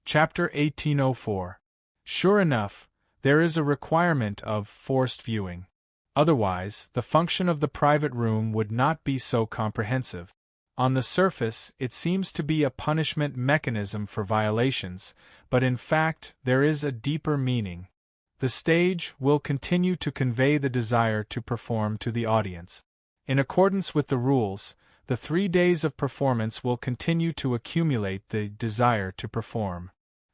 Chapter 1804. Sure enough, there is a requirement of forced viewing. Otherwise, the function of the private room would not be so comprehensive. On the surface, it seems to be a punishment mechanism for violations, but in fact, there is a deeper meaning. The stage will continue to convey the desire to perform to the audience. In accordance with the rules, the 3 days of performance will continue to accumulate the desire to perform.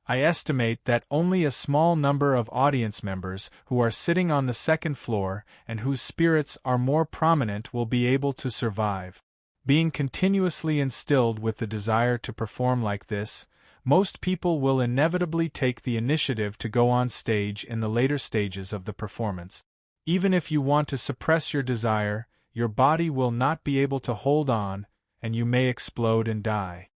I estimate that only a small number of audience members who are sitting on the second floor and whose spirits are more prominent will be able to survive. Being continuously instilled with the desire to perform like this, most people will inevitably take the initiative to go on stage in the later stages of the performance. Even if you want to suppress your desire, your body will not be able to hold on, and you may explode and die.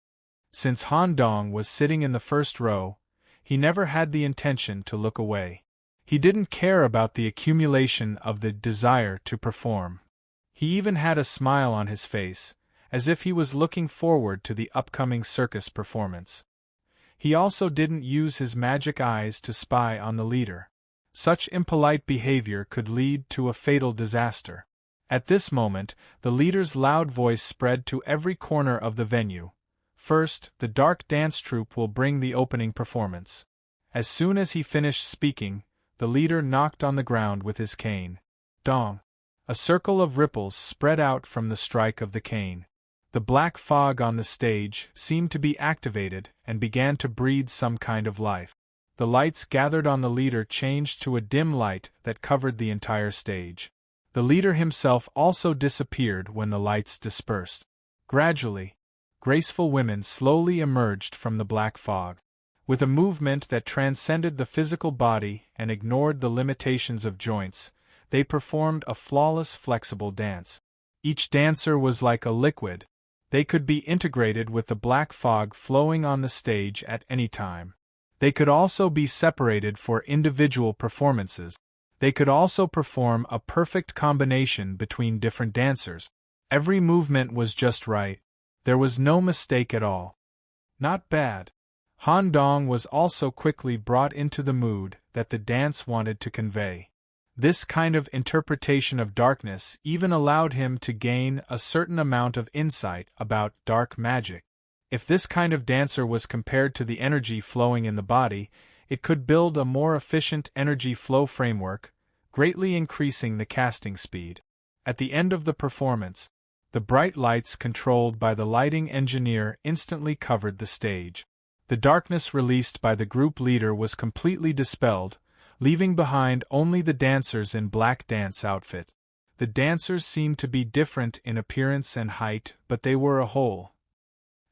Since Han Dong was sitting in the first row, he never had the intention to look away. He didn't care about the accumulation of the desire to perform. He even had a smile on his face, as if he was looking forward to the upcoming circus performance. He also didn't use his magic eyes to spy on the leader. Such impolite behavior could lead to a fatal disaster. At this moment, the leader's loud voice spread to every corner of the venue. First, the dark dance troupe will bring the opening performance. As soon as he finished speaking, the leader knocked on the ground with his cane. Dong! A circle of ripples spread out from the strike of the cane. The black fog on the stage seemed to be activated and began to breathe some kind of life. The lights gathered on the leader changed to a dim light that covered the entire stage. The leader himself also disappeared when the lights dispersed. Gradually, graceful women slowly emerged from the black fog. With a movement that transcended the physical body and ignored the limitations of joints, they performed a flawless, flexible dance. Each dancer was like a liquid. They could be integrated with the black fog flowing on the stage at any time. They could also be separated for individual performances. They could also perform a perfect combination between different dancers. Every movement was just right. There was no mistake at all. Not bad. Han Dong was also quickly brought into the mood that the dance wanted to convey. This kind of interpretation of darkness even allowed him to gain a certain amount of insight about dark magic. If this kind of dancer was compared to the energy flowing in the body, it could build a more efficient energy flow framework, greatly increasing the casting speed. At the end of the performance, the bright lights controlled by the lighting engineer instantly covered the stage. The darkness released by the group leader was completely dispelled, leaving behind only the dancers in black dance outfit. The dancers seemed to be different in appearance and height, but they were a whole.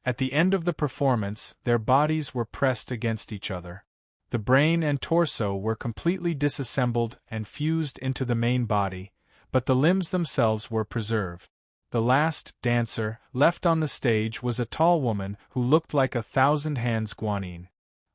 At the end of the performance, their bodies were pressed against each other. The brain and torso were completely disassembled and fused into the main body, but the limbs themselves were preserved. The last dancer left on the stage was a tall woman who looked like 1,000 hands guanyin.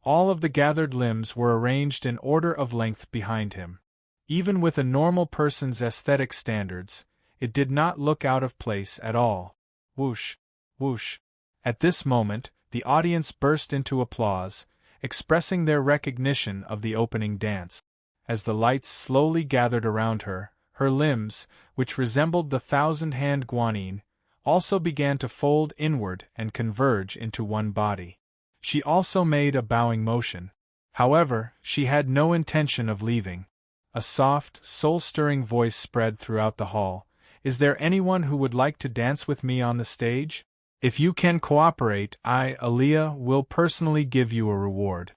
All of the gathered limbs were arranged in order of length behind him. Even with a normal person's aesthetic standards, it did not look out of place at all. Whoosh! Whoosh! At this moment, the audience burst into applause, expressing their recognition of the opening dance. As the lights slowly gathered around her, her limbs, which resembled the 1,000-hand guanyin, also began to fold inward and converge into one body. She also made a bowing motion. However, she had no intention of leaving. A soft, soul-stirring voice spread throughout the hall. "Is there anyone who would like to dance with me on the stage? If you can cooperate, I, Aaliyah, will personally give you a reward."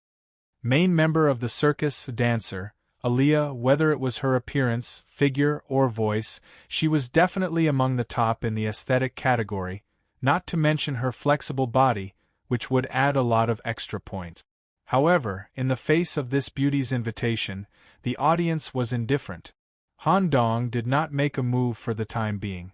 Main member of the circus dancer, Aaliyah, whether it was her appearance, figure, or voice, she was definitely among the top in the aesthetic category, not to mention her flexible body, which would add a lot of extra points. However, in the face of this beauty's invitation, the audience was indifferent. Han Dong did not make a move for the time being.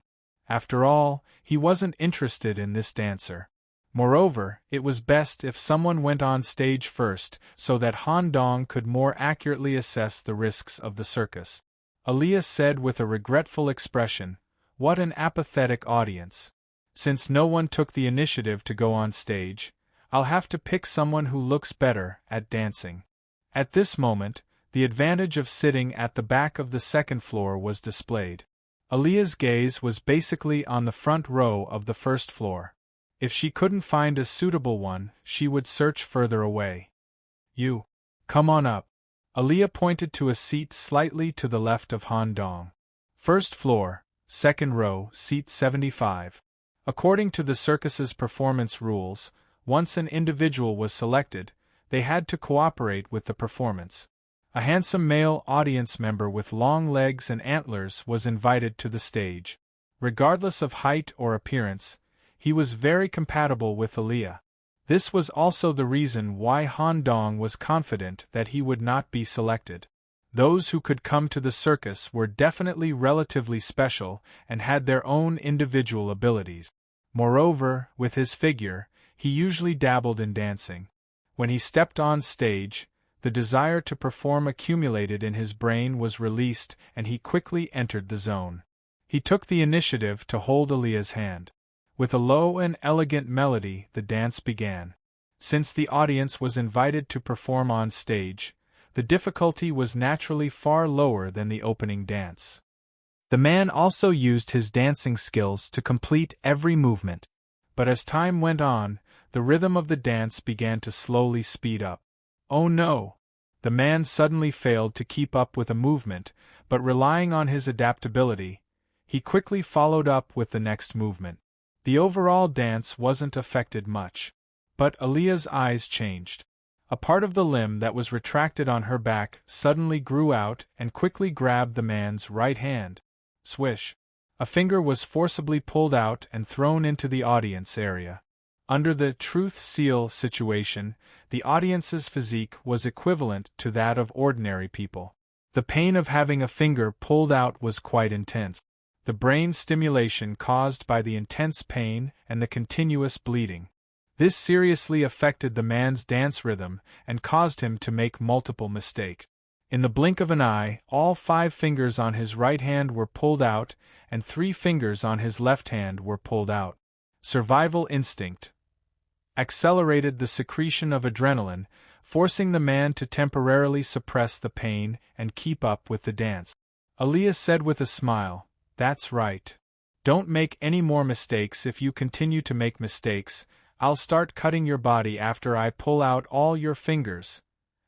After all, he wasn't interested in this dancer. Moreover, it was best if someone went on stage first so that Han Dong could more accurately assess the risks of the circus. Aaliyah said with a regretful expression, "What an apathetic audience. Since no one took the initiative to go on stage, I'll have to pick someone who looks better at dancing. At this moment, the advantage of sitting at the back of the second floor was displayed. Aaliyah's gaze was basically on the front row of the first floor. If she couldn't find a suitable one, she would search further away. You. Come on up. Aaliyah pointed to a seat slightly to the left of Han Dong. First floor, second row, seat 75. According to the circus's performance rules, once an individual was selected, they had to cooperate with the performance. A handsome male audience member with long legs and antlers was invited to the stage. Regardless of height or appearance, he was very compatible with Aaliyah. This was also the reason why Han Dong was confident that he would not be selected. Those who could come to the circus were definitely relatively special and had their own individual abilities. Moreover, with his figure, he usually dabbled in dancing. When he stepped on stage, the desire to perform accumulated in his brain was released and he quickly entered the zone. He took the initiative to hold Aaliyah's hand. With a low and elegant melody, the dance began. Since the audience was invited to perform on stage, the difficulty was naturally far lower than the opening dance. The man also used his dancing skills to complete every movement. But as time went on, the rhythm of the dance began to slowly speed up. Oh no! The man suddenly failed to keep up with a movement, but relying on his adaptability, he quickly followed up with the next movement. The overall dance wasn't affected much. But Aaliyah's eyes changed. A part of the limb that was retracted on her back suddenly grew out and quickly grabbed the man's right hand. Swish! A finger was forcibly pulled out and thrown into the audience area. Under the truth seal situation, the audience's physique was equivalent to that of ordinary people. The pain of having a finger pulled out was quite intense. The brain stimulation caused by the intense pain and the continuous bleeding. This seriously affected the man's dance rhythm and caused him to make multiple mistakes. In the blink of an eye, all 5 fingers on his right hand were pulled out and 3 fingers on his left hand were pulled out. Survival instinct accelerated the secretion of adrenaline, forcing the man to temporarily suppress the pain and keep up with the dance. Aaliyah said with a smile, "That's right. Don't make any more mistakes. If you continue to make mistakes, I'll start cutting your body after I pull out all your fingers."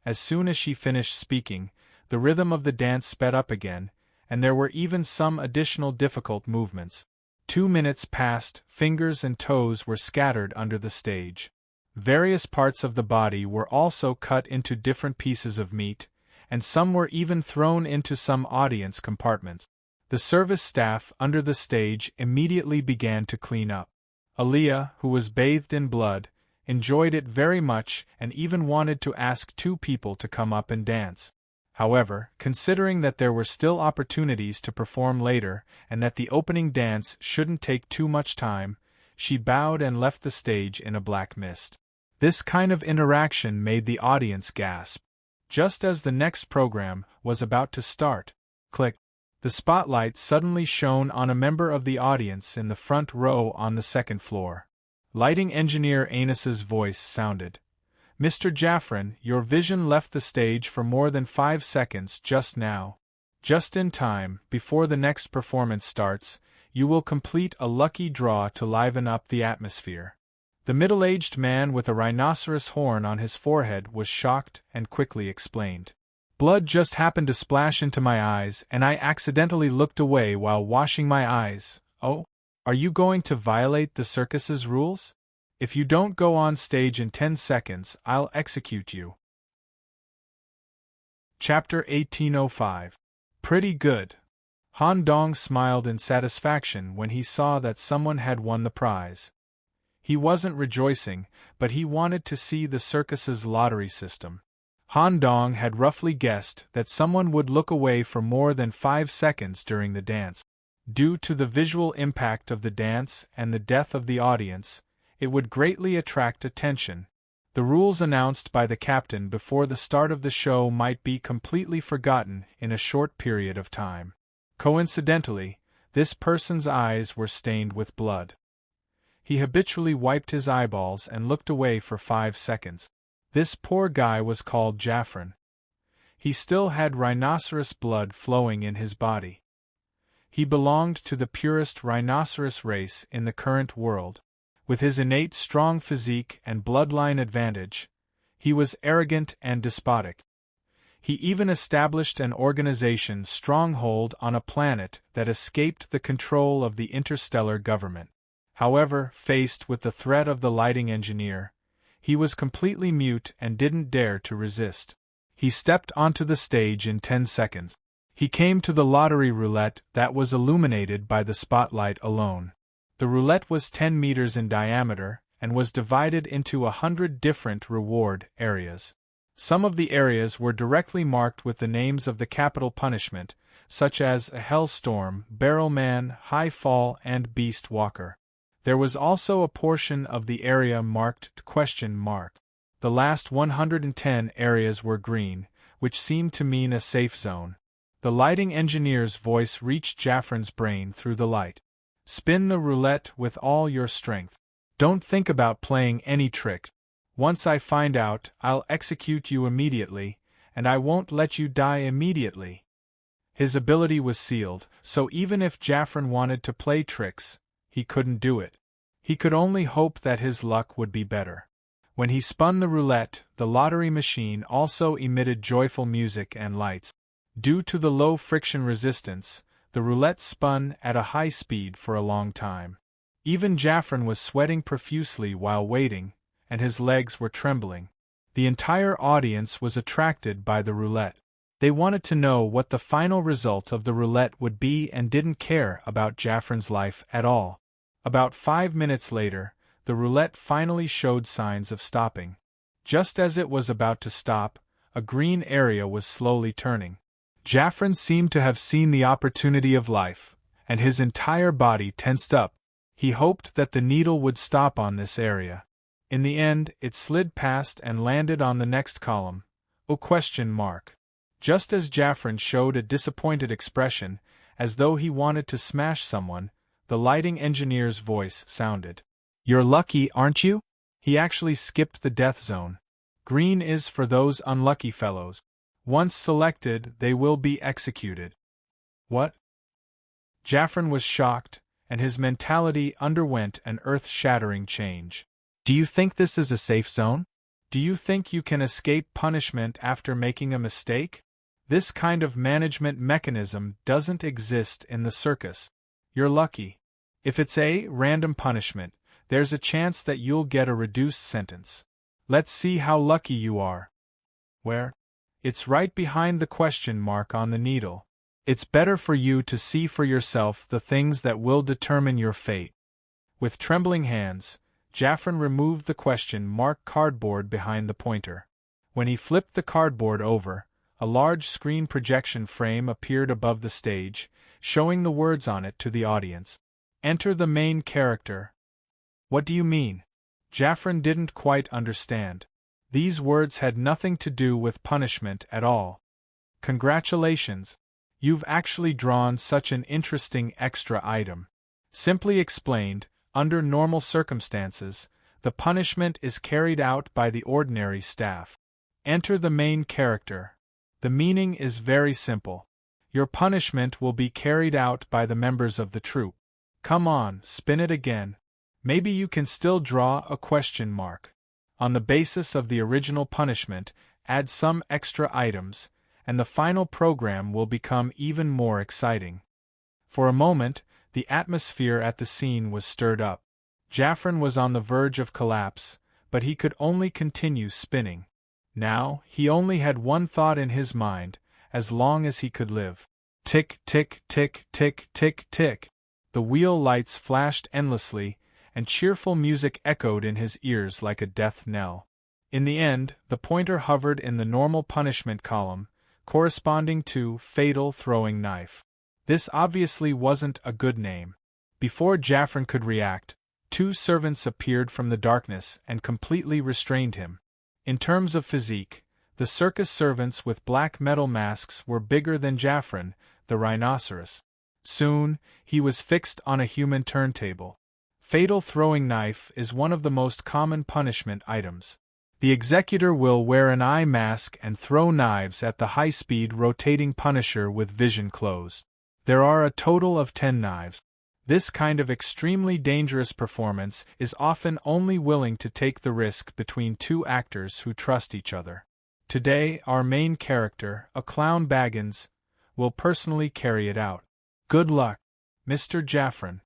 As soon as she finished speaking, the rhythm of the dance sped up again, and there were even some additional difficult movements. 2 minutes passed, fingers and toes were scattered under the stage. Various parts of the body were also cut into different pieces of meat, and some were even thrown into some audience compartments. The service staff under the stage immediately began to clean up. Aaliyah, who was bathed in blood, enjoyed it very much and even wanted to ask 2 people to come up and dance. However, considering that there were still opportunities to perform later and that the opening dance shouldn't take too much time, she bowed and left the stage in a black mist. This kind of interaction made the audience gasp. Just as the next program was about to start, click, the spotlight suddenly shone on a member of the audience in the front row on the second floor. Lighting engineer Anus's voice sounded. "Mr. Jaffrin, your vision left the stage for more than 5 seconds just now. Just in time, before the next performance starts, you will complete a lucky draw to liven up the atmosphere." The middle-aged man with a rhinoceros horn on his forehead was shocked and quickly explained. "Blood just happened to splash into my eyes and I accidentally looked away while washing my eyes." "Oh? Are you going to violate the circus's rules? If you don't go on stage in 10 seconds, I'll execute you." Chapter 1805. Pretty good. Han Dong smiled in satisfaction when he saw that someone had won the prize. He wasn't rejoicing, but he wanted to see the circus's lottery system. Han Dong had roughly guessed that someone would look away for more than 5 seconds during the dance. Due to the visual impact of the dance and the death of the audience, it would greatly attract attention. The rules announced by the captain before the start of the show might be completely forgotten in a short period of time. Coincidentally, this person's eyes were stained with blood. He habitually wiped his eyeballs and looked away for 5 seconds. This poor guy was called Jaffrin. He still had rhinoceros blood flowing in his body. He belonged to the purest rhinoceros race in the current world. With his innate strong physique and bloodline advantage, he was arrogant and despotic. He even established an organization stronghold on a planet that escaped the control of the interstellar government. However, faced with the threat of the lighting engineer, he was completely mute and didn't dare to resist. He stepped onto the stage in 10 seconds. He came to the lottery roulette that was illuminated by the spotlight alone. The roulette was 10 meters in diameter and was divided into 100 different reward areas. Some of the areas were directly marked with the names of the capital punishment, such as a Hellstorm, Barrelman, High Fall, and Beast Walker. There was also a portion of the area marked ? The last 110 areas were green, which seemed to mean a safe zone. The lighting engineer's voice reached Jaffrin's brain through the light. Spin the roulette with all your strength. Don't think about playing any trick. Once I find out, I'll execute you immediately, and I won't let you die immediately. His ability was sealed, so even if Jaffrin wanted to play tricks, he couldn't do it. He could only hope that his luck would be better. When he spun the roulette, the lottery machine also emitted joyful music and lights. Due to the low friction resistance, the roulette spun at a high speed for a long time. Even Jaffrin was sweating profusely while waiting, and his legs were trembling. The entire audience was attracted by the roulette. They wanted to know what the final result of the roulette would be and didn't care about Jaffrin's life at all. About 5 minutes later, the roulette finally showed signs of stopping. Just as it was about to stop, a green area was slowly turning. Jaffrin seemed to have seen the opportunity of life, and his entire body tensed up. He hoped that the needle would stop on this area. In the end, it slid past and landed on the next column. Just as Jaffrin showed a disappointed expression, as though he wanted to smash someone, the lighting engineer's voice sounded. You're lucky, aren't you? He actually skipped the death zone. Green is for those unlucky fellows. Once selected, they will be executed. What? Jaffrin was shocked, and his mentality underwent an earth-shattering change. Do you think this is a safe zone? Do you think you can escape punishment after making a mistake? This kind of management mechanism doesn't exist in the circus. You're lucky. If it's a random punishment, there's a chance that you'll get a reduced sentence. Let's see how lucky you are. Where? It's right behind the question mark on the needle. It's better for you to see for yourself the things that will determine your fate. With trembling hands, Jaffrin removed the question mark cardboard behind the pointer. When he flipped the cardboard over, a large screen projection frame appeared above the stage, showing the words on it to the audience. Enter the main character. What do you mean? Jaffrin didn't quite understand. These words had nothing to do with punishment at all. Congratulations! You've actually drawn such an interesting extra item. Simply explained, under normal circumstances, the punishment is carried out by the ordinary staff. Enter the main character. The meaning is very simple. Your punishment will be carried out by the members of the troupe. Come on, spin it again. Maybe you can still draw a question mark. On the basis of the original punishment, add some extra items, and the final program will become even more exciting. For a moment, the atmosphere at the scene was stirred up. Jaffrin was on the verge of collapse, but he could only continue spinning. Now, he only had one thought in his mind, as long as he could live. Tick, tick, tick, tick, tick, tick. The wheel lights flashed endlessly, and cheerful music echoed in his ears like a death knell. In the end, the pointer hovered in the normal punishment column, corresponding to fatal throwing knife. This obviously wasn't a good name. Before Jaffrin could react, 2 servants appeared from the darkness and completely restrained him. In terms of physique, the circus servants with black metal masks were bigger than Jaffrin, the rhinoceros. Soon, he was fixed on a human turntable. fatal throwing knife is one of the most common punishment items. The executor will wear an eye mask and throw knives at the high-speed rotating Punisher with vision closed. There are a total of 10 knives. This kind of extremely dangerous performance is often only willing to take the risk between two actors who trust each other. Today, our main character, a clown Baggins, will personally carry it out. Good luck, Mr. Jaffrin.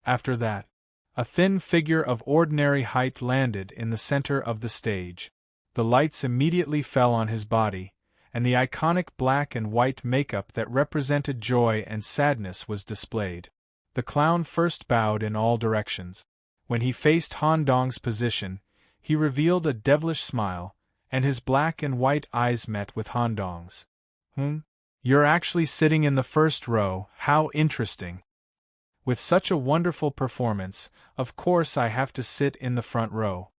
After that, a thin figure of ordinary height landed in the center of the stage. The lights immediately fell on his body, and the iconic black and white makeup that represented joy and sadness was displayed. The clown first bowed in all directions. When he faced Han Dong's position, he revealed a devilish smile, and his black and white eyes met with Han Dong's. You're actually sitting in the first row, how interesting. With such a wonderful performance, of course I have to sit in the front row.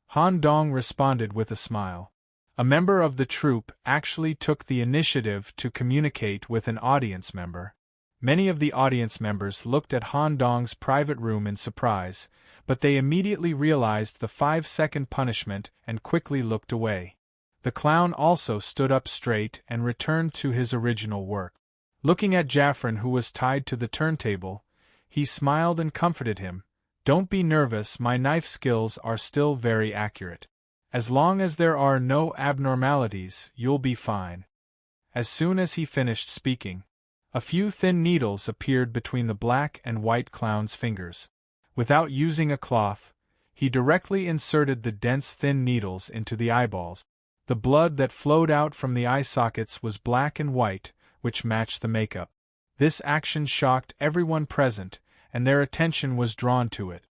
Han Dong responded with a smile. A member of the troupe actually took the initiative to communicate with an audience member. Many of the audience members looked at Han Dong's private room in surprise, but they immediately realized the 5-second punishment and quickly looked away. The clown also stood up straight and returned to his original work. Looking at Jaffrin, who was tied to the turntable, he smiled and comforted him. Don't be nervous, my knife skills are still very accurate. As long as there are no abnormalities, you'll be fine. As soon as he finished speaking, a few thin needles appeared between the black and white clown's fingers. Without using a cloth, he directly inserted the dense thin needles into the eyeballs. The blood that flowed out from the eye sockets was black and white, which matched the makeup. This action shocked everyone present, and their attention was drawn to it.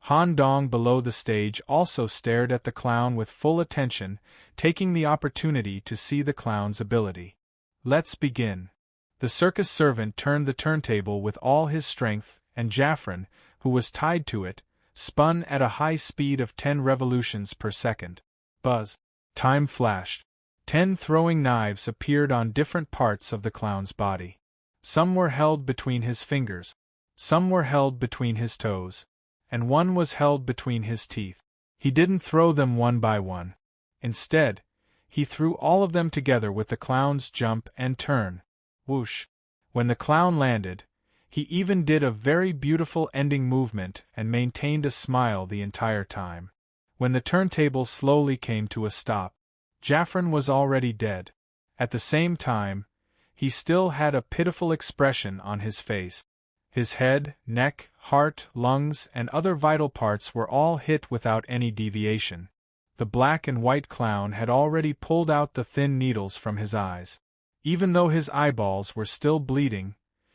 Han Dong below the stage also stared at the clown with full attention, taking the opportunity to see the clown's ability. Let's begin. The circus servant turned the turntable with all his strength, and Jaffrin, who was tied to it, spun at a high speed of 10 revolutions per second. Buzz. Time flashed. 10 throwing knives appeared on different parts of the clown's body. Some were held between his fingers, some were held between his toes, and one was held between his teeth. He didn't throw them one by one. Instead, he threw all of them together with the clown's jump and turn. Whoosh! When the clown landed, he even did a very beautiful ending movement and maintained a smile the entire time. When the turntable slowly came to a stop, Jaffrin was already dead. At the same time, he still had a pitiful expression on his face. His head, neck, heart, lungs, and other vital parts were all hit without any deviation. The black and white clown had already pulled out the thin needles from his eyes. Even though his eyeballs were still bleeding,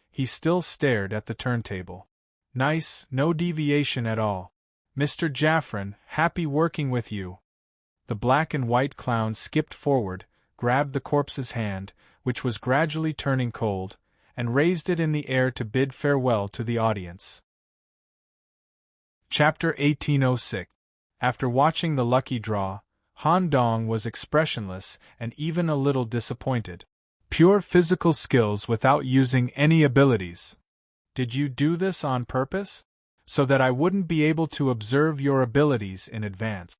he still stared at the turntable. Nice, no deviation at all. Mr. Jaffrin, happy working with you. The black and white clown skipped forward, grabbed the corpse's hand, which was gradually turning cold, and raised it in the air to bid farewell to the audience. Chapter 1806. After watching the lucky draw, Han Dong was expressionless and even a little disappointed. Pure physical skills without using any abilities. Did you do this on purpose? So that I wouldn't be able to observe your abilities in advance.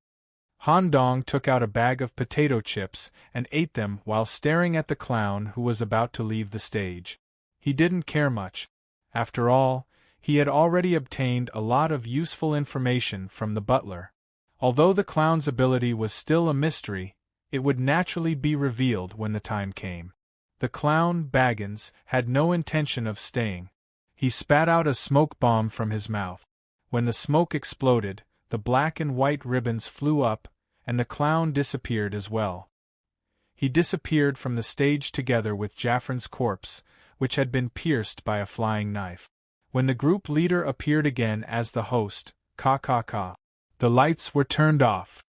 Han Dong took out a bag of potato chips and ate them while staring at the clown who was about to leave the stage. He didn't care much. After all, he had already obtained a lot of useful information from the butler. Although the clown's ability was still a mystery, it would naturally be revealed when the time came. The clown, Baggins, had no intention of staying. He spat out a smoke bomb from his mouth. When the smoke exploded, the black and white ribbons flew up, and the clown disappeared as well. He disappeared from the stage together with Jaffrin's corpse, which had been pierced by a flying knife. When the group leader appeared again as the host, the lights were turned off.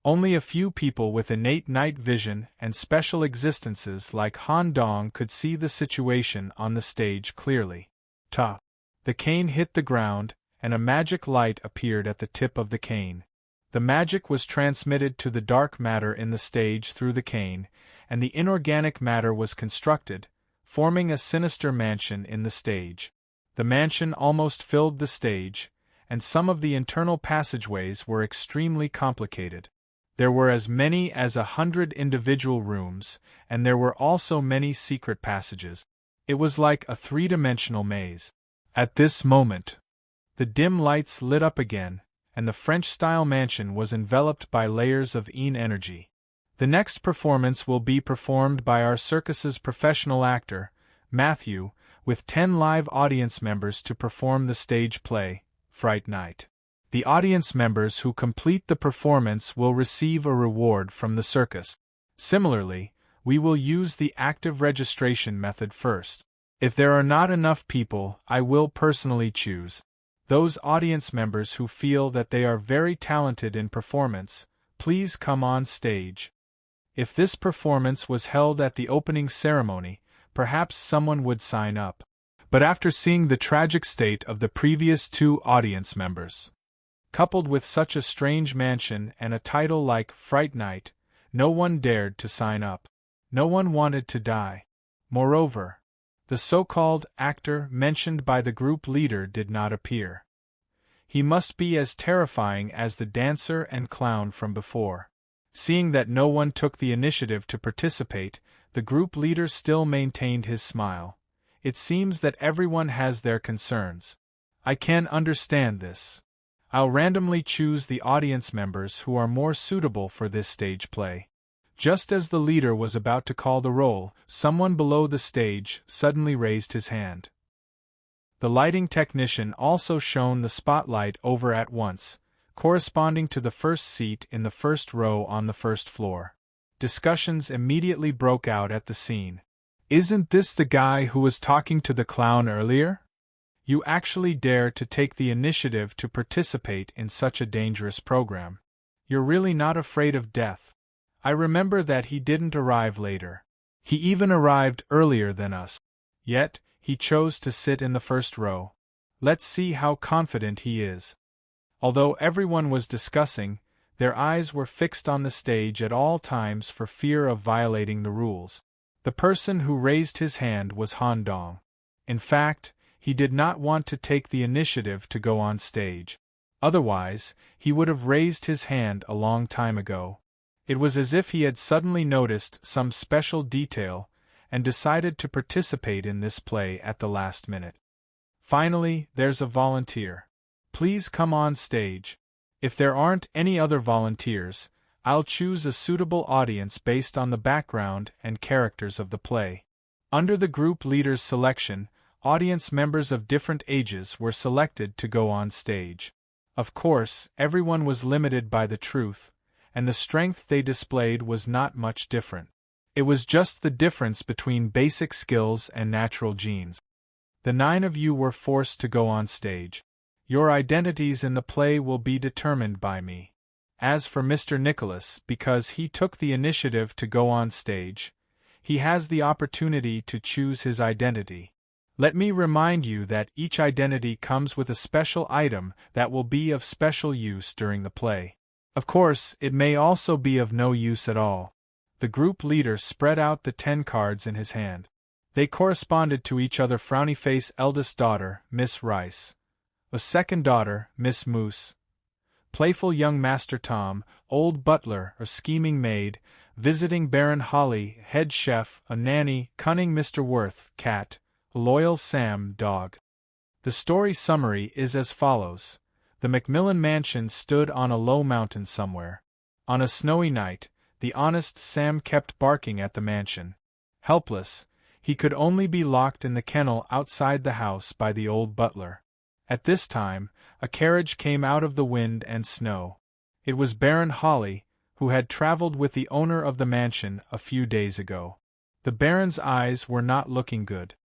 Only a few people with innate night vision and special existences like Han Dong could see the situation on the stage clearly. The cane hit the ground, and a magic light appeared at the tip of the cane. The magic was transmitted to the dark matter in the stage through the cane, and the inorganic matter was constructed, forming a sinister mansion in the stage. The mansion almost filled the stage, and some of the internal passageways were extremely complicated. There were as many as 100 individual rooms, and there were also many secret passages. It was like a three-dimensional maze. At this moment, the dim lights lit up again, and the French-style mansion was enveloped by layers of energy. The next performance will be performed by our circus's professional actor, Matthew, with 10 live audience members to perform the stage play, Fright Night. The audience members who complete the performance will receive a reward from the circus. Similarly, we will use the active registration method first. If there are not enough people, I will personally choose those audience members who feel that they are very talented in performance. Please come on stage. If this performance was held at the opening ceremony, perhaps someone would sign up. But after seeing the tragic state of the previous 2 audience members, coupled with such a strange mansion and a title like Fright Night, no one dared to sign up. No one wanted to die. Moreover, the so-called actor mentioned by the group leader did not appear. He must be as terrifying as the dancer and clown from before. Seeing that no one took the initiative to participate, the group leader still maintained his smile. It seems that everyone has their concerns. I can understand this. I'll randomly choose the audience members who are more suitable for this stage play. Just as the leader was about to call the roll, someone below the stage suddenly raised his hand. The lighting technician also shone the spotlight over at once, corresponding to the first seat in the first row on the first floor. Discussions immediately broke out at the scene. Isn't this the guy who was talking to the clown earlier? You actually dare to take the initiative to participate in such a dangerous program. You're really not afraid of death. I remember that he didn't arrive later. He even arrived earlier than us. Yet, he chose to sit in the first row. Let's see how confident he is. Although everyone was discussing, their eyes were fixed on the stage at all times for fear of violating the rules. The person who raised his hand was Han Dong. In fact, he did not want to take the initiative to go on stage. Otherwise, he would have raised his hand a long time ago. It was as if he had suddenly noticed some special detail and decided to participate in this play at the last minute. Finally, there's a volunteer. Please come on stage. If there aren't any other volunteers, I'll choose a suitable audience based on the background and characters of the play. Under the group leader's selection, audience members of different ages were selected to go on stage. Of course, everyone was limited by the truth, and the strength they displayed was not much different. It was just the difference between basic skills and natural genes. The 9 of you were forced to go on stage. Your identities in the play will be determined by me. As for Mr. Nicholas, because he took the initiative to go on stage, he has the opportunity to choose his identity. Let me remind you that each identity comes with a special item that will be of special use during the play. Of course, it may also be of no use at all. The group leader spread out the 10 cards in his hand. They corresponded to each other: frowny face eldest daughter, Miss Rice; a second daughter, Miss Moose; playful young Master Tom; old butler, a scheming maid; visiting Baron Holly, head chef; a nanny, cunning Mr. Worth, cat; a loyal Sam, dog. The story summary is as follows. The Macmillan mansion stood on a low mountain somewhere. On a snowy night, the honest Sam kept barking at the mansion. Helpless, he could only be locked in the kennel outside the house by the old butler. At this time, a carriage came out of the wind and snow. It was Baron Holly, who had traveled with the owner of the mansion a few days ago. The Baron's eyes were not looking good.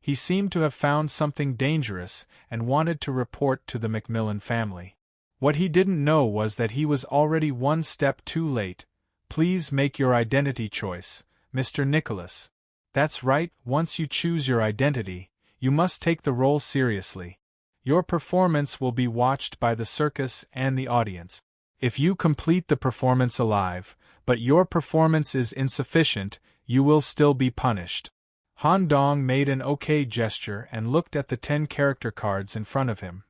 He seemed to have found something dangerous and wanted to report to the Macmillan family. What he didn't know was that he was already one step too late. Please make your identity choice, Mr. Nicholas. That's right, once you choose your identity, you must take the role seriously. Your performance will be watched by the circus and the audience. If you complete the performance alive, but your performance is insufficient, you will still be punished. Han Dong made an OK gesture and looked at the 10 character cards in front of him.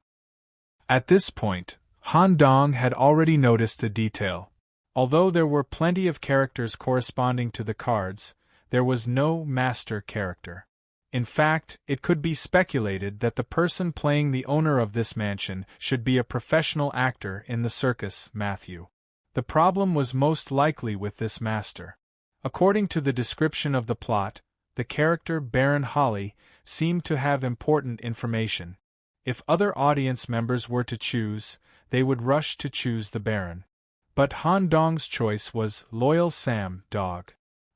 At this point, Han Dong had already noticed a detail. Although there were plenty of characters corresponding to the cards, there was no master character. In fact, it could be speculated that the person playing the owner of this mansion should be a professional actor in the circus, Matthew. The problem was most likely with this master. According to the description of the plot, the character Baron Holly seemed to have important information. If other audience members were to choose, they would rush to choose the Baron. But Han Dong's choice was Loyal Sam, Dog.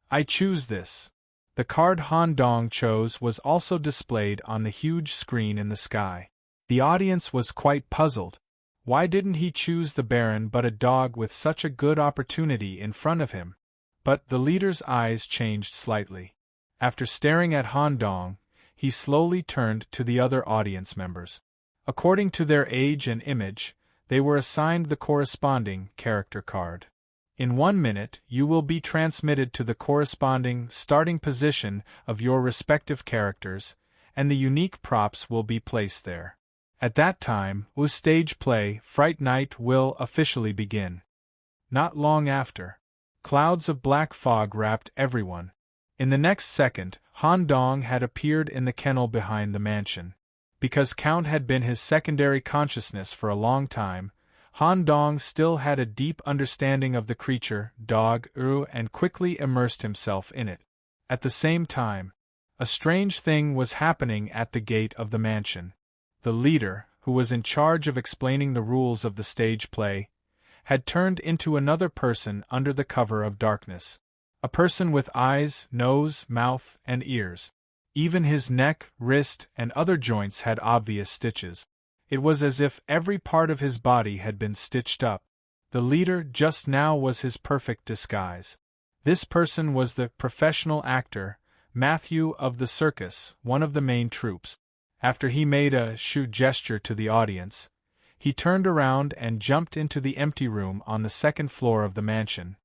I choose this. The card Han Dong chose was also displayed on the huge screen in the sky. The audience was quite puzzled. Why didn't he choose the Baron but a dog with such a good opportunity in front of him? But the leader's eyes changed slightly. After staring at Han Dong, he slowly turned to the other audience members. According to their age and image, they were assigned the corresponding character card. In 1 minute, you will be transmitted to the corresponding starting position of your respective characters, and the unique props will be placed there. At that time, the stage play, Fright Night, will officially begin. Not long after, clouds of black fog wrapped everyone. In the next second, Han Dong had appeared in the kennel behind the mansion. Because Count had been his secondary consciousness for a long time, Han Dong still had a deep understanding of the creature, dog, and quickly immersed himself in it. At the same time, a strange thing was happening at the gate of the mansion. The leader, who was in charge of explaining the rules of the stage play, had turned into another person under the cover of darkness. A person with eyes, nose, mouth, and ears. Even his neck, wrist, and other joints had obvious stitches. It was as if every part of his body had been stitched up. The leader just now was his perfect disguise. This person was the professional actor, Matthew of the circus, one of the main troops. After he made a shoot gesture to the audience, he turned around and jumped into the empty room on the second floor of the mansion.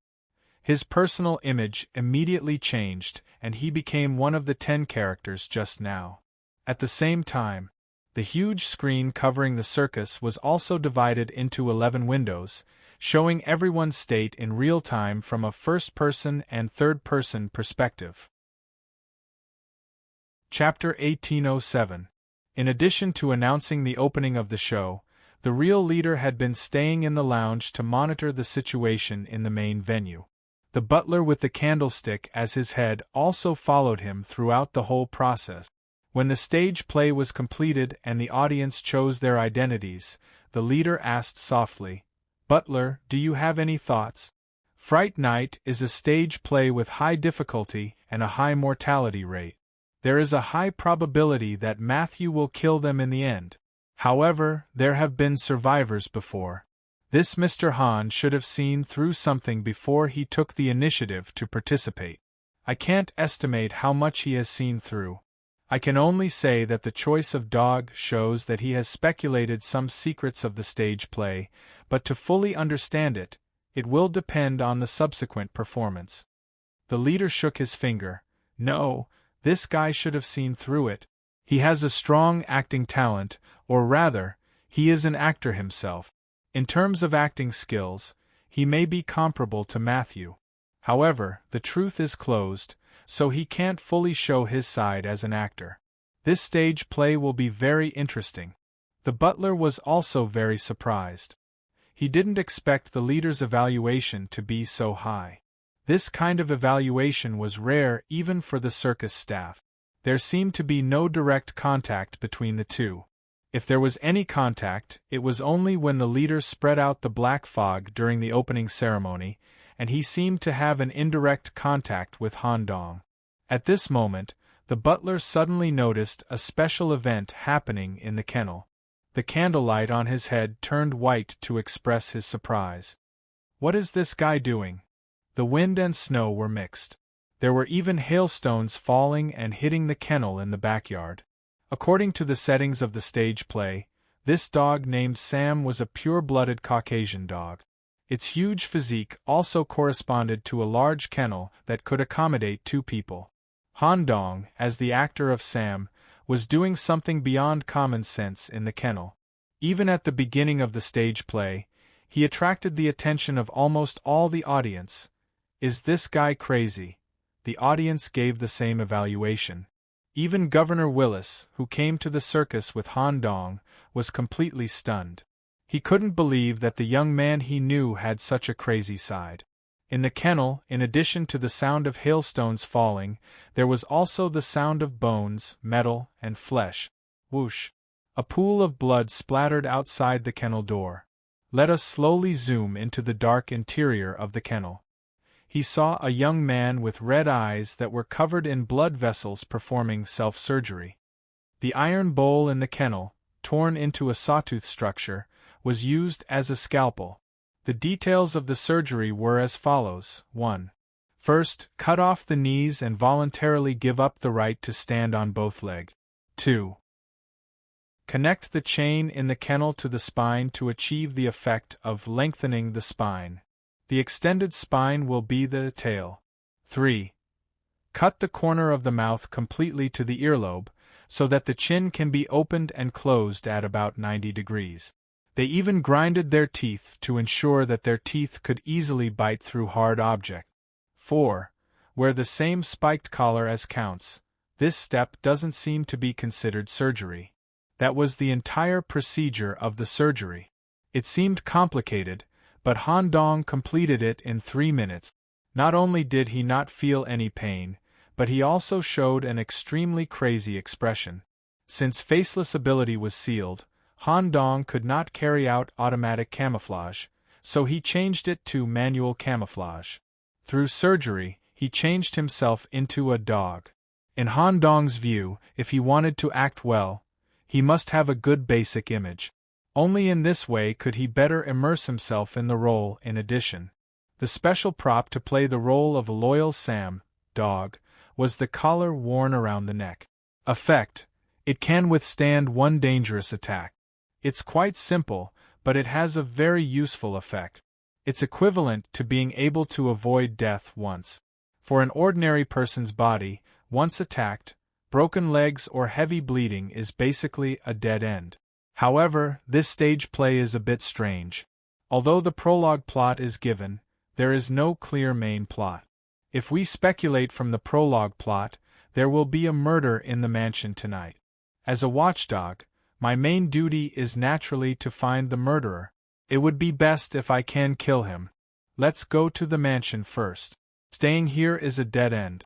His personal image immediately changed, and he became one of the 10 characters just now. At the same time, the huge screen covering the circus was also divided into 11 windows, showing everyone's state in real time from a first-person and third-person perspective. Chapter 1807. In addition to announcing the opening of the show, the real leader had been staying in the lounge to monitor the situation in the main venue. The butler with the candlestick as his head also followed him throughout the whole process. When the stage play was completed and the audience chose their identities, the leader asked softly, "Butler, do you have any thoughts?" Fright Night is a stage play with high difficulty and a high mortality rate. There is a high probability that Matthew will kill them in the end. However, there have been survivors before. This Mr. Han should have seen through something before he took the initiative to participate. I can't estimate how much he has seen through. I can only say that the choice of dog shows that he has speculated some secrets of the stage play, but to fully understand it, it will depend on the subsequent performance. The leader shook his finger. No, this guy should have seen through it. He has a strong acting talent, or rather, he is an actor himself. In terms of acting skills, he may be comparable to Matthew. However, the truth is closed, so he can't fully show his side as an actor. This stage play will be very interesting. The butler was also very surprised. He didn't expect the leader's evaluation to be so high. This kind of evaluation was rare even for the circus staff. There seemed to be no direct contact between the two. If there was any contact, it was only when the leader spread out the black fog during the opening ceremony, and he seemed to have an indirect contact with Han Dong. At this moment, the butler suddenly noticed a special event happening in the kennel. The candlelight on his head turned white to express his surprise. What is this guy doing? The wind and snow were mixed. There were even hailstones falling and hitting the kennel in the backyard. According to the settings of the stage play, this dog named Sam was a pure-blooded Caucasian dog. Its huge physique also corresponded to a large kennel that could accommodate 2 people. Han Dong, as the actor of Sam, was doing something beyond common sense in the kennel. Even at the beginning of the stage play, he attracted the attention of almost all the audience. Is this guy crazy? The audience gave the same evaluation. Even Governor Willis, who came to the circus with Han Dong, was completely stunned. He couldn't believe that the young man he knew had such a crazy side. In the kennel, in addition to the sound of hailstones falling, there was also the sound of bones, metal, and flesh. Whoosh! A pool of blood splattered outside the kennel door. Let us slowly zoom into the dark interior of the kennel. He saw a young man with red eyes that were covered in blood vessels performing self-surgery. The iron bowl in the kennel, torn into a sawtooth structure, was used as a scalpel. The details of the surgery were as follows. 1. First, cut off the knees and voluntarily give up the right to stand on both legs. 2. Connect the chain in the kennel to the spine to achieve the effect of lengthening the spine. The extended spine will be the tail. 3. Cut the corner of the mouth completely to the earlobe, so that the chin can be opened and closed at about 90 degrees. They even grinded their teeth to ensure that their teeth could easily bite through hard objects. 4. Wear the same spiked collar as counts. This step doesn't seem to be considered surgery. That was the entire procedure of the surgery. It seemed complicated, but Han Dong completed it in 3 minutes. Not only did he not feel any pain, but he also showed an extremely crazy expression. Since faceless ability was sealed, Han Dong could not carry out automatic camouflage, so he changed it to manual camouflage. Through surgery, he changed himself into a dog. In Han Dong's view, if he wanted to act well, he must have a good basic image. Only in this way could he better immerse himself in the role. In addition, the special prop to play the role of a loyal Sam, dog, was the collar worn around the neck. Effect: it can withstand one dangerous attack. It's quite simple, but it has a very useful effect. It's equivalent to being able to avoid death once. For an ordinary person's body, once attacked, broken legs or heavy bleeding is basically a dead end. However, this stage play is a bit strange. Although the prologue plot is given, there is no clear main plot. If we speculate from the prologue plot, there will be a murder in the mansion tonight. As a watchdog, my main duty is naturally to find the murderer. It would be best if I can kill him. Let's go to the mansion first. Staying here is a dead end.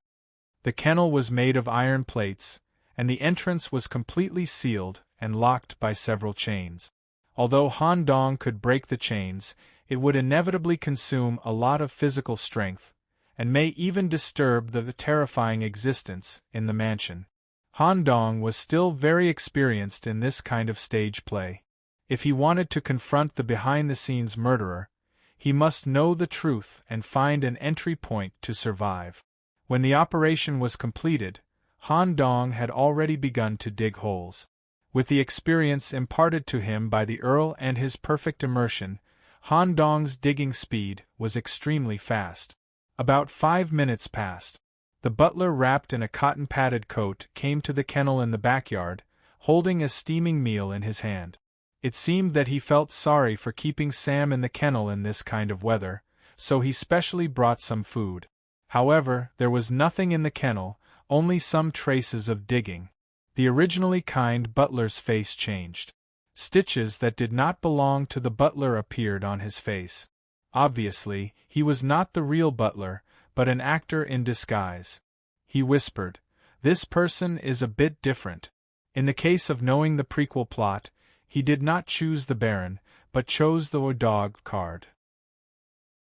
The kennel was made of iron plates, and the entrance was completely sealed and locked by several chains. Although Han Dong could break the chains, it would inevitably consume a lot of physical strength, and may even disturb the terrifying existence in the mansion. Han Dong was still very experienced in this kind of stage play. If he wanted to confront the behind-the-scenes murderer, he must know the truth and find an entry point to survive. When the operation was completed, Han Dong had already begun to dig holes. With the experience imparted to him by the Earl and his perfect immersion, Han Dong's digging speed was extremely fast. About 5 minutes passed. The butler, wrapped in a cotton-padded coat, came to the kennel in the backyard, holding a steaming meal in his hand. It seemed that he felt sorry for keeping Sam in the kennel in this kind of weather, so he specially brought some food. However, there was nothing in the kennel, only some traces of digging. The originally kind butler's face changed. Stitches that did not belong to the butler appeared on his face. Obviously, he was not the real butler, but an actor in disguise. He whispered, "This person is a bit different." In the case of knowing the prequel plot, he did not choose the Baron, but chose the dog card.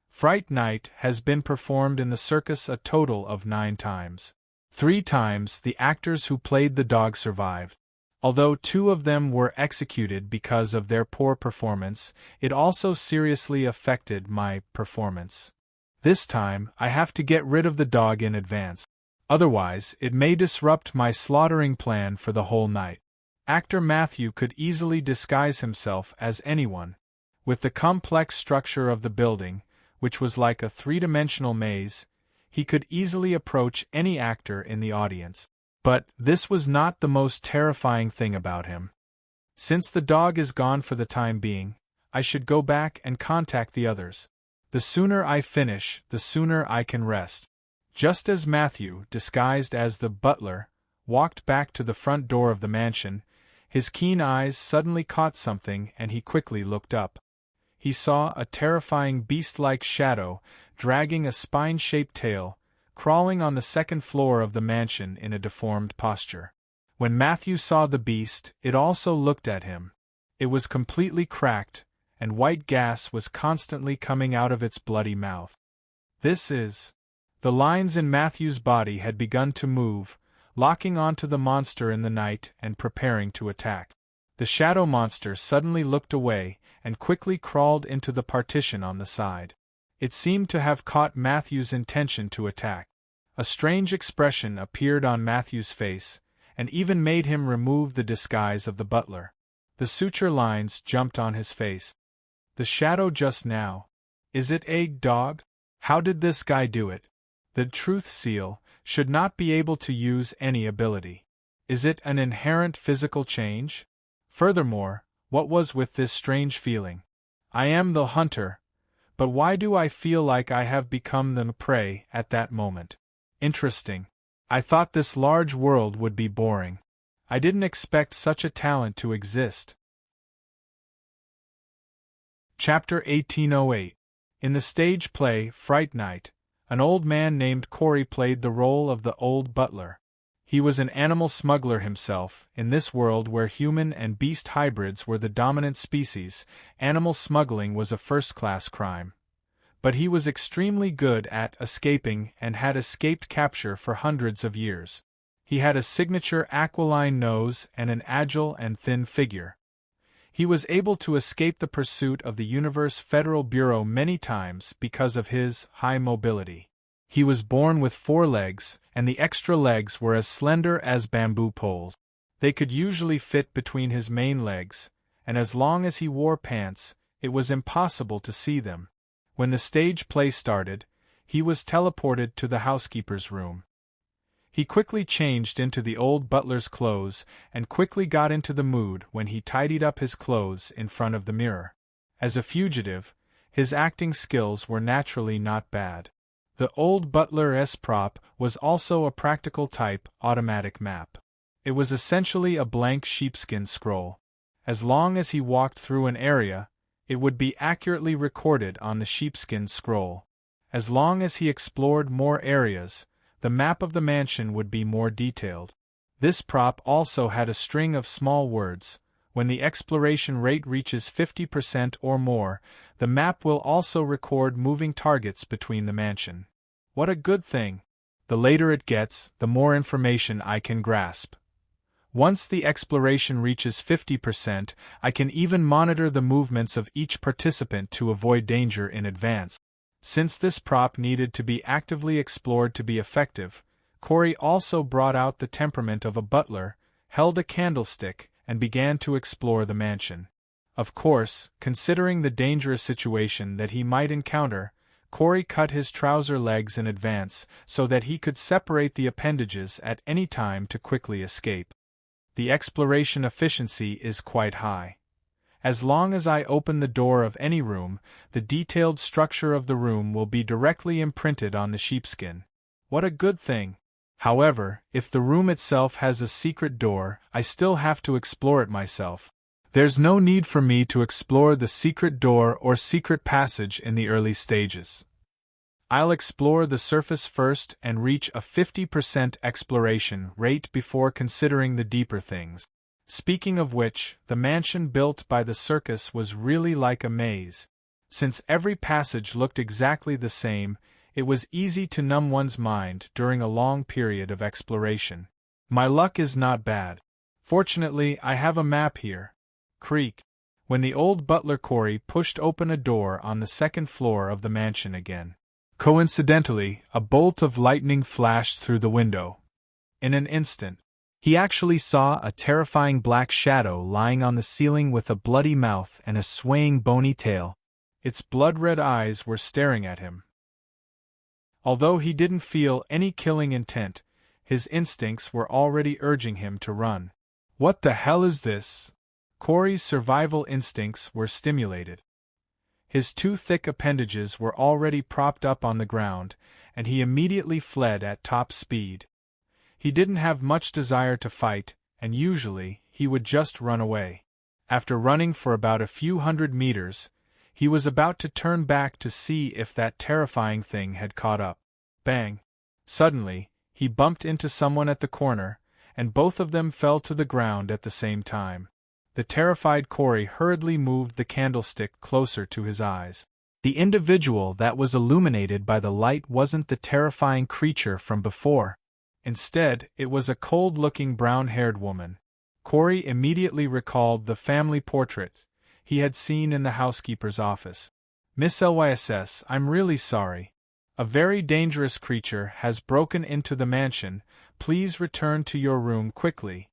Fright Night has been performed in the circus a total of 9 times. 3 times the actors who played the dog survived. Although 2 of them were executed because of their poor performance, it also seriously affected my performance. This time, I have to get rid of the dog in advance. Otherwise, it may disrupt my slaughtering plan for the whole night. Actor Matthew could easily disguise himself as anyone. With the complex structure of the building, which was like a 3-dimensional maze, he could easily approach any actor in the audience. But this was not the most terrifying thing about him. Since the dog is gone for the time being, I should go back and contact the others. The sooner I finish, the sooner I can rest. Just as Matthew, disguised as the butler, walked back to the front door of the mansion, his keen eyes suddenly caught something and he quickly looked up. He saw a terrifying beast-like shadow, dragging a spine-shaped tail, crawling on the second floor of the mansion in a deformed posture. When Matthew saw the beast, it also looked at him. It was completely cracked, and white gas was constantly coming out of its bloody mouth. This is... The lines in Matthew's body had begun to move, locking onto the monster in the night and preparing to attack. The shadow monster suddenly looked away and quickly crawled into the partition on the side. It seemed to have caught Matthew's intention to attack. A strange expression appeared on Matthew's face, and even made him remove the disguise of the butler. The suture lines jumped on his face. The shadow just now. Is it a dog? How did this guy do it? The truth seal should not be able to use any ability. Is it an inherent physical change? Furthermore, what was with this strange feeling? I am the hunter, but why do I feel like I have become the prey at that moment? Interesting. I thought this large world would be boring. I didn't expect such a talent to exist. Chapter 1808. In the stage play Fright Night, an old man named Corey played the role of the old butler. He was an animal smuggler himself. In this world where human and beast hybrids were the dominant species, animal smuggling was a first-class crime. But he was extremely good at escaping and had escaped capture for hundreds of years. He had a signature aquiline nose and an agile and thin figure. He was able to escape the pursuit of the Universe Federal Bureau many times because of his high mobility. He was born with 4 legs, and the extra legs were as slender as bamboo poles. They could usually fit between his main legs, and as long as he wore pants, it was impossible to see them. When the stage play started, he was teleported to the housekeeper's room. He quickly changed into the old butler's clothes and quickly got into the mood when he tidied up his clothes in front of the mirror. As a fugitive, his acting skills were naturally not bad. The old butler's prop was also a practical type automatic map. It was essentially a blank sheepskin scroll. As long as he walked through an area, it would be accurately recorded on the sheepskin scroll. As long as he explored more areas, the map of the mansion would be more detailed. This prop also had a string of small words. When the exploration rate reaches 50% or more, the map will also record moving targets between the mansion. What a good thing! The later it gets, the more information I can grasp. Once the exploration reaches 50%, I can even monitor the movements of each participant to avoid danger in advance. Since this prop needed to be actively explored to be effective, Corey also brought out the temperament of a butler, held a candlestick, and began to explore the mansion. Of course, considering the dangerous situation that he might encounter, Corey cut his trouser legs in advance so that he could separate the appendages at any time to quickly escape. The exploration efficiency is quite high. As long as I open the door of any room, the detailed structure of the room will be directly imprinted on the sheepskin. What a good thing! However, if the room itself has a secret door, I still have to explore it myself. There's no need for me to explore the secret door or secret passage in the early stages. I'll explore the surface first and reach a 50% exploration rate before considering the deeper things. Speaking of which, the mansion built by the circus was really like a maze. Since every passage looked exactly the same, it was easy to numb one's mind during a long period of exploration. My luck is not bad. Fortunately, I have a map here. Creak. When the old butler Corey pushed open a door on the second floor of the mansion again. Coincidentally, a bolt of lightning flashed through the window. In an instant, he actually saw a terrifying black shadow lying on the ceiling with a bloody mouth and a swaying bony tail. Its blood-red eyes were staring at him. Although he didn't feel any killing intent, his instincts were already urging him to run. What the hell is this? Corey's survival instincts were stimulated. His two thick appendages were already propped up on the ground, and he immediately fled at top speed. He didn't have much desire to fight, and usually, he would just run away. After running for about a few hundred meters, he was about to turn back to see if that terrifying thing had caught up. Bang! Suddenly, he bumped into someone at the corner, and both of them fell to the ground at the same time. The terrified Corey hurriedly moved the candlestick closer to his eyes. The individual that was illuminated by the light wasn't the terrifying creature from before. Instead, it was a cold-looking brown-haired woman. Corey immediately recalled the family portrait he had seen in the housekeeper's office. "Miss Lyss, I'm really sorry. A very dangerous creature has broken into the mansion. Please return to your room quickly."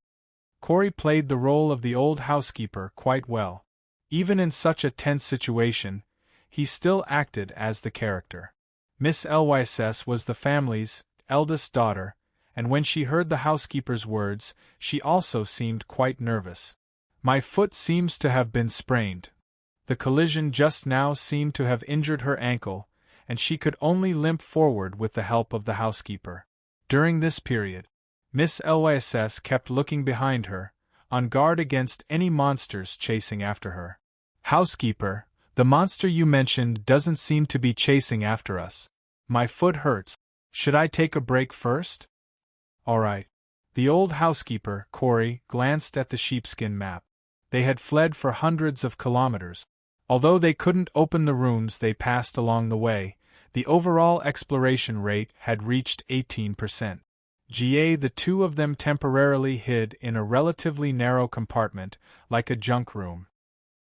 Corey played the role of the old housekeeper quite well. Even in such a tense situation, he still acted as the character. Miss Lyss was the family's eldest daughter, and when she heard the housekeeper's words, she also seemed quite nervous. "My foot seems to have been sprained. The collision just now seemed to have injured her ankle, and she could only limp forward with the help of the housekeeper." During this period, Miss Lyss kept looking behind her, on guard against any monsters chasing after her. "Housekeeper, the monster you mentioned doesn't seem to be chasing after us. My foot hurts. Should I take a break first?" "All right." The old housekeeper, Corey, glanced at the sheepskin map. They had fled for hundreds of kilometers. Although they couldn't open the rooms they passed along the way, the overall exploration rate had reached 18%. The two of them temporarily hid in a relatively narrow compartment, like a junk room.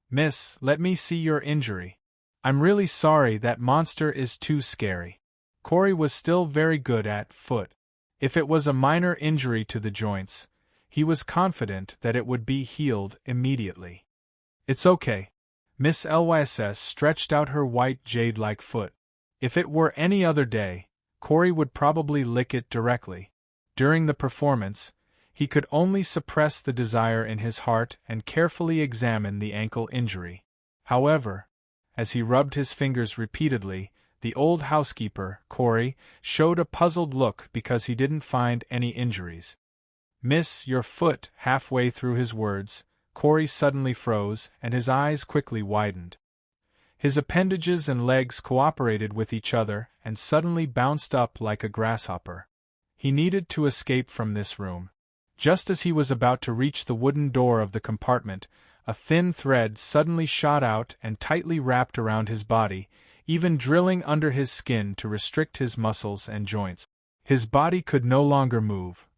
"Miss, let me see your injury. I'm really sorry, that monster is too scary." Corey was still very good at foot. If it was a minor injury to the joints, he was confident that it would be healed immediately. "It's okay." Miss Lyss stretched out her white jade-like foot. If it were any other day, Corey would probably lick it directly. During the performance, he could only suppress the desire in his heart and carefully examine the ankle injury. However, as he rubbed his fingers repeatedly, the old housekeeper, Corey, showed a puzzled look because he didn't find any injuries. "Miss, your foot." Halfway through his words, Corey suddenly froze, and his eyes quickly widened. His appendages and legs cooperated with each other and suddenly bounced up like a grasshopper. He needed to escape from this room. Just as he was about to reach the wooden door of the compartment, a thin thread suddenly shot out and tightly wrapped around his body, even drilling under his skin to restrict his muscles and joints. His body could no longer move.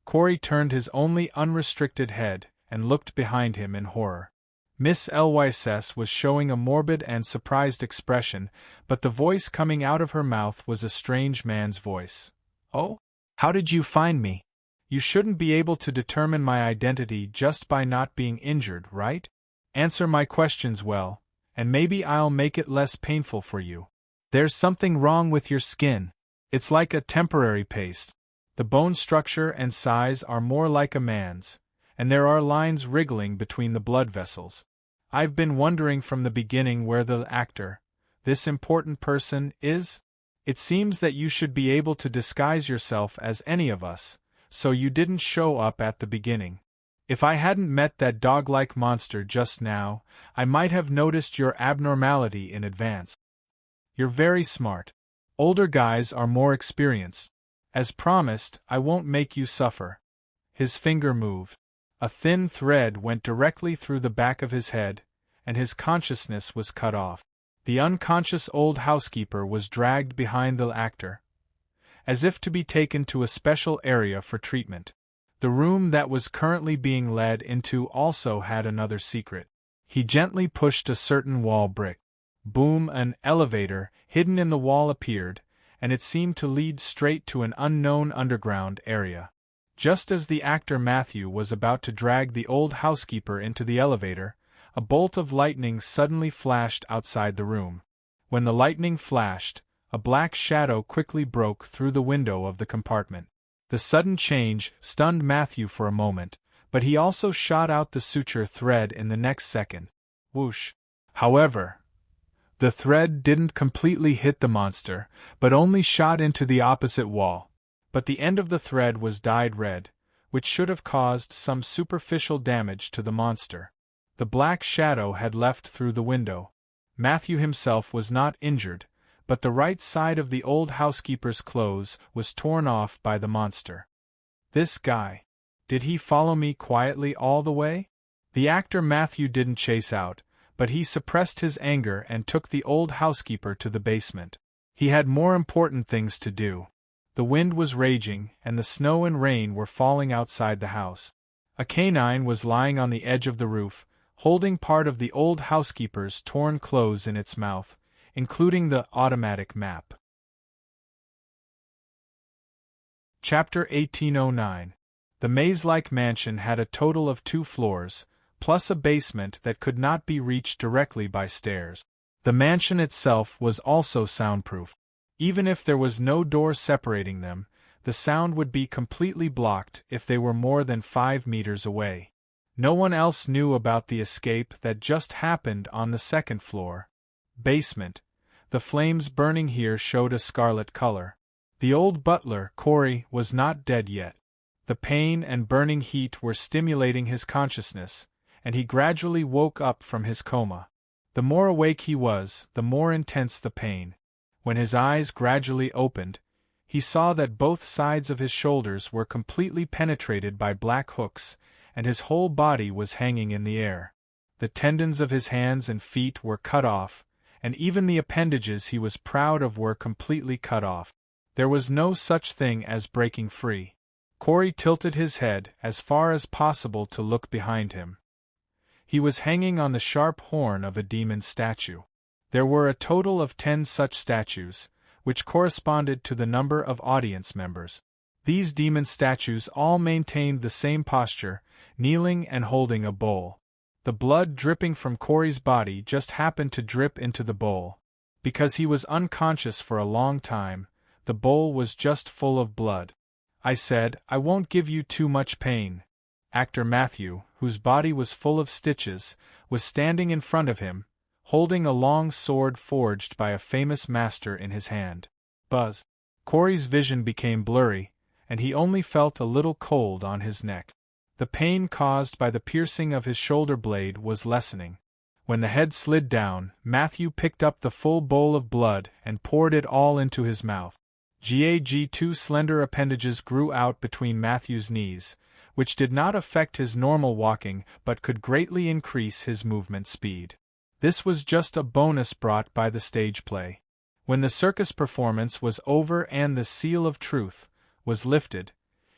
Corey turned his only unrestricted head and looked behind him in horror. Miss Lyss was showing a morbid and surprised expression, but the voice coming out of her mouth was a strange man's voice. "Oh? How did you find me? You shouldn't be able to determine my identity just by not being injured, right? Answer my questions well, and maybe I'll make it less painful for you. There's something wrong with your skin. It's like a temporary paste. The bone structure and size are more like a man's, and there are lines wriggling between the blood vessels. I've been wondering from the beginning where the actor, this important person, is. It seems that you should be able to disguise yourself as any of us, so you didn't show up at the beginning. If I hadn't met that dog-like monster just now, I might have noticed your abnormality in advance. You're very smart. Older guys are more experienced. As promised, I won't make you suffer." His finger moved. A thin thread went directly through the back of his head, and his consciousness was cut off. The unconscious old housekeeper was dragged behind the actor, as if to be taken to a special area for treatment. The room that was currently being led into also had another secret. He gently pushed a certain wall brick. Boom! An elevator, hidden in the wall, appeared, and it seemed to lead straight to an unknown underground area. Just as the actor Matthew was about to drag the old housekeeper into the elevator, a bolt of lightning suddenly flashed outside the room. When the lightning flashed, a black shadow quickly broke through the window of the compartment. The sudden change stunned Matthew for a moment, but he also shot out the suture thread in the next second. Whoosh! However, the thread didn't completely hit the monster, but only shot into the opposite wall. But the end of the thread was dyed red, which should have caused some superficial damage to the monster. The black shadow had left through the window. Matthew himself was not injured, but the right side of the old housekeeper's clothes was torn off by the monster. This guy. Did he follow me quietly all the way? The actor Matthew didn't chase out, but he suppressed his anger and took the old housekeeper to the basement. He had more important things to do. The wind was raging, and the snow and rain were falling outside the house. A canine was lying on the edge of the roof, holding part of the old housekeeper's torn clothes in its mouth, including the automatic map. Chapter 1809. The maze-like mansion had a total of 2 floors, plus a basement that could not be reached directly by stairs. The mansion itself was also soundproof. Even if there was no door separating them, the sound would be completely blocked if they were more than 5 meters away. No one else knew about the escape that just happened on the 2nd floor. Basement. The flames burning here showed a scarlet color. The old butler, Corey, was not dead yet. The pain and burning heat were stimulating his consciousness, and he gradually woke up from his coma. The more awake he was, the more intense the pain. When his eyes gradually opened, he saw that both sides of his shoulders were completely penetrated by black hooks, and his whole body was hanging in the air. The tendons of his hands and feet were cut off, and even the appendages he was proud of were completely cut off. There was no such thing as breaking free. Corey tilted his head as far as possible to look behind him. He was hanging on the sharp horn of a demon statue. There were a total of 10 such statues, which corresponded to the number of audience members. These demon statues all maintained the same posture, kneeling and holding a bowl. The blood dripping from Corey's body just happened to drip into the bowl. Because he was unconscious for a long time, the bowl was just full of blood. I said, "I won't give you too much pain." Actor Matthew, whose body was full of stitches, was standing in front of him, holding a long sword forged by a famous master in his hand. Buzz. Corey's vision became blurry, and he only felt a little cold on his neck. The pain caused by the piercing of his shoulder blade was lessening. When the head slid down, Matthew picked up the full bowl of blood and poured it all into his mouth. 2 slender appendages grew out between Matthew's knees, which did not affect his normal walking but could greatly increase his movement speed. This was just a bonus brought by the stage play. When the circus performance was over and the seal of truth was lifted,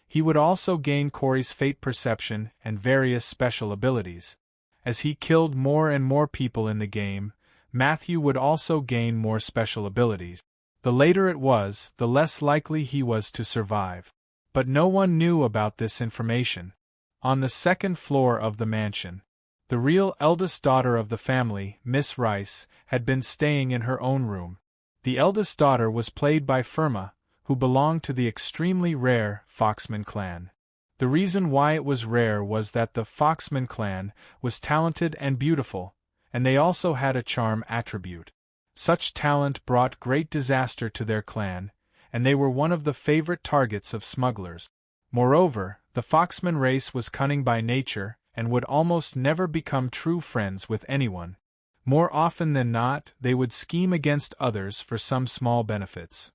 he would also gain Corey's fate perception and various special abilities. As he killed more and more people in the game, Matthew would also gain more special abilities. The later it was, the less likely he was to survive. But no one knew about this information. On the 2nd floor of the mansion, the real eldest daughter of the family, Miss Rice, had been staying in her own room. The eldest daughter was played by Firma, who belonged to the extremely rare Foxman clan. The reason why it was rare was that the Foxman clan was talented and beautiful, and they also had a charm attribute. Such talent brought great disaster to their clan, and they were one of the favorite targets of smugglers. Moreover, the Foxman race was cunning by nature and would almost never become true friends with anyone. More often than not, they would scheme against others for some small benefits.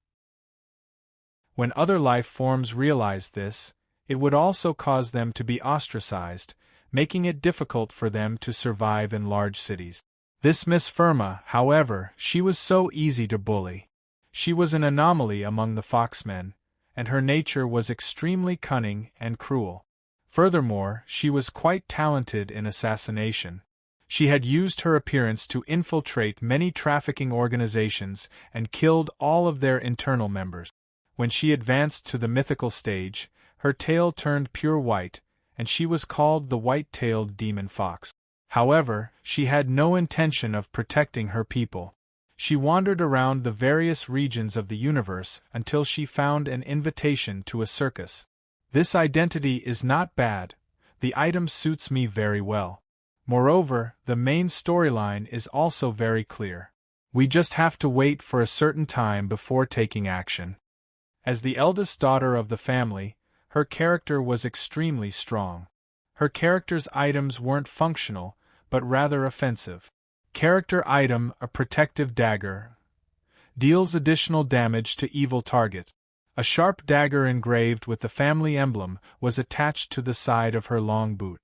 When other life forms realized this, it would also cause them to be ostracized, making it difficult for them to survive in large cities. This Miss Firma, however, she was so easy to bully. She was an anomaly among the Foxmen, and her nature was extremely cunning and cruel. Furthermore, she was quite talented in assassination. She had used her appearance to infiltrate many trafficking organizations and killed all of their internal members. When she advanced to the mythical stage, her tail turned pure white, and she was called the white-tailed demon fox. However, she had no intention of protecting her people. She wandered around the various regions of the universe until she found an invitation to a circus. This identity is not bad, The item suits me very well. Moreover, the main storyline is also very clear. We just have to wait for a certain time before taking action. As the eldest daughter of the family, her character was extremely strong. Her character's items weren't functional, but rather offensive. Character item: a protective dagger. Deals additional damage to evil target. A sharp dagger engraved with the family emblem was attached to the side of her long boot.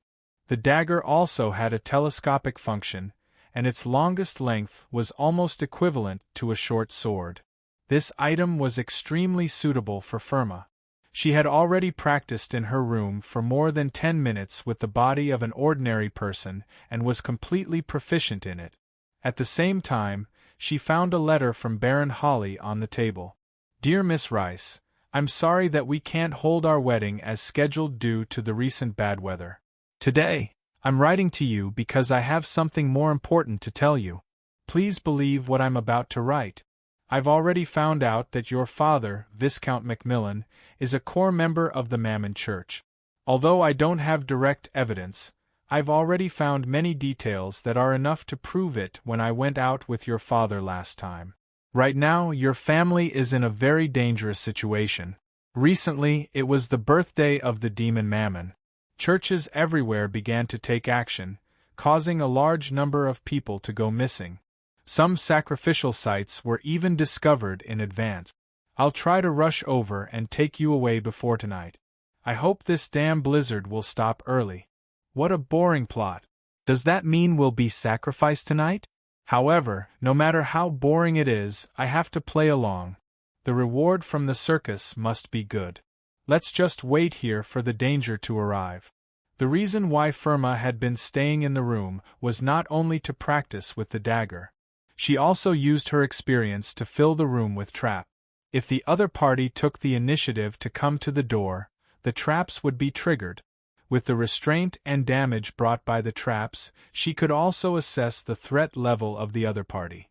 The dagger also had a telescopic function, and its longest length was almost equivalent to a short sword. This item was extremely suitable for Firma. She had already practiced in her room for more than 10 minutes with the body of an ordinary person and was completely proficient in it. At the same time, she found a letter from Baron Holly on the table. Dear Miss Rice, I'm sorry that we can't hold our wedding as scheduled due to the recent bad weather. Today, I'm writing to you because I have something more important to tell you. Please believe what I'm about to write. I've already found out that your father, Viscount Macmillan, is a core member of the Mammon Church. Although I don't have direct evidence, I've already found many details that are enough to prove it when I went out with your father last time. Right now, your family is in a very dangerous situation. Recently, it was the birthday of the demon Mammon. Churches everywhere began to take action, causing a large number of people to go missing. Some sacrificial sites were even discovered in advance. I'll try to rush over and take you away before tonight. I hope this damn blizzard will stop early. What a boring plot. Does that mean we'll be sacrificed tonight? However, no matter how boring it is, I have to play along. The reward from the circus must be good. Let's just wait here for the danger to arrive. The reason why Firma had been staying in the room was not only to practice with the dagger. She also used her experience to fill the room with traps. If the other party took the initiative to come to the door, the traps would be triggered. With the restraint and damage brought by the traps, she could also assess the threat level of the other party.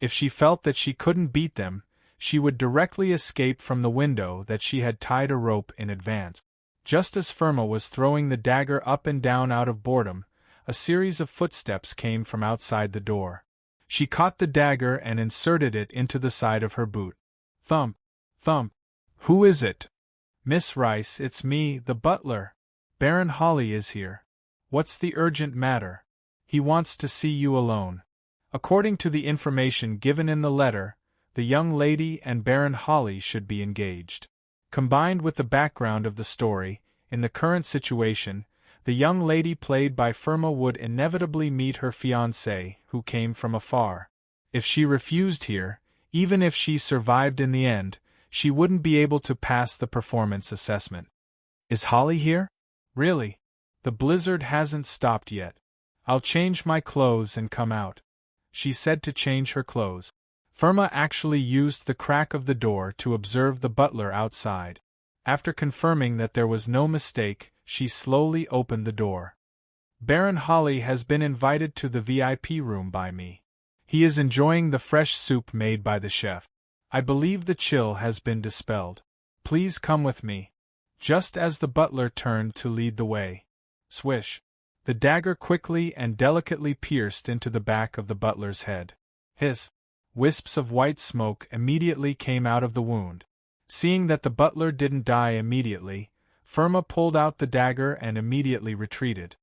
If she felt that she couldn't beat them, she would directly escape from the window that she had tied a rope in advance. Just as Firma was throwing the dagger up and down out of boredom, a series of footsteps came from outside the door. She caught the dagger and inserted it into the side of her boot. Thump, thump. Who is it? Miss Rice, it's me, the butler. Baron Holly is here. What's the urgent matter? He wants to see you alone. According to the information given in the letter, the young lady and Baron Holly should be engaged. Combined with the background of the story, in the current situation, the young lady played by Firma would inevitably meet her fiancé, who came from afar. If she refused here, even if she survived in the end, she wouldn't be able to pass the performance assessment. Is Holly here? Really? The blizzard hasn't stopped yet. I'll change my clothes and come out. She said to change her clothes. Firma actually used the crack of the door to observe the butler outside. After confirming that there was no mistake, she slowly opened the door. Baron Holly has been invited to the VIP room by me. He is enjoying the fresh soup made by the chef. I believe the chill has been dispelled. Please come with me. Just as the butler turned to lead the way. Swish. The dagger quickly and delicately pierced into the back of the butler's head. Hiss. Wisps of white smoke immediately came out of the wound. Seeing that the butler didn't die immediately, Firma pulled out the dagger and immediately retreated.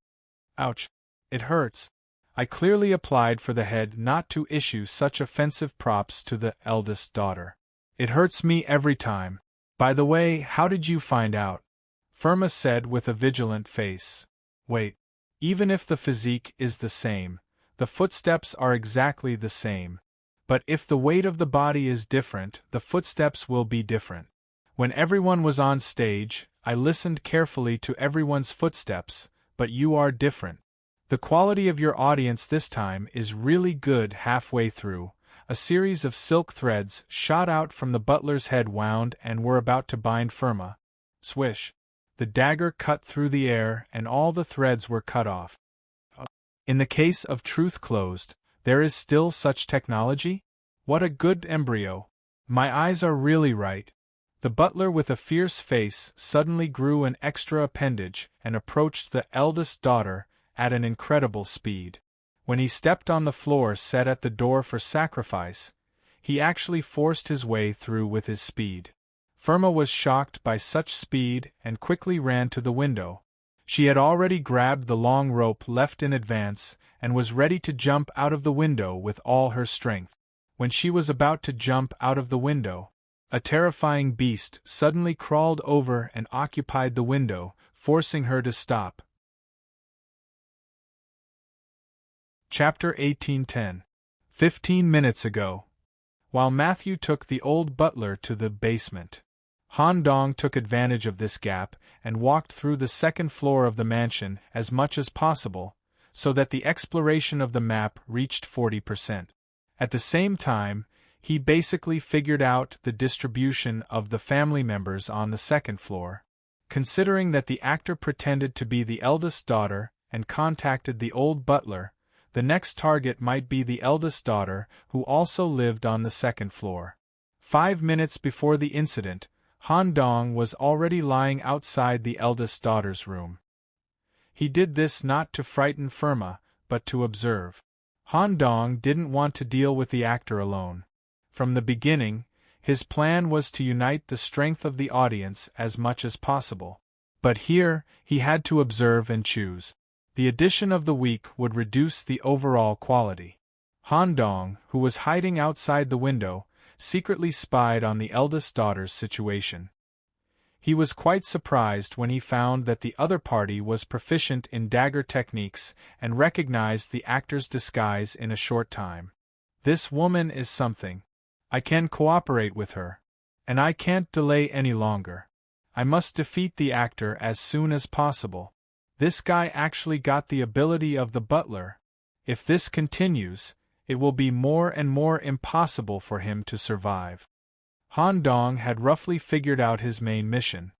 Ouch. It hurts. I clearly applied for the head not to issue such offensive props to the eldest daughter. It hurts me every time. By the way, how did you find out? Firma said with a vigilant face. Wait. Even if the physique is the same, the footsteps are exactly the same. But if the weight of the body is different, the footsteps will be different. When everyone was on stage, I listened carefully to everyone's footsteps, but you are different. The quality of your audience this time is really good. Halfway through, a series of silk threads shot out from the butler's head, wound and were about to bind Firma. Swish. The dagger cut through the air and all the threads were cut off. In the case of Truth Closed, there is still such technology? What a good embryo. My eyes are really right. The butler with a fierce face suddenly grew an extra appendage and approached the eldest daughter at an incredible speed. When he stepped on the floor set at the door for sacrifice, he actually forced his way through with his speed. Firma was shocked by such speed and quickly ran to the window. She had already grabbed the long rope left in advance and was ready to jump out of the window with all her strength. When she was about to jump out of the window, a terrifying beast suddenly crawled over and occupied the window, forcing her to stop. Chapter 18:10. 15 minutes ago. While Matthew took the old butler to the basement, Han Dong took advantage of this gap and walked through the second floor of the mansion as much as possible, so that the exploration of the map reached 40%. At the same time, he basically figured out the distribution of the family members on the second floor. Considering that the actor pretended to be the eldest daughter and contacted the old butler, the next target might be the eldest daughter, who also lived on the second floor. 5 minutes before the incident, Han Dong was already lying outside the eldest daughter's room. He did this not to frighten Firma, but to observe. Han Dong didn't want to deal with the actor alone. From the beginning, his plan was to unite the strength of the audience as much as possible. But here, he had to observe and choose. The addition of the weak would reduce the overall quality. Han Dong, who was hiding outside the window, secretly spied on the eldest daughter's situation. He was quite surprised when he found that the other party was proficient in dagger techniques and recognized the actor's disguise in a short time. This woman is something. I can cooperate with her. And I can't delay any longer. I must defeat the actor as soon as possible. This guy actually got the ability of the butler. If this continues, it will be more and more impossible for him to survive. Han Dong had roughly figured out his main mission.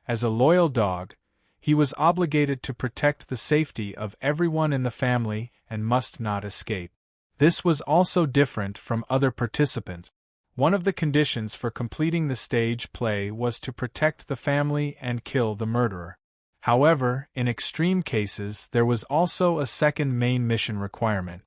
As a loyal dog, he was obligated to protect the safety of everyone in the family and must not escape. This was also different from other participants. One of the conditions for completing the stage play was to protect the family and kill the murderer. However, in extreme cases there was also a second main mission requirement.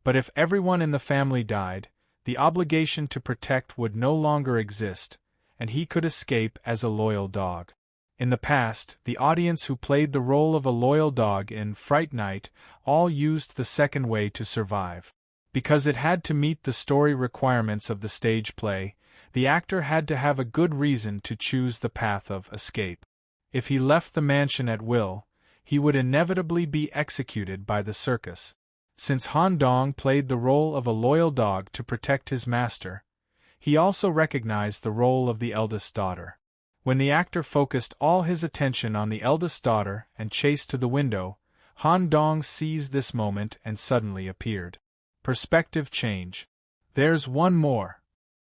But if everyone in the family died, the obligation to protect would no longer exist, and he could escape as a loyal dog. In the past, the audience who played the role of a loyal dog in Fright Night all used the second way to survive. Because it had to meet the story requirements of the stage play, the actor had to have a good reason to choose the path of escape. If he left the mansion at will, he would inevitably be executed by the circus. Since Han Dong played the role of a loyal dog to protect his master, he also recognized the role of the eldest daughter. When the actor focused all his attention on the eldest daughter and chased to the window, Han Dong seized this moment and suddenly appeared. Perspective change. There's one more.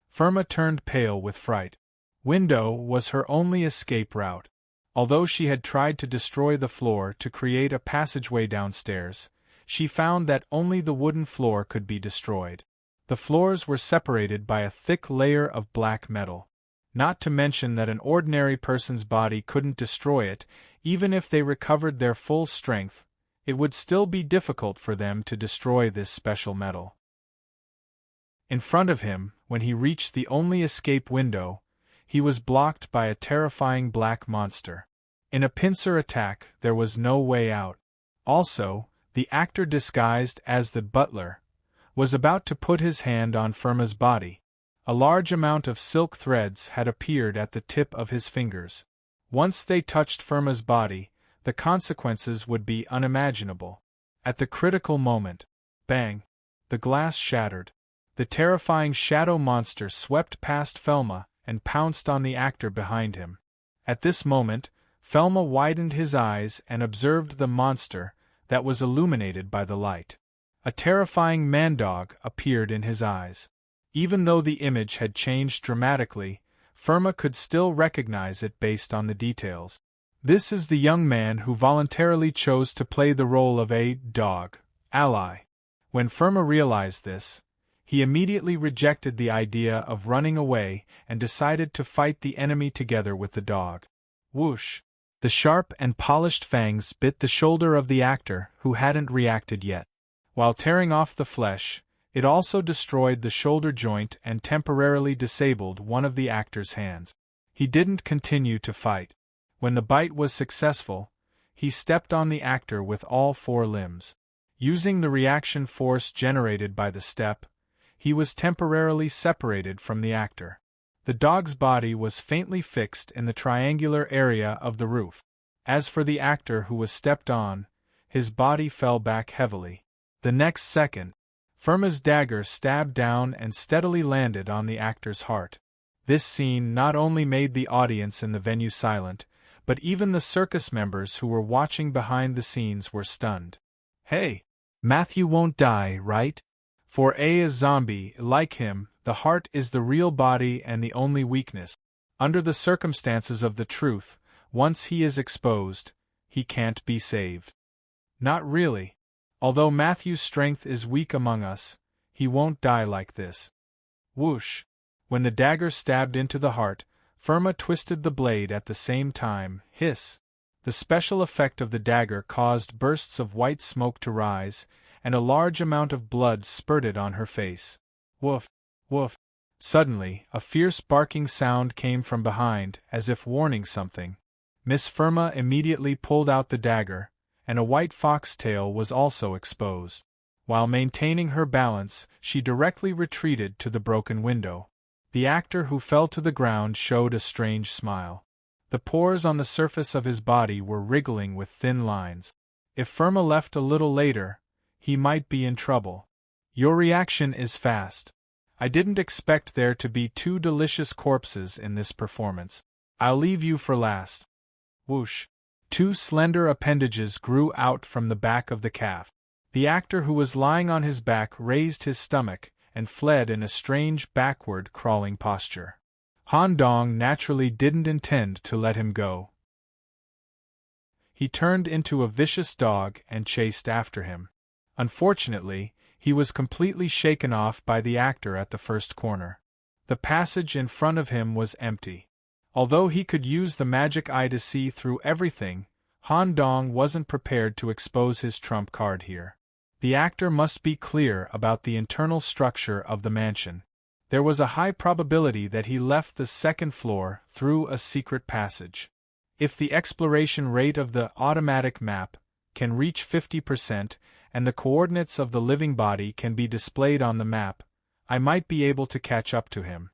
Firma turned pale with fright. Window was her only escape route. Although she had tried to destroy the floor to create a passageway downstairs, she found that only the wooden floor could be destroyed. The floors were separated by a thick layer of black metal. Not to mention that an ordinary person's body couldn't destroy it, even if they recovered their full strength. It would still be difficult for them to destroy this special metal. In front of him, when he reached the only escape window, he was blocked by a terrifying black monster. In a pincer attack, there was no way out. Also, the actor disguised as the butler was about to put his hand on Firma's body. A large amount of silk threads had appeared at the tip of his fingers. Once they touched Firma's body, the consequences would be unimaginable. At the critical moment, bang! The glass shattered. The terrifying shadow monster swept past Felma and pounced on the actor behind him. At this moment, Felma widened his eyes and observed the monster that was illuminated by the light. A terrifying man-dog appeared in his eyes. Even though the image had changed dramatically, Firma could still recognize it based on the details. This is the young man who voluntarily chose to play the role of a dog ally. When Firma realized this, He immediately rejected the idea of running away and decided to fight the enemy together with the dog. Whoosh! The sharp and polished fangs bit the shoulder of the actor, who hadn't reacted yet. While tearing off the flesh, it also destroyed the shoulder joint and temporarily disabled one of the actor's hands. He didn't continue to fight. When the bite was successful, he stepped on the actor with all 4 limbs. Using the reaction force generated by the step, he was temporarily separated from the actor. The dog's body was faintly fixed in the triangular area of the roof. As for the actor who was stepped on, his body fell back heavily. The next second, Firma's dagger stabbed down and steadily landed on the actor's heart. This scene not only made the audience in the venue silent, but even the circus members who were watching behind the scenes were stunned. Hey! Matthew won't die, right? For a zombie, like him, the heart is the real body and the only weakness. Under the circumstances of the truth, once he is exposed, he can't be saved. Not really. Although Matthew's strength is weak among us, he won't die like this. Whoosh! When the dagger stabbed into the heart, Firma twisted the blade at the same time. Hiss! The special effect of the dagger caused bursts of white smoke to rise, and a large amount of blood spurted on her face. Woof! Woof! Suddenly, a fierce barking sound came from behind, as if warning something. Miss Firma immediately pulled out the dagger, and a white fox tail was also exposed. While maintaining her balance, she directly retreated to the broken window. The actor who fell to the ground showed a strange smile. The pores on the surface of his body were wriggling with thin lines. If Firma left a little later, he might be in trouble. Your reaction is fast. I didn't expect there to be 2 delicious corpses in this performance. I'll leave you for last. Whoosh! 2 slender appendages grew out from the back of the calf. The actor who was lying on his back raised his stomach and fled in a strange backward crawling posture. Han Dong naturally didn't intend to let him go. He turned into a vicious dog and chased after him. Unfortunately, he was completely shaken off by the actor at the first corner. The passage in front of him was empty. Although he could use the magic eye to see through everything, Han Dong wasn't prepared to expose his trump card here. The actor must be clear about the internal structure of the mansion. There was a high probability that he left the second floor through a secret passage. If the exploration rate of the automatic map can reach 50% and the coordinates of the living body can be displayed on the map, I might be able to catch up to him.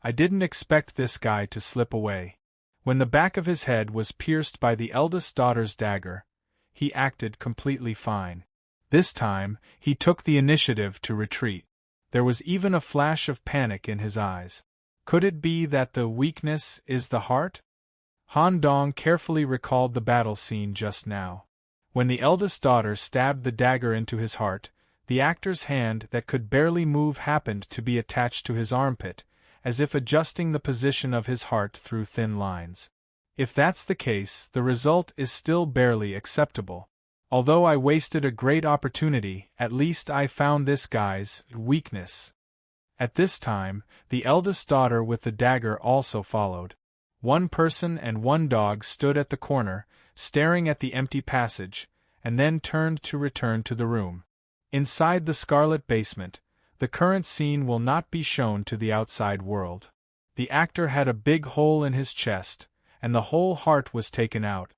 I didn't expect this guy to slip away. When the back of his head was pierced by the eldest daughter's dagger, he acted completely fine. This time, he took the initiative to retreat. There was even a flash of panic in his eyes. Could it be that the weakness is the heart? Han Dong carefully recalled the battle scene just now. When the eldest daughter stabbed the dagger into his heart, the actor's hand that could barely move happened to be attached to his armpit, as if adjusting the position of his heart through thin lines. If that's the case, the result is still barely acceptable. Although I wasted a great opportunity, at least I found this guy's weakness. At this time, the eldest daughter with the dagger also followed. 1 person and 1 dog stood at the corner, staring at the empty passage, and then turned to return to the room. Inside the scarlet basement, the current scene will not be shown to the outside world. The actor had a big hole in his chest, and the whole heart was taken out.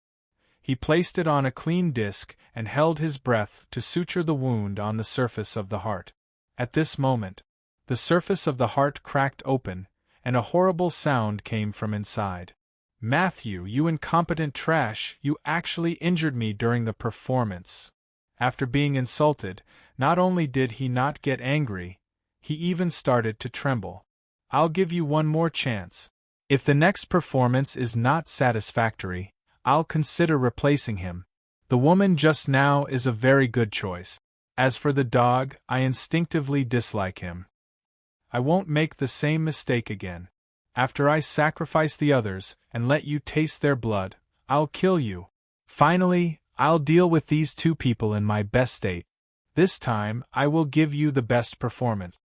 He placed it on a clean disc and held his breath to suture the wound on the surface of the heart. At this moment, the surface of the heart cracked open, and a horrible sound came from inside. Matthew, you incompetent trash, you actually injured me during the performance. After being insulted, not only did he not get angry, he even started to tremble. I'll give you one more chance. If the next performance is not satisfactory, I'll consider replacing him. The woman just now is a very good choice. As for the dog, I instinctively dislike him. I won't make the same mistake again. After I sacrifice the others and let you taste their blood, I'll kill you. Finally, I'll deal with these 2 people in my best state. This time, I will give you the best performance.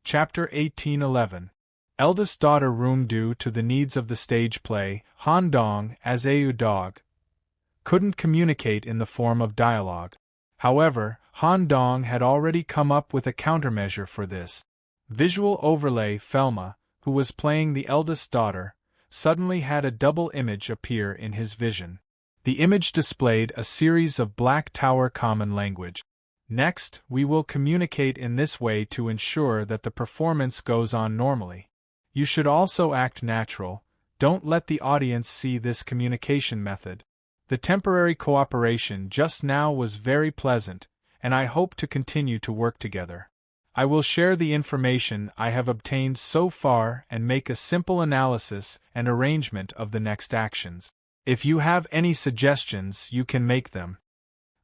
Chapter 1811. Eldest daughter room. Due to the needs of the stage play, Han Dong, as a dog, couldn't communicate in the form of dialogue. However, Han Dong had already come up with a countermeasure for this. Visual overlay. Felma, who was playing the eldest daughter, suddenly had a double image appear in his vision. The image displayed a series of black tower common language. Next, we will communicate in this way to ensure that the performance goes on normally. You should also act natural, don't let the audience see this communication method. The temporary cooperation just now was very pleasant, and I hope to continue to work together. I will share the information I have obtained so far and make a simple analysis and arrangement of the next actions. If you have any suggestions, you can make them.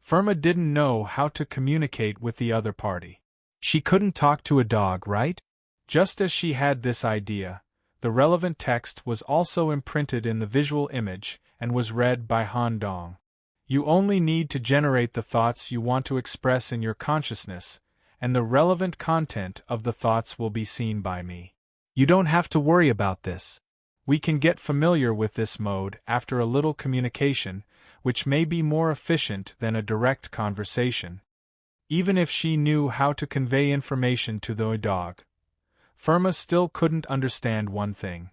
Firma didn't know how to communicate with the other party. She couldn't talk to a dog, right? Just as she had this idea, the relevant text was also imprinted in the visual image and was read by Han Dong. You only need to generate the thoughts you want to express in your consciousness, and the relevant content of the thoughts will be seen by me. You don't have to worry about this. We can get familiar with this mode after a little communication, which may be more efficient than a direct conversation. Even if she knew how to convey information to the dog, Firma still couldn't understand one thing.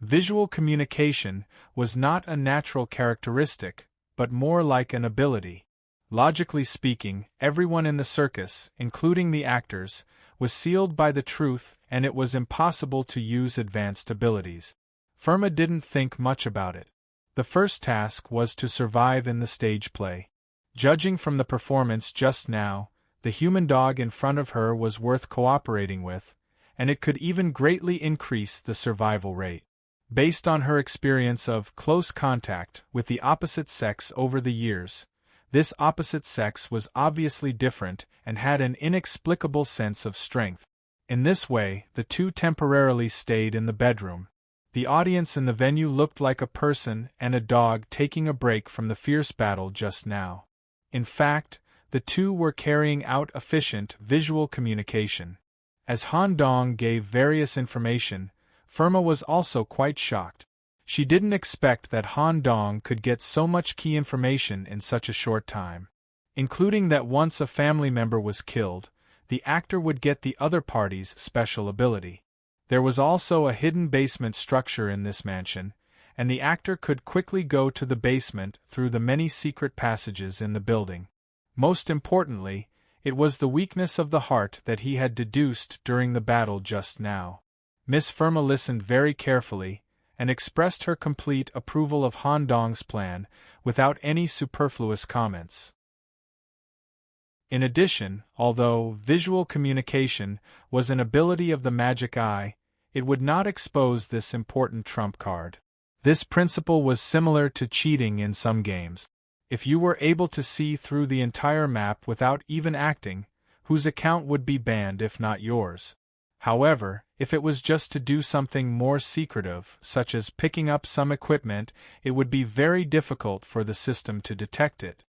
Visual communication was not a natural characteristic, but more like an ability. Logically speaking, everyone in the circus, including the actors, was sealed by the truth, and it was impossible to use advanced abilities. Firma didn't think much about it. The first task was to survive in the stage play. Judging from the performance just now, the human dog in front of her was worth cooperating with, and it could even greatly increase the survival rate. Based on her experience of close contact with the opposite sex over the years, this opposite sex was obviously different and had an inexplicable sense of strength. In this way, the two temporarily stayed in the bedroom. The audience in the venue looked like a person and a dog taking a break from the fierce battle just now. In fact, the two were carrying out efficient visual communication. As Han Dong gave various information, Firma was also quite shocked. She didn't expect that Han Dong could get so much key information in such a short time. Including that once a family member was killed, the actor would get the other party's special ability. There was also a hidden basement structure in this mansion, and the actor could quickly go to the basement through the many secret passages in the building. Most importantly, it was the weakness of the heart that he had deduced during the battle just now. Miss Firma listened very carefully, and expressed her complete approval of Han Dong's plan, without any superfluous comments. In addition, although visual communication was an ability of the magic eye, it would not expose this important trump card. This principle was similar to cheating in some games. If you were able to see through the entire map without even acting, whose account would be banned if not yours? However, if it was just to do something more secretive, such as picking up some equipment, it would be very difficult for the system to detect it.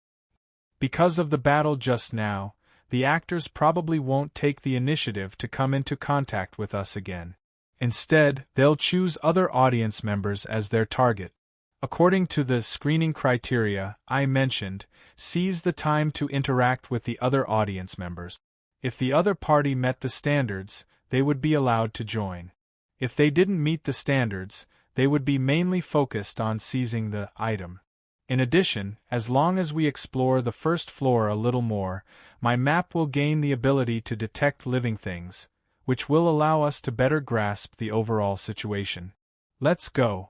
Because of the battle just now, the actors probably won't take the initiative to come into contact with us again. Instead, they'll choose other audience members as their target. According to the screening criteria I mentioned, seize the time to interact with the other audience members. If the other party met the standards, they would be allowed to join. If they didn't meet the standards, they would be mainly focused on seizing the item. In addition, as long as we explore the first floor a little more, my map will gain the ability to detect living things, which will allow us to better grasp the overall situation. Let's go.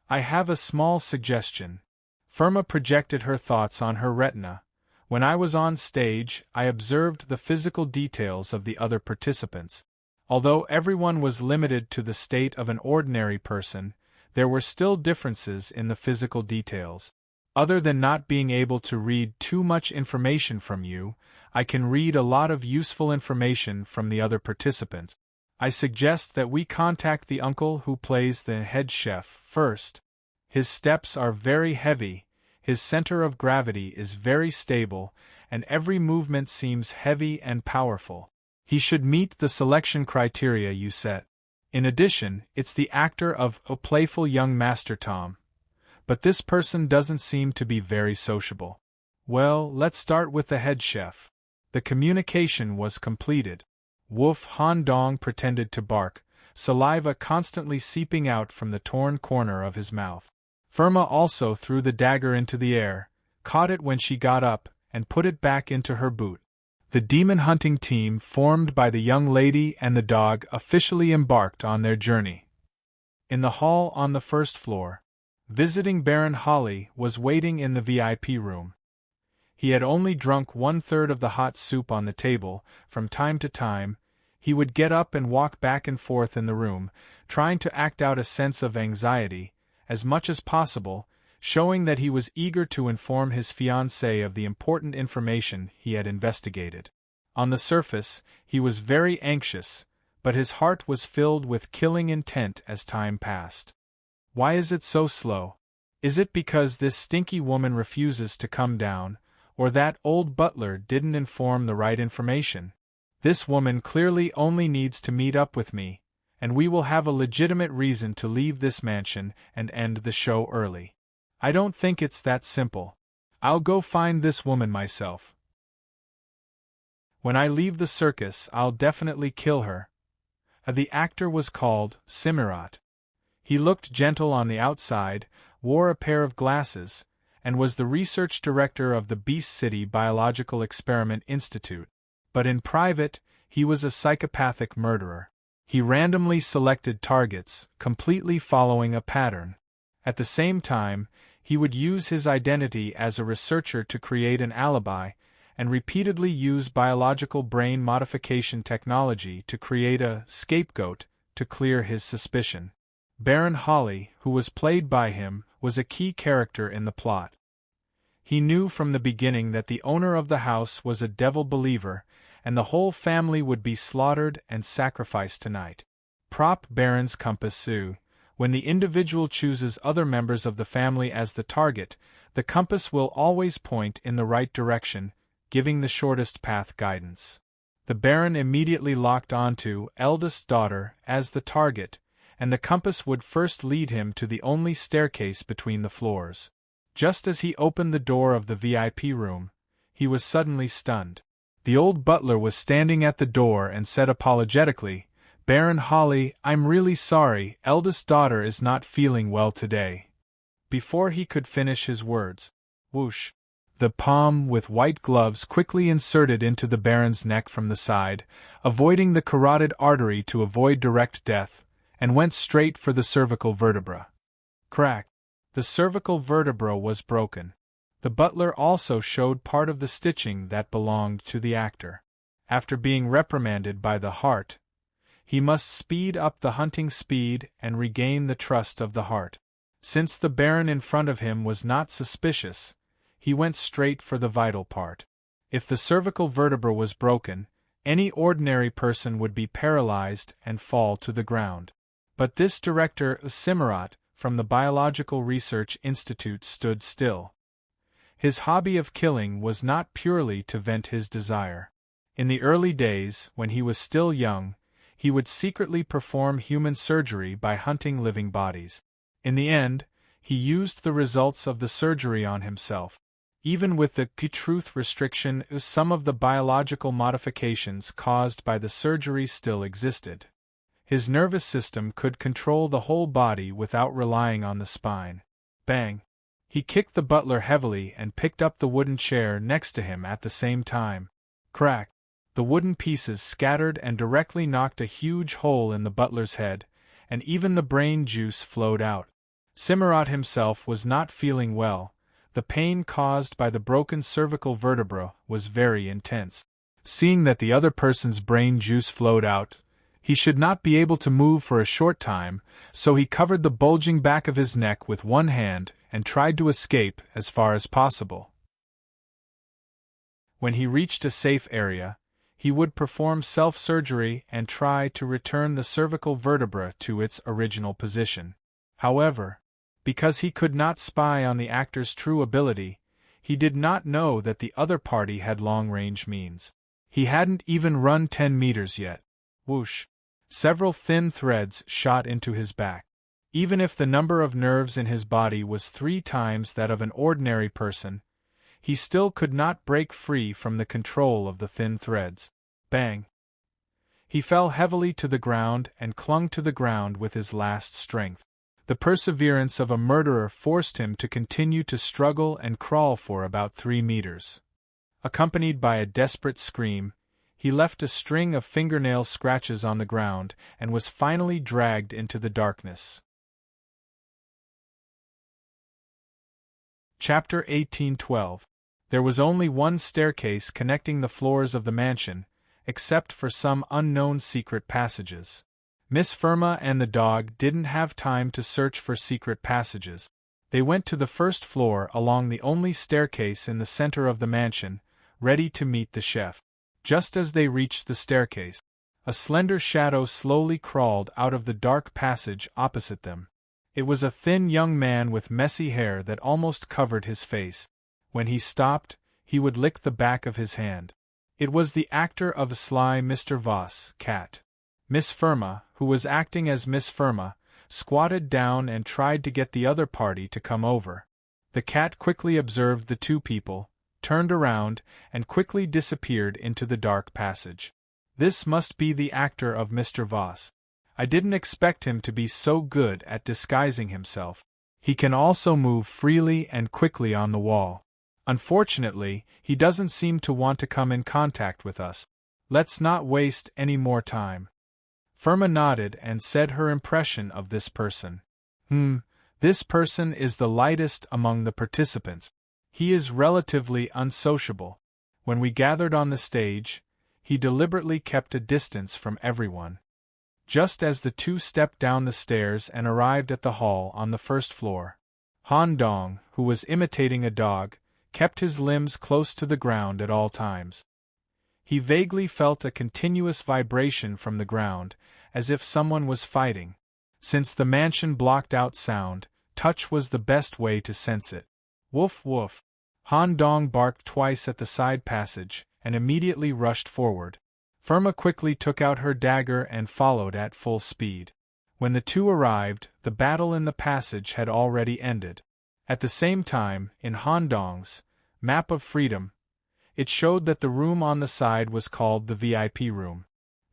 I have a small suggestion. Firma projected her thoughts on her retina. When I was on stage, I observed the physical details of the other participants. Although everyone was limited to the state of an ordinary person, there were still differences in the physical details. Other than not being able to read too much information from you, I can read a lot of useful information from the other participants. I suggest that we contact the uncle who plays the head chef first. His steps are very heavy, his center of gravity is very stable, and every movement seems heavy and powerful. He should meet the selection criteria you set. In addition, it's the actor of a playful young Master Tom. But this person doesn't seem to be very sociable. Well, let's start with the head chef. The communication was completed. Wolf Han Dong pretended to bark, saliva constantly seeping out from the torn corner of his mouth. Firma also threw the dagger into the air, caught it when she got up, and put it back into her boot. The demon hunting team formed by the young lady and the dog officially embarked on their journey. In the hall on the first floor, visiting Baron Holly was waiting in the VIP room. He had only drunk 1/3 of the hot soup on the table. From time to time, he would get up and walk back and forth in the room, trying to act out a sense of anxiety, as much as possible, showing that he was eager to inform his fiancée of the important information he had investigated. On the surface, he was very anxious, but his heart was filled with killing intent as time passed. Why is it so slow? Is it because this stinky woman refuses to come down, or that old butler didn't inform the right information? This woman clearly only needs to meet up with me, and we will have a legitimate reason to leave this mansion and end the show early. I don't think it's that simple. I'll go find this woman myself. When I leave the circus, I'll definitely kill her. The actor was called Simirat. He looked gentle on the outside, wore a pair of glasses, and was the research director of the Beast City Biological Experiment Institute. But in private, he was a psychopathic murderer. He randomly selected targets, completely following a pattern. At the same time, he would use his identity as a researcher to create an alibi, and repeatedly use biological brain modification technology to create a scapegoat to clear his suspicion. Baron Holly, who was played by him, was a key character in the plot. He knew from the beginning that the owner of the house was a devil believer, and the whole family would be slaughtered and sacrificed tonight. Prop Baron's compass Sue. When the individual chooses other members of the family as the target, the compass will always point in the right direction, giving the shortest path guidance. The Baron immediately locked onto eldest daughter as the target, and the compass would first lead him to the only staircase between the floors. Just as he opened the door of the VIP room, he was suddenly stunned. The old butler was standing at the door and said apologetically, "Baron Holly, I'm really sorry, eldest daughter is not feeling well today." Before he could finish his words, whoosh! The palm with white gloves quickly inserted into the Baron's neck from the side, avoiding the carotid artery to avoid direct death, and went straight for the cervical vertebra. Crack! The cervical vertebra was broken. The butler also showed part of the stitching that belonged to the actor. After being reprimanded by the heart, he must speed up the hunting speed and regain the trust of the heart. Since the Baron in front of him was not suspicious, he went straight for the vital part. If the cervical vertebra was broken, any ordinary person would be paralyzed and fall to the ground. But this director, Simirat, from the Biological Research Institute, stood still. His hobby of killing was not purely to vent his desire. In the early days, when he was still young, he would secretly perform human surgery by hunting living bodies. In the end, he used the results of the surgery on himself. Even with the truth restriction, some of the biological modifications caused by the surgery still existed. His nervous system could control the whole body without relying on the spine. Bang! He kicked the butler heavily and picked up the wooden chair next to him at the same time. Crack! The wooden pieces scattered and directly knocked a huge hole in the butler's head, and even the brain juice flowed out. Simirat himself was not feeling well. The pain caused by the broken cervical vertebra was very intense. Seeing that the other person's brain juice flowed out, he should not be able to move for a short time, so he covered the bulging back of his neck with one hand and tried to escape as far as possible. When he reached a safe area, he would perform self-surgery and try to return the cervical vertebra to its original position. However, because he could not spy on the actor's true ability, he did not know that the other party had long-range means. He hadn't even run 10 meters yet. Whoosh! Several thin threads shot into his back. Even if the number of nerves in his body was 3 times that of an ordinary person, he still could not break free from the control of the thin threads. Bang! He fell heavily to the ground and clung to the ground with his last strength. The perseverance of a murderer forced him to continue to struggle and crawl for about 3 meters. Accompanied by a desperate scream, he left a string of fingernail scratches on the ground and was finally dragged into the darkness. Chapter 18:12. There was only one staircase connecting the floors of the mansion, except for some unknown secret passages. Miss Firma and the dog didn't have time to search for secret passages. They went to the first floor along the only staircase in the center of the mansion, ready to meet the chef. Just as they reached the staircase, a slender shadow slowly crawled out of the dark passage opposite them. It was a thin young man with messy hair that almost covered his face. When he stopped, he would lick the back of his hand. It was the actor of Sly Mr. Voss, Cat. Miss Firma, who was acting as Miss Firma, squatted down and tried to get the other party to come over. The cat quickly observed the two people, turned around, and quickly disappeared into the dark passage. This must be the actor of Mr. Voss. I didn't expect him to be so good at disguising himself. He can also move freely and quickly on the wall. Unfortunately, he doesn't seem to want to come in contact with us. Let's not waste any more time. Firma nodded and said her impression of this person. This person is the lightest among the participants. He is relatively unsociable. When we gathered on the stage, he deliberately kept a distance from everyone. Just as the two stepped down the stairs and arrived at the hall on the first floor, Han Dong, who was imitating a dog, kept his limbs close to the ground at all times. He vaguely felt a continuous vibration from the ground, as if someone was fighting. Since the mansion blocked out sound, touch was the best way to sense it. Woof woof! Han Dong barked twice at the side passage, and immediately rushed forward. Firma quickly took out her dagger and followed at full speed. When the two arrived, the battle in the passage had already ended. At the same time, in Han Dong's map of freedom, it showed that the room on the side was called the VIP room.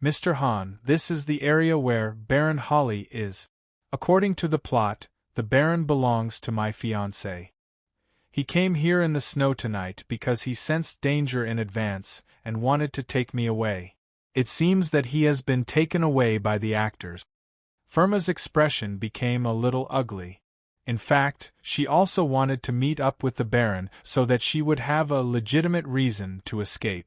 Mr. Han, this is the area where Baron Holly is. According to the plot, the Baron belongs to my fiancée. He came here in the snow tonight because he sensed danger in advance and wanted to take me away. It seems that he has been taken away by the actors. Firma's expression became a little ugly. In fact, she also wanted to meet up with the Baron so that she would have a legitimate reason to escape.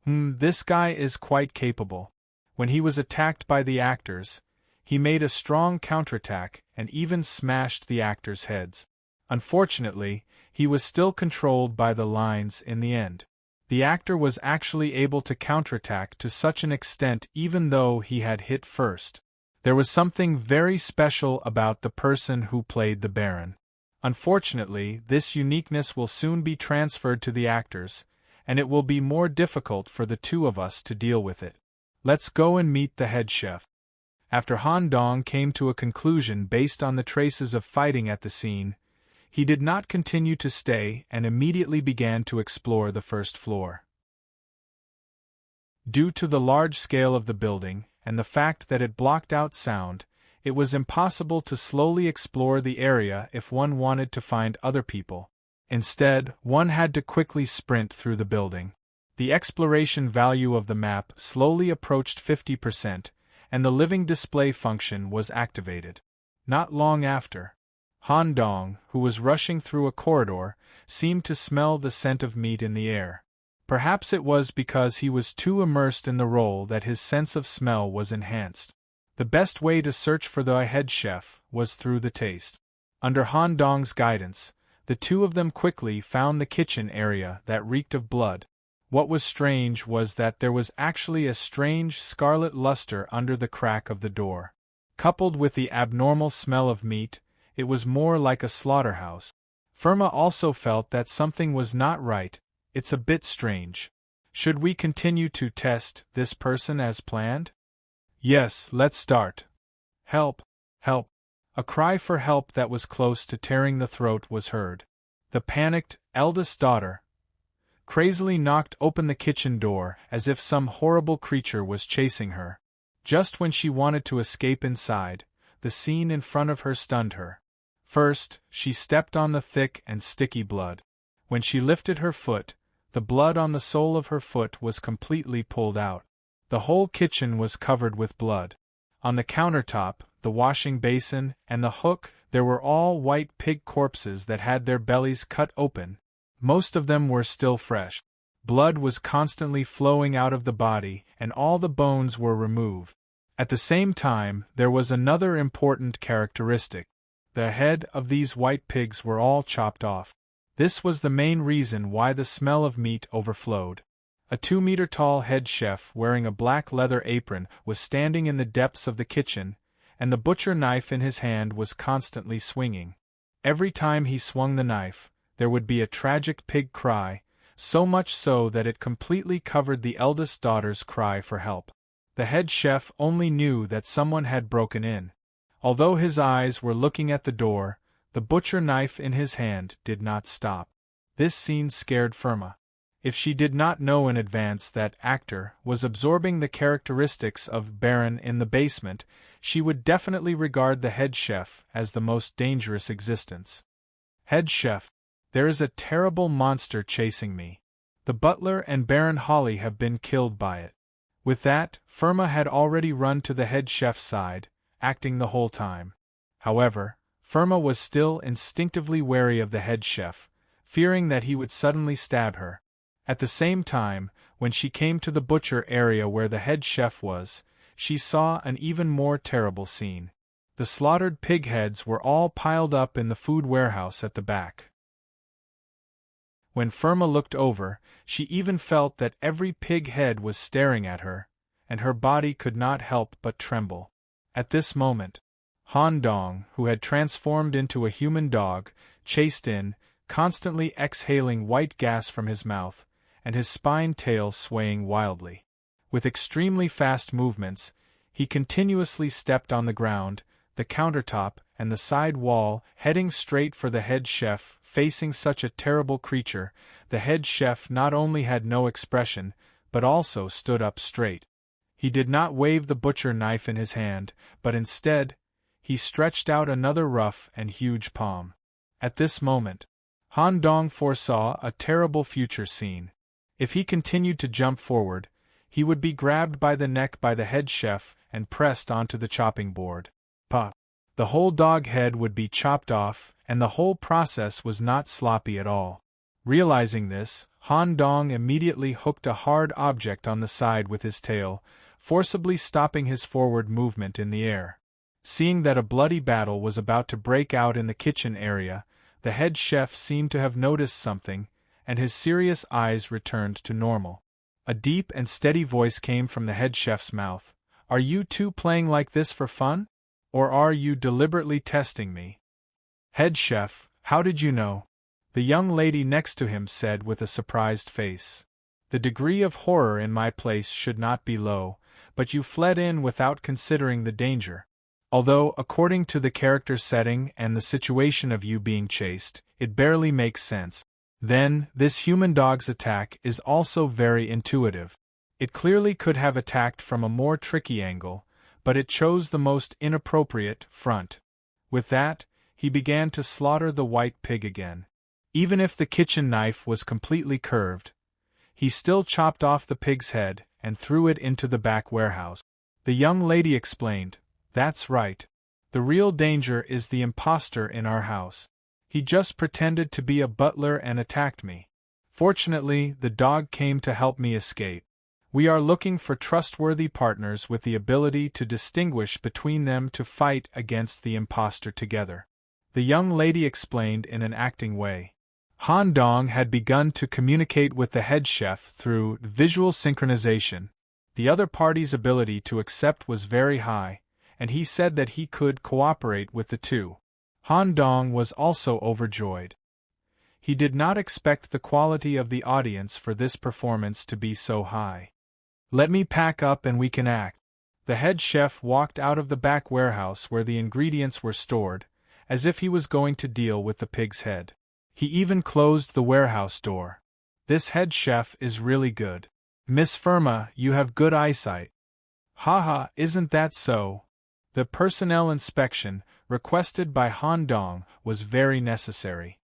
This guy is quite capable. When he was attacked by the actors, he made a strong counterattack and even smashed the actors' heads. Unfortunately, he was still controlled by the lines in the end. The actor was actually able to counterattack to such an extent even though he had hit first. There was something very special about the person who played the Baron. Unfortunately, this uniqueness will soon be transferred to the actors, and it will be more difficult for the two of us to deal with it. Let's go and meet the head chef. After Han Dong came to a conclusion based on the traces of fighting at the scene, he did not continue to stay and immediately began to explore the first floor. Due to the large scale of the building and the fact that it blocked out sound, it was impossible to slowly explore the area if one wanted to find other people. Instead, one had to quickly sprint through the building. The exploration value of the map slowly approached 50%, and the living display function was activated. Not long after, Han Dong, who was rushing through a corridor, seemed to smell the scent of meat in the air. Perhaps it was because he was too immersed in the role that his sense of smell was enhanced. The best way to search for the head chef was through the taste. Under Han Dong's guidance, the two of them quickly found the kitchen area that reeked of blood. What was strange was that there was actually a strange scarlet luster under the crack of the door. Coupled with the abnormal smell of meat, it was more like a slaughterhouse. Firma also felt that something was not right. It's a bit strange. Should we continue to test this person as planned? Yes, let's start. Help! Help! A cry for help that was close to tearing the throat was heard. The panicked eldest daughter crazily knocked open the kitchen door as if some horrible creature was chasing her. Just when she wanted to escape inside, the scene in front of her stunned her. First, she stepped on the thick and sticky blood. When she lifted her foot, the blood on the sole of her foot was completely pulled out. The whole kitchen was covered with blood. On the countertop, the washing basin, and the hook, there were all white pig corpses that had their bellies cut open. Most of them were still fresh. Blood was constantly flowing out of the body, and all the bones were removed. At the same time, there was another important characteristic. The head of these white pigs were all chopped off. This was the main reason why the smell of meat overflowed. A 2-meter-tall head chef wearing a black leather apron was standing in the depths of the kitchen, and the butcher knife in his hand was constantly swinging. Every time he swung the knife, there would be a tragic pig cry, so much so that it completely covered the eldest daughter's cry for help. The head chef only knew that someone had broken in. Although his eyes were looking at the door, the butcher knife in his hand did not stop. This scene scared Firma. If she did not know in advance that actor was absorbing the characteristics of Baron in the basement, she would definitely regard the head chef as the most dangerous existence. Head chef, there is a terrible monster chasing me. The butler and Baron Holly have been killed by it. With that, Firma had already run to the head chef's side, acting the whole time. However, Firma was still instinctively wary of the head chef, fearing that he would suddenly stab her. At the same time, when she came to the butcher area where the head chef was, she saw an even more terrible scene. The slaughtered pig heads were all piled up in the food warehouse at the back. When Firma looked over, she even felt that every pig head was staring at her, and her body could not help but tremble. At this moment, Han Dong, who had transformed into a human dog, chased in, constantly exhaling white gas from his mouth, and his spine tail swaying wildly. With extremely fast movements, he continuously stepped on the ground, the countertop, and the side wall, heading straight for the head chef. Facing such a terrible creature, the head chef not only had no expression, but also stood up straight. He did not wave the butcher knife in his hand, but instead, he stretched out another rough and huge palm. At this moment, Han Dong foresaw a terrible future scene. If he continued to jump forward, he would be grabbed by the neck by the head chef and pressed onto the chopping board. Pa! The whole dog head would be chopped off, and the whole process was not sloppy at all. Realizing this, Han Dong immediately hooked a hard object on the side with his tail, forcibly stopping his forward movement in the air. Seeing that a bloody battle was about to break out in the kitchen area, the head chef seemed to have noticed something, and his serious eyes returned to normal. A deep and steady voice came from the head chef's mouth. "Are you two playing like this for fun? Or are you deliberately testing me?" "Head chef, how did you know?" the young lady next to him said with a surprised face. "The degree of horror in my place should not be low, but you fled in without considering the danger. Although, according to the character setting and the situation of you being chased, it barely makes sense. Then, this human dog's attack is also very intuitive. It clearly could have attacked from a more tricky angle, but it chose the most inappropriate front." With that, he began to slaughter the white pig again. Even if the kitchen knife was completely curved, he still chopped off the pig's head and threw it into the back warehouse. The young lady explained, "That's right. The real danger is the imposter in our house. He just pretended to be a butler and attacked me. Fortunately, the dog came to help me escape. We are looking for trustworthy partners with the ability to distinguish between them to fight against the imposter together," the young lady explained in an acting way. Han Dong had begun to communicate with the head chef through visual synchronization. The other party's ability to accept was very high, and he said that he could cooperate with the two. Han Dong was also overjoyed. He did not expect the quality of the audience for this performance to be so high. "Let me pack up and we can act." The head chef walked out of the back warehouse where the ingredients were stored, as if he was going to deal with the pig's head. He even closed the warehouse door. "This head chef is really good. Miss Firma, you have good eyesight." "Haha, isn't that so?" The personnel inspection, requested by Han Dong, was very necessary.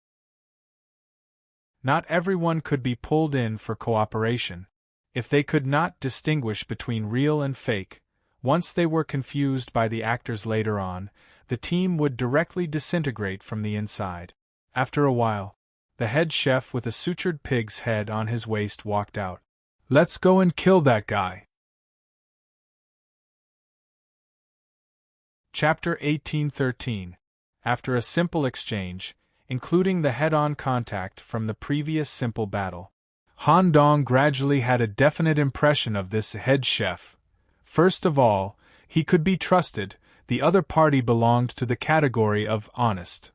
Not everyone could be pulled in for cooperation. If they could not distinguish between real and fake, once they were confused by the actors later on, the team would directly disintegrate from the inside. After a while, the head chef with a sutured pig's head on his waist walked out. "Let's go and kill that guy." Chapter 1813. After a simple exchange, including the head-on contact from the previous simple battle, Han Dong gradually had a definite impression of this head chef. First of all, he could be trusted. The other party belonged to the category of honest.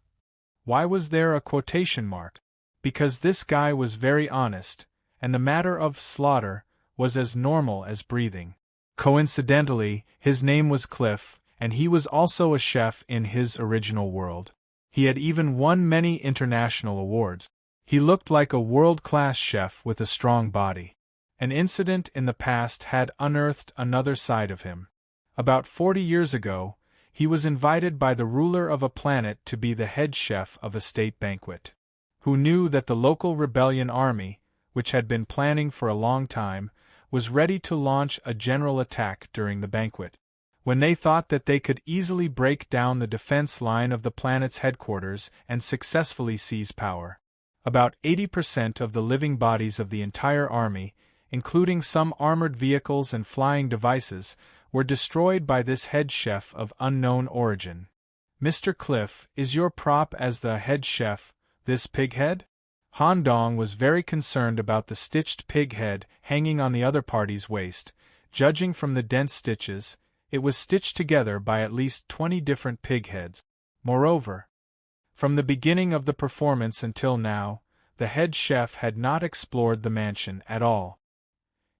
Why was there a quotation mark? Because this guy was very honest, and the matter of slaughter was as normal as breathing. Coincidentally, his name was Cliff, and he was also a chef in his original world. He had even won many international awards. He looked like a world-class chef with a strong body. An incident in the past had unearthed another side of him. About 40 years ago, he was invited by the ruler of a planet to be the head chef of a state banquet. Who knew that the local rebellion army, which had been planning for a long time, was ready to launch a general attack during the banquet. When they thought that they could easily break down the defense line of the planet's headquarters and successfully seize power. About 80% of the living bodies of the entire army, including some armored vehicles and flying devices, were destroyed by this head chef of unknown origin. "Mr. Cliff, is your prop as the head chef this pig head?" Han Dong was very concerned about the stitched pig head hanging on the other party's waist. Judging from the dense stitches, it was stitched together by at least 20 different pig heads. Moreover, from the beginning of the performance until now, the head chef had not explored the mansion at all.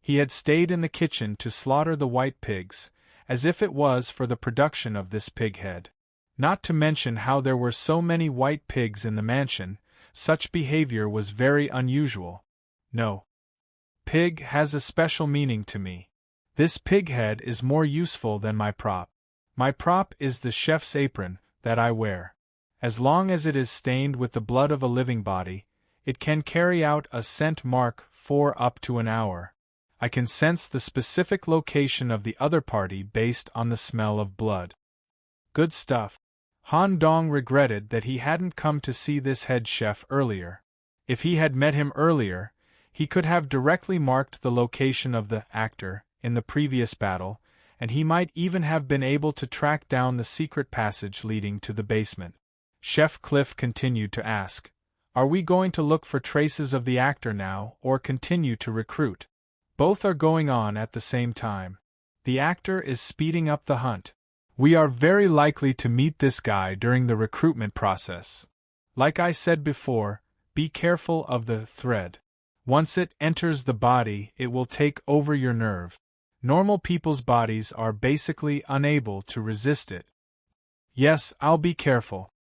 He had stayed in the kitchen to slaughter the white pigs, as if it was for the production of this pig head. Not to mention how there were so many white pigs in the mansion, such behavior was very unusual. No. Pig has a special meaning to me. This pig head is more useful than my prop. My prop is the chef's apron that I wear. As long as it is stained with the blood of a living body, it can carry out a scent mark for up to an hour. I can sense the specific location of the other party based on the smell of blood. Good stuff. Han Dong regretted that he hadn't come to see this head chef earlier. If he had met him earlier, he could have directly marked the location of the actor in the previous battle, and he might even have been able to track down the secret passage leading to the basement. Chef Cliff continued to ask, "Are we going to look for traces of the actor now, or continue to recruit?" "Both are going on at the same time. The actor is speeding up the hunt. We are very likely to meet this guy during the recruitment process. Like I said before, be careful of the thread. Once it enters the body, it will take over your nerve. Normal people's bodies are basically unable to resist it." "Yes, I'll be careful."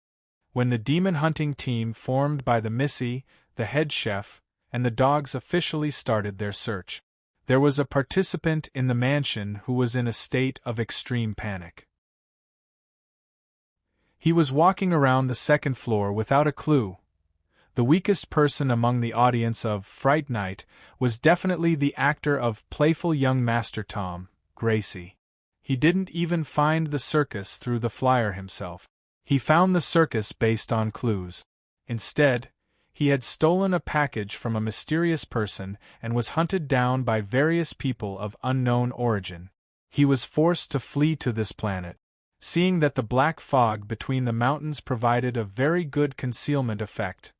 When the demon hunting team formed by the Missy, the head chef, and the dogs officially started their search, there was a participant in the mansion who was in a state of extreme panic. He was walking around the second floor without a clue. The weakest person among the audience of Fright Night was definitely the actor of Playful Young Master Tom, Gracie. He didn't even find the circus through the flyer himself. He found the circus based on clues. Instead, he had stolen a package from a mysterious person and was hunted down by various people of unknown origin. He was forced to flee to this planet. Seeing that the black fog between the mountains provided a very good concealment effect,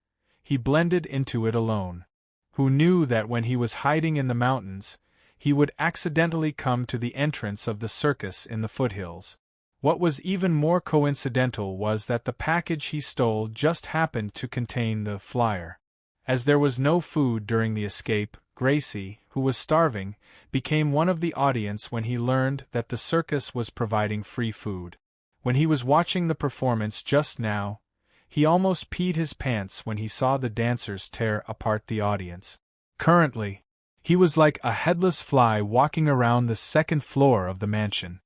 he blended into it alone. Who knew that when he was hiding in the mountains, he would accidentally come to the entrance of the circus in the foothills? What was even more coincidental was that the package he stole just happened to contain the flyer. As there was no food during the escape, Gracie, who was starving, became one of the audience when he learned that the circus was providing free food. When he was watching the performance just now, he almost peed his pants when he saw the dancers tear apart the audience. Currently, he was like a headless fly walking around the second floor of the mansion.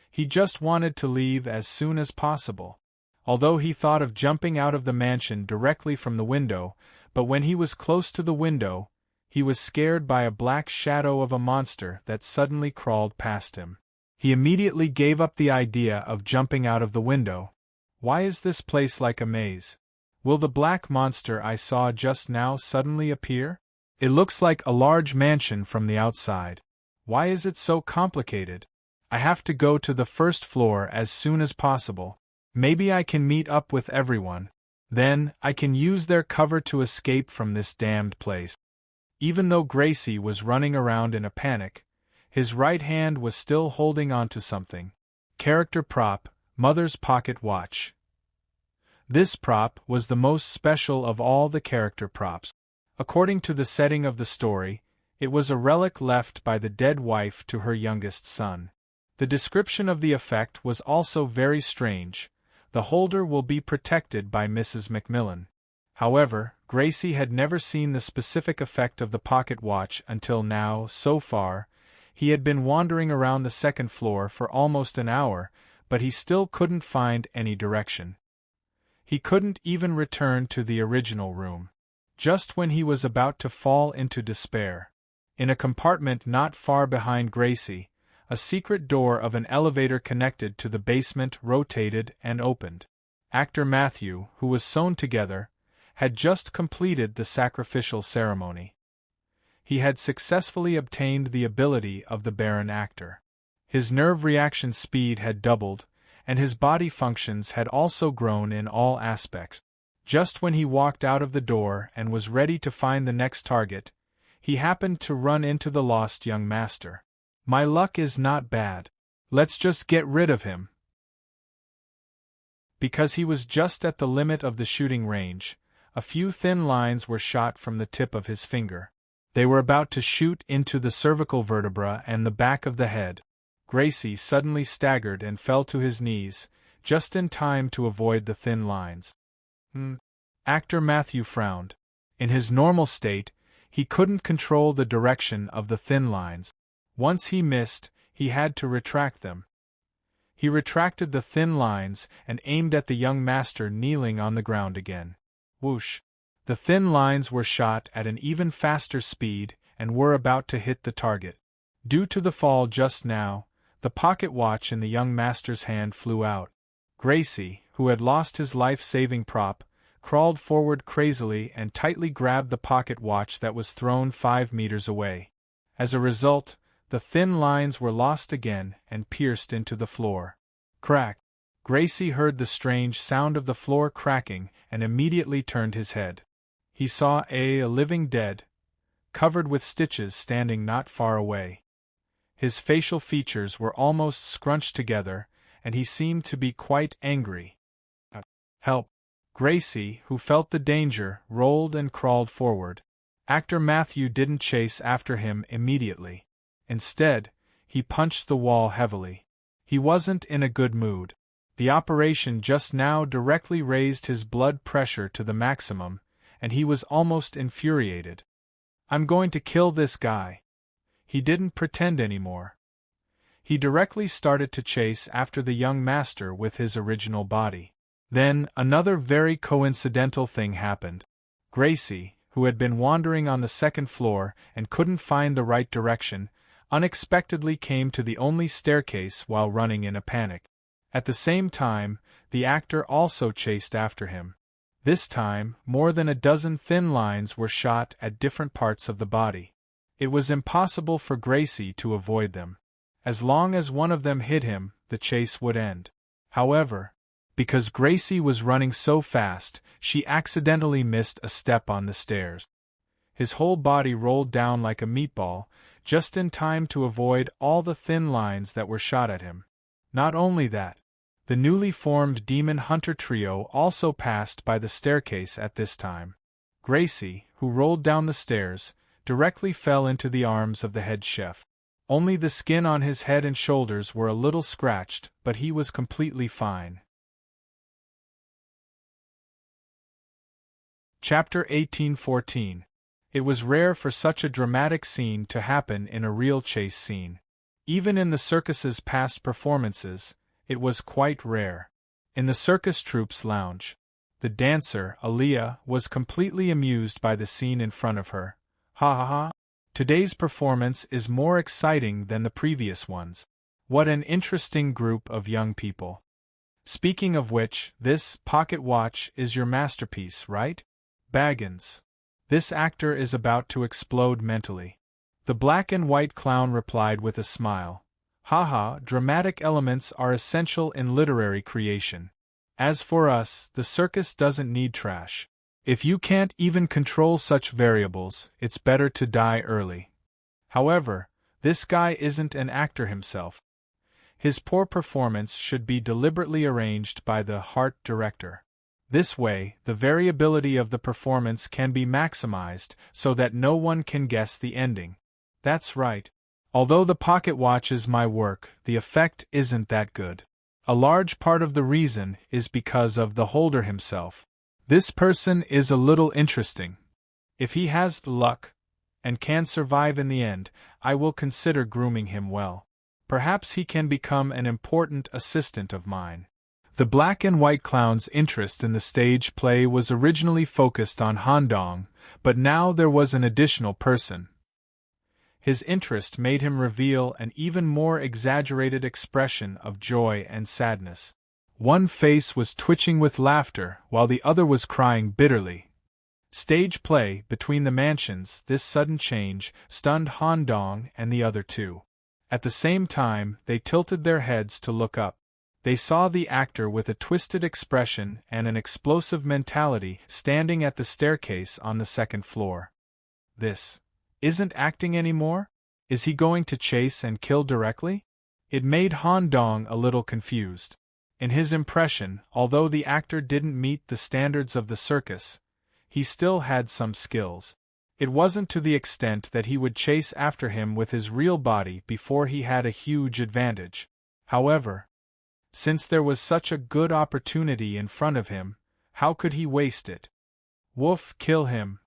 He just wanted to leave as soon as possible. Although he thought of jumping out of the mansion directly from the window, but when he was close to the window, he was scared by a black shadow of a monster that suddenly crawled past him. He immediately gave up the idea of jumping out of the window. Why is this place like a maze? Will the black monster I saw just now suddenly appear? It looks like a large mansion from the outside. Why is it so complicated? I have to go to the first floor as soon as possible. Maybe I can meet up with everyone. Then, I can use their cover to escape from this damned place. Even though Gracie was running around in a panic, his right hand was still holding onto something. Character prop, Mother's pocket watch. This prop was the most special of all the character props. According to the setting of the story, it was a relic left by the dead wife to her youngest son. The description of the effect was also very strange. The holder will be protected by Mrs. Macmillan. However, Gracie had never seen the specific effect of the pocket watch until now. So far, he had been wandering around the second floor for almost an hour, but he still couldn't find any direction. He couldn't even return to the original room. Just when he was about to fall into despair, in a compartment not far behind Gracie, a secret door of an elevator connected to the basement rotated and opened. Actor Matthew, who was sewn together, had just completed the sacrificial ceremony. He had successfully obtained the ability of the Baron actor. His nerve reaction speed had doubled, and his body functions had also grown in all aspects. Just when he walked out of the door and was ready to find the next target, he happened to run into the lost young master. My luck is not bad. Let's just get rid of him. Because he was just at the limit of the shooting range, a few thin lines were shot from the tip of his finger. They were about to shoot into the cervical vertebra and the back of the head. Gracie suddenly staggered and fell to his knees, just in time to avoid the thin lines. Actor Matthew frowned. In his normal state, he couldn't control the direction of the thin lines. Once he missed, he had to retract them. He retracted the thin lines and aimed at the young master kneeling on the ground again. Whoosh! The thin lines were shot at an even faster speed and were about to hit the target. Due to the fall just now, the pocket watch in the young master's hand flew out. Gracie, who had lost his life-saving prop, crawled forward crazily and tightly grabbed the pocket watch that was thrown 5 meters away. As a result, the thin lines were lost again and pierced into the floor. Crack! Gracie heard the strange sound of the floor cracking and immediately turned his head. He saw a living dead, covered with stitches, standing not far away. His facial features were almost scrunched together, and he seemed to be quite angry. Help! Gracie, who felt the danger, rolled and crawled forward. Actor Matthew didn't chase after him immediately. Instead, he punched the wall heavily. He wasn't in a good mood. The operation just now directly raised his blood pressure to the maximum, and he was almost infuriated. I'm going to kill this guy. He didn't pretend anymore. He directly started to chase after the young master with his original body. Then, another very coincidental thing happened. Gracie, who had been wandering on the second floor and couldn't find the right direction, unexpectedly came to the only staircase while running in a panic. At the same time, the actor also chased after him. This time, more than a dozen thin lines were shot at different parts of the body. It was impossible for Gracie to avoid them. As long as one of them hit him, the chase would end. However, because Gracie was running so fast, she accidentally missed a step on the stairs. His whole body rolled down like a meatball, just in time to avoid all the thin lines that were shot at him. Not only that, the newly formed demon hunter trio also passed by the staircase at this time. Gracie, who rolled down the stairs, directly fell into the arms of the head chef. Only the skin on his head and shoulders were a little scratched, but he was completely fine. Chapter 1814. It was rare for such a dramatic scene to happen in a real chase scene. Even in the circus's past performances, it was quite rare. In the circus troupe's lounge, the dancer, Aaliyah, was completely amused by the scene in front of her. Ha ha ha! Today's performance is more exciting than the previous ones. What an interesting group of young people. Speaking of which, this pocket watch is your masterpiece, right? Baggins. This actor is about to explode mentally. The black and white clown replied with a smile. Haha, dramatic elements are essential in literary creation. As for us, the circus doesn't need trash. If you can't even control such variables, it's better to die early. However, this guy isn't an actor himself. His poor performance should be deliberately arranged by the art director. This way, the variability of the performance can be maximized so that no one can guess the ending. That's right. Although the pocket watch is my work, the effect isn't that good. A large part of the reason is because of the holder himself. This person is a little interesting. If he has luck and can survive in the end, I will consider grooming him well. Perhaps he can become an important assistant of mine. The black and white clown's interest in the stage play was originally focused on Handong, but now there was an additional person. His interest made him reveal an even more exaggerated expression of joy and sadness. One face was twitching with laughter while the other was crying bitterly. Stage play, Between the Mansions. This sudden change stunned Handong and the other two. At the same time, they tilted their heads to look up. They saw the actor with a twisted expression and an explosive mentality standing at the staircase on the second floor. This isn't acting anymore? Is he going to chase and kill directly? It made Handong a little confused. In his impression, although the actor didn't meet the standards of the circus, he still had some skills. It wasn't to the extent that he would chase after him with his real body before he had a huge advantage. However, since there was such a good opportunity in front of him, how could he waste it? Woof, kill him.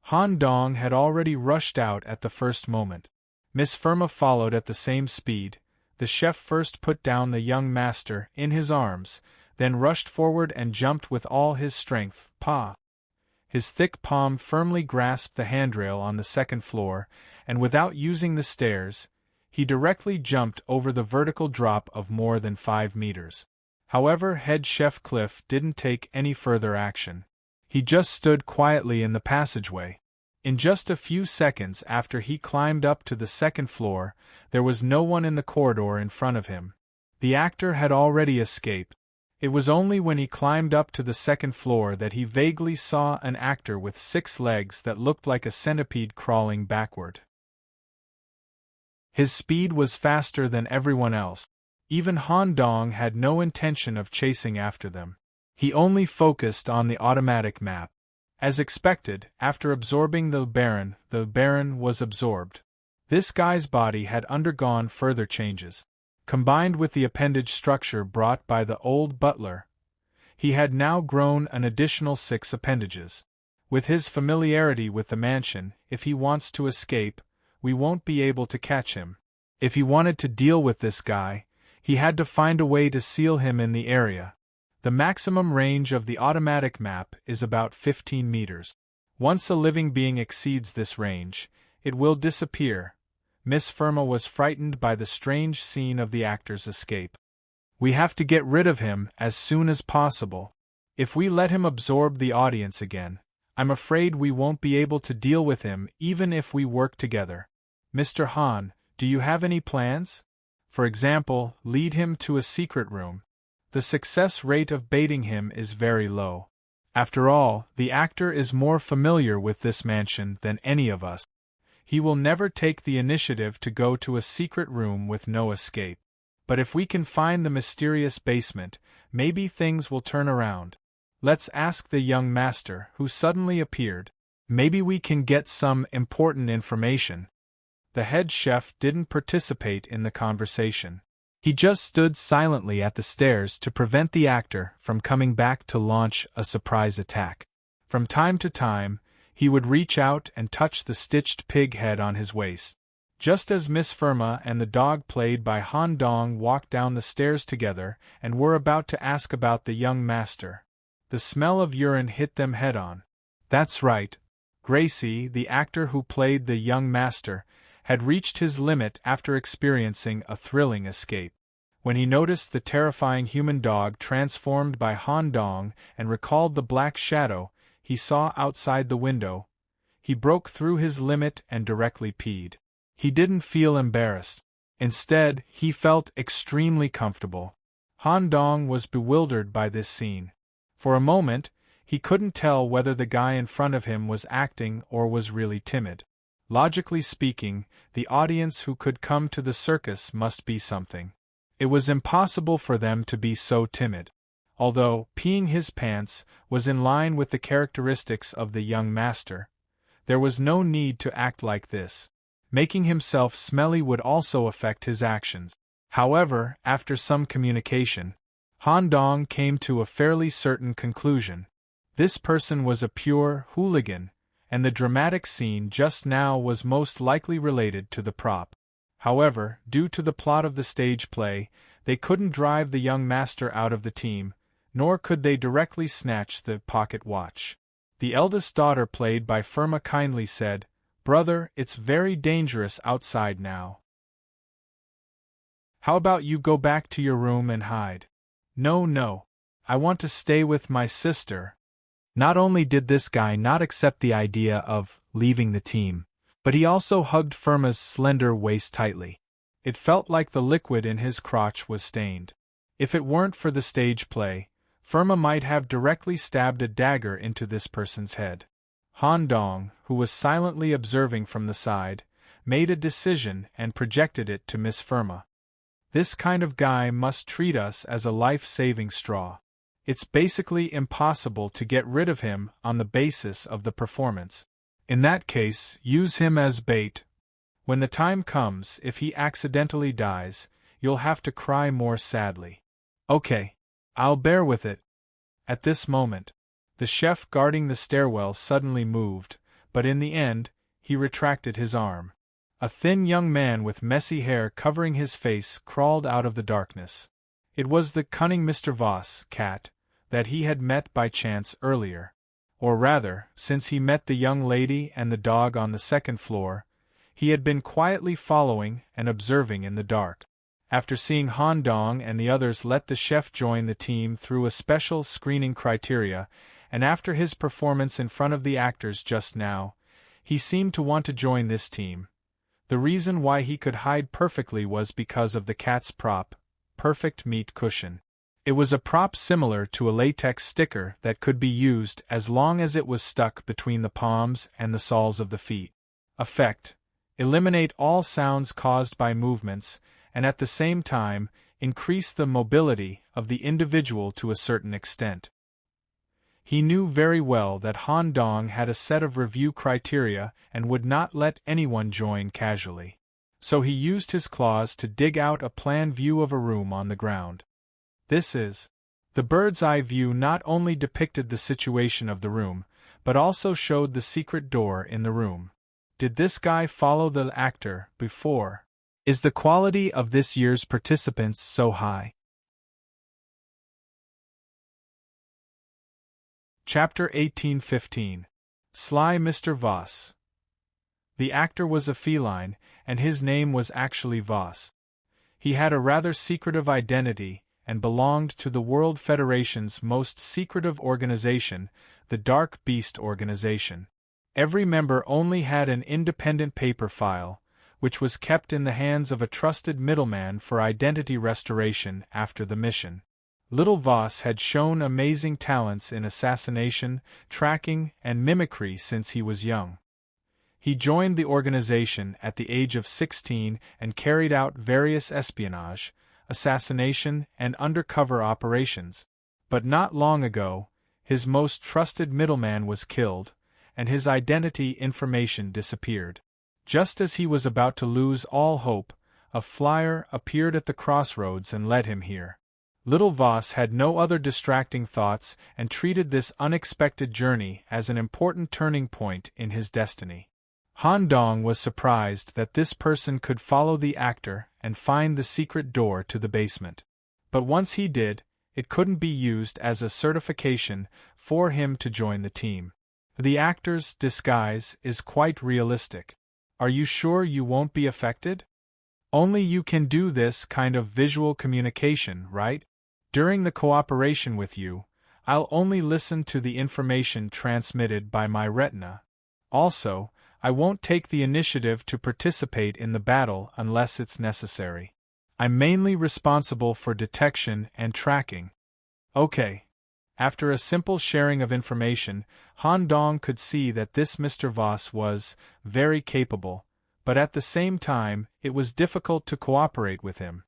Handong had already rushed out at the first moment. Miss Firma followed at the same speed. The chef first put down the young master in his arms, then rushed forward and jumped with all his strength. Pa! His thick palm firmly grasped the handrail on the second floor, and without using the stairs, he directly jumped over the vertical drop of more than 5 meters. However, head chef Cliff didn't take any further action. He just stood quietly in the passageway. In just a few seconds after he climbed up to the second floor, there was no one in the corridor in front of him. The actor had already escaped. It was only when he climbed up to the second floor that he vaguely saw an actor with 6 legs that looked like a centipede crawling backward. His speed was faster than everyone else. Even Handong had no intention of chasing after them. He only focused on the automatic map. As expected, after absorbing the Baron was absorbed. This guy's body had undergone further changes. Combined with the appendage structure brought by the old butler, he had now grown an additional 6 appendages. With his familiarity with the mansion, if he wants to escape, we won't be able to catch him. If he wanted to deal with this guy, he had to find a way to seal him in the area. The maximum range of the automatic map is about 15 meters. Once a living being exceeds this range, it will disappear. Miss Firma was frightened by the strange scene of the actor's escape. We have to get rid of him as soon as possible. If we let him absorb the audience again, I'm afraid we won't be able to deal with him even if we work together. Mr. Han, do you have any plans? For example, lead him to a secret room. The success rate of baiting him is very low. After all, the actor is more familiar with this mansion than any of us. He will never take the initiative to go to a secret room with no escape. But if we can find the mysterious basement, maybe things will turn around. Let's ask the young master, who suddenly appeared. Maybe we can get some important information. The head chef didn't participate in the conversation. He just stood silently at the stairs to prevent the actor from coming back to launch a surprise attack. From time to time, he would reach out and touch the stitched pig head on his waist. Just as Miss Firma and the dog played by Han Dong walked down the stairs together and were about to ask about the young master, the smell of urine hit them head-on. That's right. Gracie, the actor who played the young master, had reached his limit after experiencing a thrilling escape. When he noticed the terrifying human dog transformed by Han Dong and recalled the black shadow he saw outside the window, he broke through his limit and directly peed. He didn't feel embarrassed. Instead, he felt extremely comfortable. Han Dong was bewildered by this scene. For a moment, he couldn't tell whether the guy in front of him was acting or was really timid. Logically speaking, the audience who could come to the circus must be something. It was impossible for them to be so timid. Although peeing his pants was in line with the characteristics of the young master, there was no need to act like this. Making himself smelly would also affect his actions. However, after some communication, Han Dong came to a fairly certain conclusion. This person was a pure hooligan, and the dramatic scene just now was most likely related to the prop. However, due to the plot of the stage play, they couldn't drive the young master out of the team, nor could they directly snatch the pocket watch. The eldest daughter, played by Firma, kindly said, "Brother, it's very dangerous outside now. How about you go back to your room and hide?" No, I want to stay with my sister." Not only did this guy not accept the idea of leaving the team, but he also hugged Firma's slender waist tightly. It felt like the liquid in his crotch was stained. If it weren't for the stage play, Firma might have directly stabbed a dagger into this person's head. Han Dong, who was silently observing from the side, made a decision and projected it to Miss Firma. "This kind of guy must treat us as a life-saving straw. It's basically impossible to get rid of him on the basis of the performance. In that case, use him as bait. When the time comes, if he accidentally dies, you'll have to cry more sadly." "Okay, I'll bear with it." At this moment, the chef guarding the stairwell suddenly moved, but in the end, he retracted his arm. A thin young man with messy hair covering his face crawled out of the darkness. It was the cunning Mr. Voss, cat, that he had met by chance earlier. Or rather, since he met the young lady and the dog on the second floor, he had been quietly following and observing in the dark. After seeing Han Dong and the others let the chef join the team through a special screening criteria, and after his performance in front of the actors just now, he seemed to want to join this team. The reason why he could hide perfectly was because of the cat's prop, perfect meat cushion. It was a prop similar to a latex sticker that could be used as long as it was stuck between the palms and the soles of the feet. Effect: eliminate all sounds caused by movements, and at the same time, increase the mobility of the individual to a certain extent. He knew very well that Han Dong had a set of review criteria and would not let anyone join casually. So he used his claws to dig out a plan view of a room on the ground. The bird's-eye view not only depicted the situation of the room, but also showed the secret door in the room. Did this guy follow the actor before? Is the quality of this year's participants so high? Chapter 1815. Sly Mr. Voss. The actor was a feline, and his name was actually Voss. He had a rather secretive identity, and belonged to the World Federation's most secretive organization, the Dark Beast Organization. Every member only had an independent paper file, which was kept in the hands of a trusted middleman for identity restoration after the mission. Little Voss had shown amazing talents in assassination, tracking, and mimicry since he was young. He joined the organization at the age of 16 and carried out various espionage, assassination, and undercover operations. But not long ago, his most trusted middleman was killed, and his identity information disappeared. Just as he was about to lose all hope, a flyer appeared at the crossroads and led him here. Little Voss had no other distracting thoughts and treated this unexpected journey as an important turning point in his destiny. Han Dong was surprised that this person could follow the actor and find the secret door to the basement. But once he did, it couldn't be used as a certification for him to join the team. The actor's disguise is quite realistic. Are you sure you won't be affected? Only you can do this kind of visual communication, right? During the cooperation with you, I'll only listen to the information transmitted by my retina. Also, I won't take the initiative to participate in the battle unless it's necessary. I'm mainly responsible for detection and tracking. Okay. After a simple sharing of information, Han Dong could see that this Mr. Voss was very capable, but at the same time, it was difficult to cooperate with him.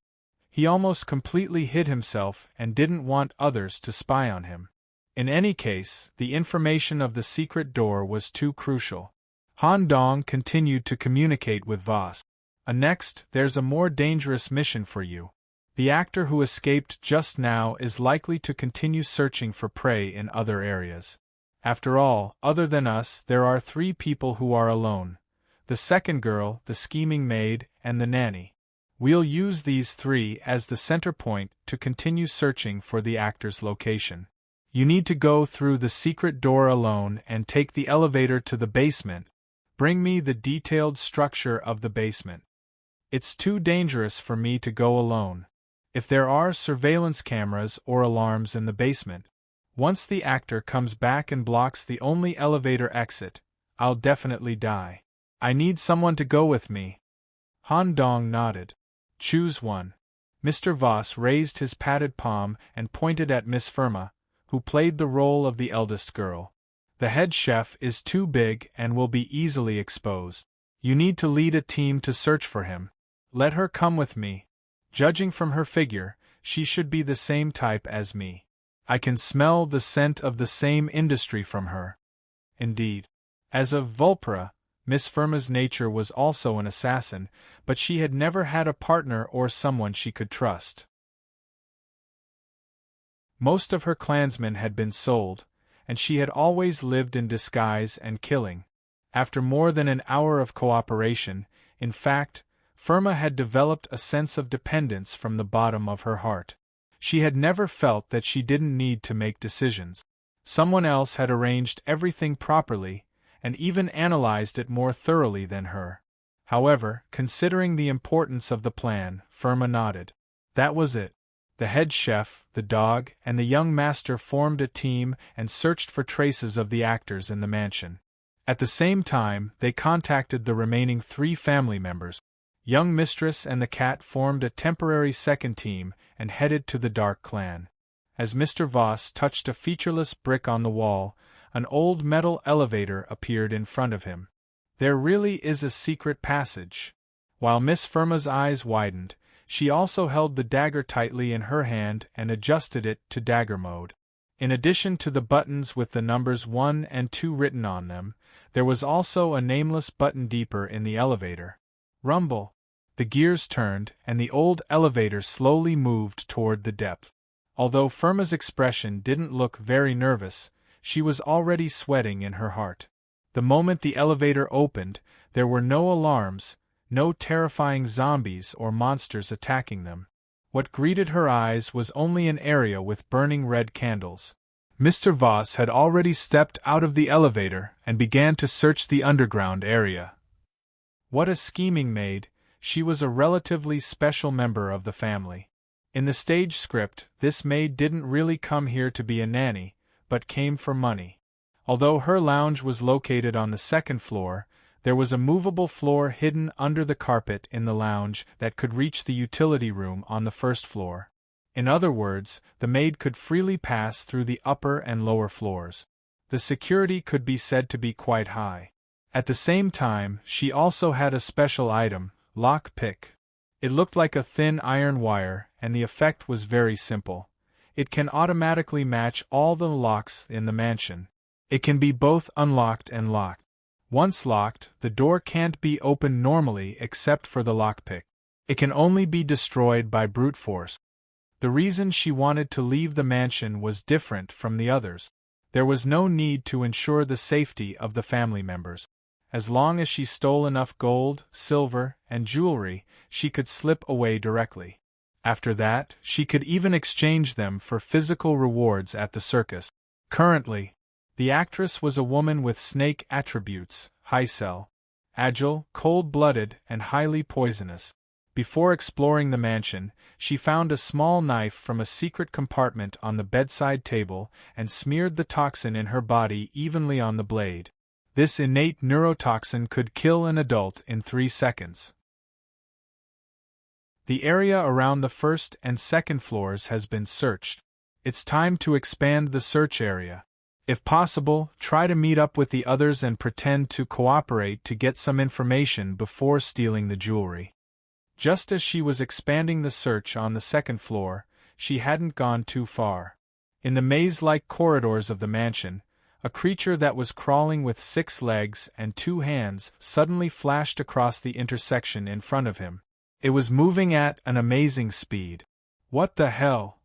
He almost completely hid himself and didn't want others to spy on him. In any case, the information of the secret door was too crucial. Han Dong continued to communicate with Voss. Next, there's a more dangerous mission for you. The actor who escaped just now is likely to continue searching for prey in other areas. After all, other than us, there are 3 people who are alone. The second girl, the scheming maid, and the nanny. We'll use these 3 as the center point to continue searching for the actor's location. You need to go through the secret door alone and take the elevator to the basement. Bring me the detailed structure of the basement. It's too dangerous for me to go alone. If there are surveillance cameras or alarms in the basement, once the actor comes back and blocks the only elevator exit, I'll definitely die. I need someone to go with me. Han Dong nodded. Choose one. Mr. Voss raised his padded palm and pointed at Miss Firma, who played the role of the eldest girl. The head chef is too big and will be easily exposed. You need to lead a team to search for him. Let her come with me. Judging from her figure, she should be the same type as me. I can smell the scent of the same industry from her. Indeed. As a Vulpera, Miss Firma's nature was also an assassin, but she had never had a partner or someone she could trust. Most of her clansmen had been sold, and she had always lived in disguise and killing. After more than an hour of cooperation, in fact, Firma had developed a sense of dependence from the bottom of her heart. She had never felt that she didn't need to make decisions. Someone else had arranged everything properly, and even analyzed it more thoroughly than her. However, considering the importance of the plan, Firma nodded. That was it. The head chef, the dog, and the young master formed a team and searched for traces of the actors in the mansion. At the same time, they contacted the remaining 3 family members. Young Mistress and the cat formed a temporary second team and headed to the Dark Clan. As Mr. Voss touched a featureless brick on the wall, an old metal elevator appeared in front of him. There really is a secret passage. While Miss Firma's eyes widened, she also held the dagger tightly in her hand and adjusted it to dagger mode. In addition to the buttons with the numbers 1 and 2 written on them, there was also a nameless button deeper in the elevator. Rumble. The gears turned, and the old elevator slowly moved toward the depth. Although Firma's expression didn't look very nervous, she was already sweating in her heart. The moment the elevator opened, there were no alarms, no terrifying zombies or monsters attacking them. What greeted her eyes was only an area with burning red candles. Mr. Voss had already stepped out of the elevator and began to search the underground area. What a scheming maid! She was a relatively special member of the family. In the stage script, this maid didn't really come here to be a nanny, but came for money. Although her lounge was located on the 2nd floor, there was a movable floor hidden under the carpet in the lounge that could reach the utility room on the 1st floor. In other words, the maid could freely pass through the upper and lower floors. The security could be said to be quite high. At the same time, she also had a special item, lock pick. It looked like a thin iron wire, and the effect was very simple. It can automatically match all the locks in the mansion. It can be both unlocked and locked. Once locked, the door can't be opened normally except for the lockpick. It can only be destroyed by brute force. The reason she wanted to leave the mansion was different from the others. There was no need to ensure the safety of the family members. As long as she stole enough gold, silver, and jewelry, she could slip away directly. After that, she could even exchange them for physical rewards at the circus. Currently, the actress was a woman with snake attributes, high-cell, agile, cold-blooded, and highly poisonous. Before exploring the mansion, she found a small knife from a secret compartment on the bedside table and smeared the toxin in her body evenly on the blade. This innate neurotoxin could kill an adult in 3 seconds. The area around the first and second floors has been searched. It's time to expand the search area. If possible, try to meet up with the others and pretend to cooperate to get some information before stealing the jewelry. Just as she was expanding the search on the second floor, she hadn't gone too far. In the maze-like corridors of the mansion, a creature that was crawling with 6 legs and 2 hands suddenly flashed across the intersection in front of him. It was moving at an amazing speed. What the hell?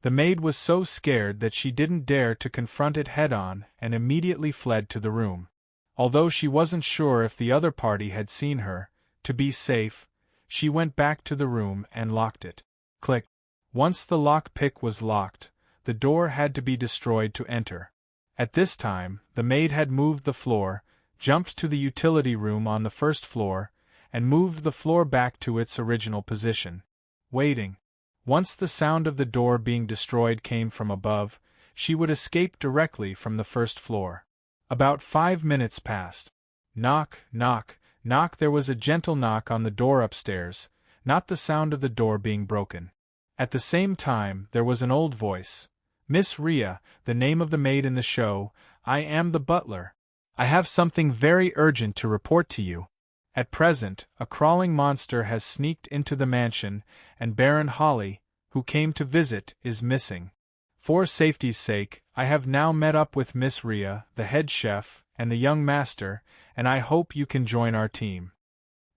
The maid was so scared that she didn't dare to confront it head-on and immediately fled to the room. Although she wasn't sure if the other party had seen her, to be safe, she went back to the room and locked it. Click. Once the lock-pick was locked, the door had to be destroyed to enter. At this time, the maid had moved the floor, jumped to the utility room on the first floor, and moved the floor back to its original position. Waiting. Once the sound of the door being destroyed came from above, she would escape directly from the first floor. About 5 minutes passed. Knock, knock, knock. There was a gentle knock on the door upstairs, not the sound of the door being broken. At the same time, there was an old voice. Miss Rhea, the name of the maid in the show, I am the butler. I have something very urgent to report to you. At present, a crawling monster has sneaked into the mansion, and Baron Holly, who came to visit, is missing. For safety's sake, I have now met up with Miss Rhea, the head chef, and the young master, and I hope you can join our team.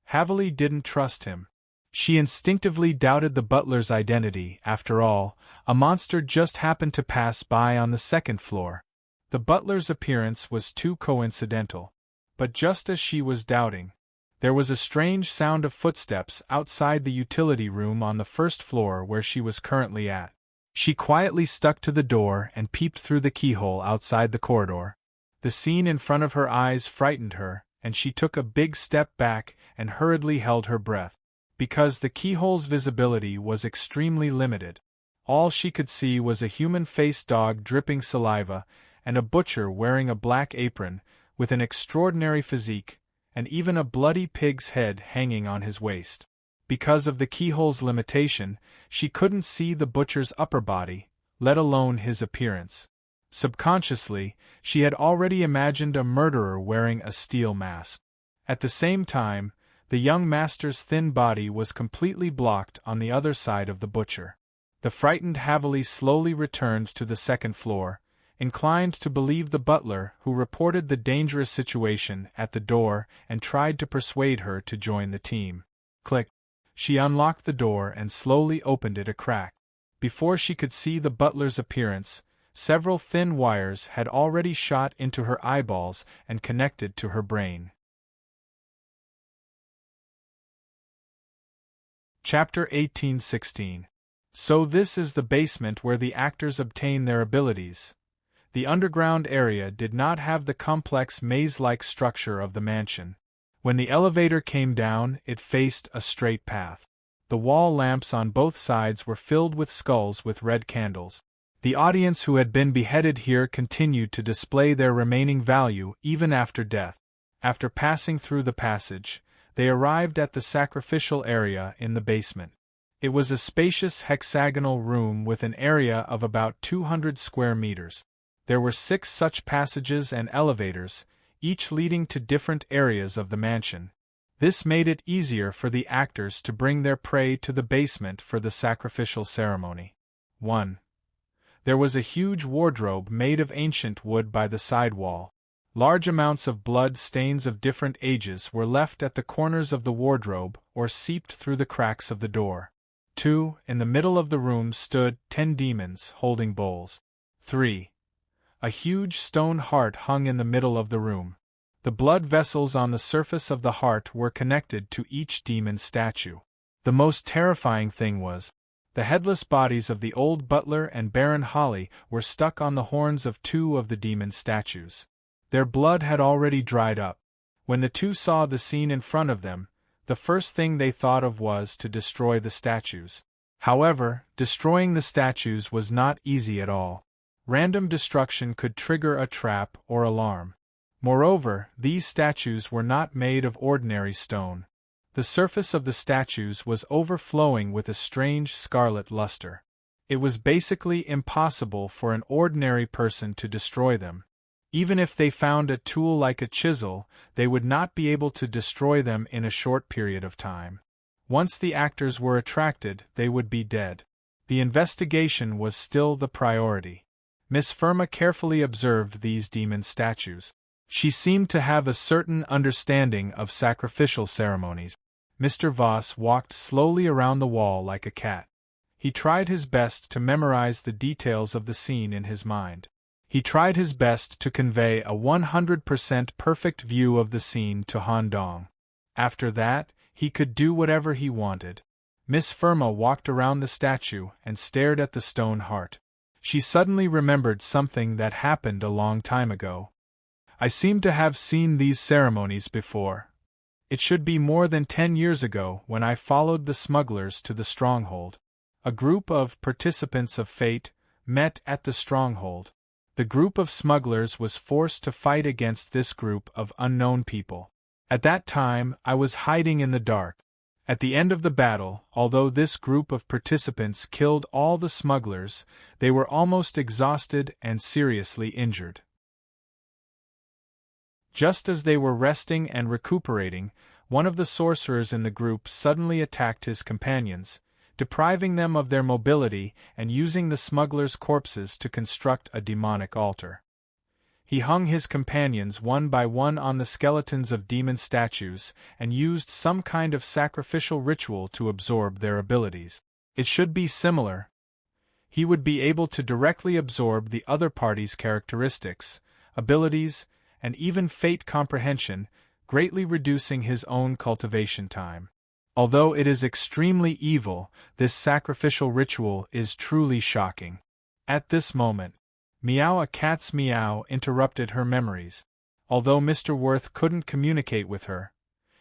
Haveli didn't trust him. She instinctively doubted the butler's identity. After all, a monster just happened to pass by on the second floor. The butler's appearance was too coincidental. But just as she was doubting, there was a strange sound of footsteps outside the utility room on the first floor where she was currently at. She quietly stuck to the door and peeped through the keyhole outside the corridor. The scene in front of her eyes frightened her, and she took a big step back and hurriedly held her breath. Because the keyhole's visibility was extremely limited, all she could see was a human-faced dog dripping saliva and a butcher wearing a black apron with an extraordinary physique, and even a bloody pig's head hanging on his waist. Because of the keyhole's limitation, she couldn't see the butcher's upper body, let alone his appearance. Subconsciously, she had already imagined a murderer wearing a steel mask. At the same time, the young master's thin body was completely blocked on the other side of the butcher. The frightened Haveli slowly returned to the second floor, inclined to believe the butler who reported the dangerous situation at the door and tried to persuade her to join the team. Click. She unlocked the door and slowly opened it a crack. Before she could see the butler's appearance, several thin wires had already shot into her eyeballs and connected to her brain. Chapter 1816. So this is the basement where the actors obtain their abilities. The underground area did not have the complex maze-like structure of the mansion. When the elevator came down, it faced a straight path. The wall lamps on both sides were filled with skulls with red candles. The audience who had been beheaded here continued to display their remaining value even after death. After passing through the passage, they arrived at the sacrificial area in the basement. It was a spacious hexagonal room with an area of about 200 square meters. There were 6 such passages and elevators, each leading to different areas of the mansion. This made it easier for the actors to bring their prey to the basement for the sacrificial ceremony. 1. There was a huge wardrobe made of ancient wood by the side wall. Large amounts of blood stains of different ages were left at the corners of the wardrobe or seeped through the cracks of the door. 2. In the middle of the room stood 10 demons holding bowls. 3. A huge stone heart hung in the middle of the room. The blood vessels on the surface of the heart were connected to each demon statue. The most terrifying thing was, the headless bodies of the old butler and Baron Holly were stuck on the horns of 2 of the demon statues. Their blood had already dried up. When the 2 saw the scene in front of them, the first thing they thought of was to destroy the statues. However, destroying the statues was not easy at all. Random destruction could trigger a trap or alarm. Moreover, these statues were not made of ordinary stone. The surface of the statues was overflowing with a strange scarlet luster. It was basically impossible for an ordinary person to destroy them. Even if they found a tool like a chisel, they would not be able to destroy them in a short period of time. Once the actors were attracted, they would be dead. The investigation was still the priority. Miss Firma carefully observed these demon statues. She seemed to have a certain understanding of sacrificial ceremonies. Mr. Voss walked slowly around the wall like a cat. He tried his best to memorize the details of the scene in his mind. He tried his best to convey a 100% perfect view of the scene to Han Dong. After that, he could do whatever he wanted. Miss Firma walked around the statue and stared at the stone heart. She suddenly remembered something that happened a long time ago. I seem to have seen these ceremonies before. It should be more than 10 years ago when I followed the smugglers to the stronghold. A group of participants of fate met at the stronghold. The group of smugglers was forced to fight against this group of unknown people. At that time, I was hiding in the dark. At the end of the battle, although this group of participants killed all the smugglers, they were almost exhausted and seriously injured. Just as they were resting and recuperating, one of the sorcerers in the group suddenly attacked his companions, depriving them of their mobility and using the smugglers' corpses to construct a demonic altar. He hung his companions one by one on the skeletons of demon statues and used some kind of sacrificial ritual to absorb their abilities. It should be similar. He would be able to directly absorb the other party's characteristics, abilities, and even fate comprehension, greatly reducing his own cultivation time. Although it is extremely evil, this sacrificial ritual is truly shocking. At this moment, Meow, a cat's meow, interrupted her memories. Although Mr. Worth couldn't communicate with her,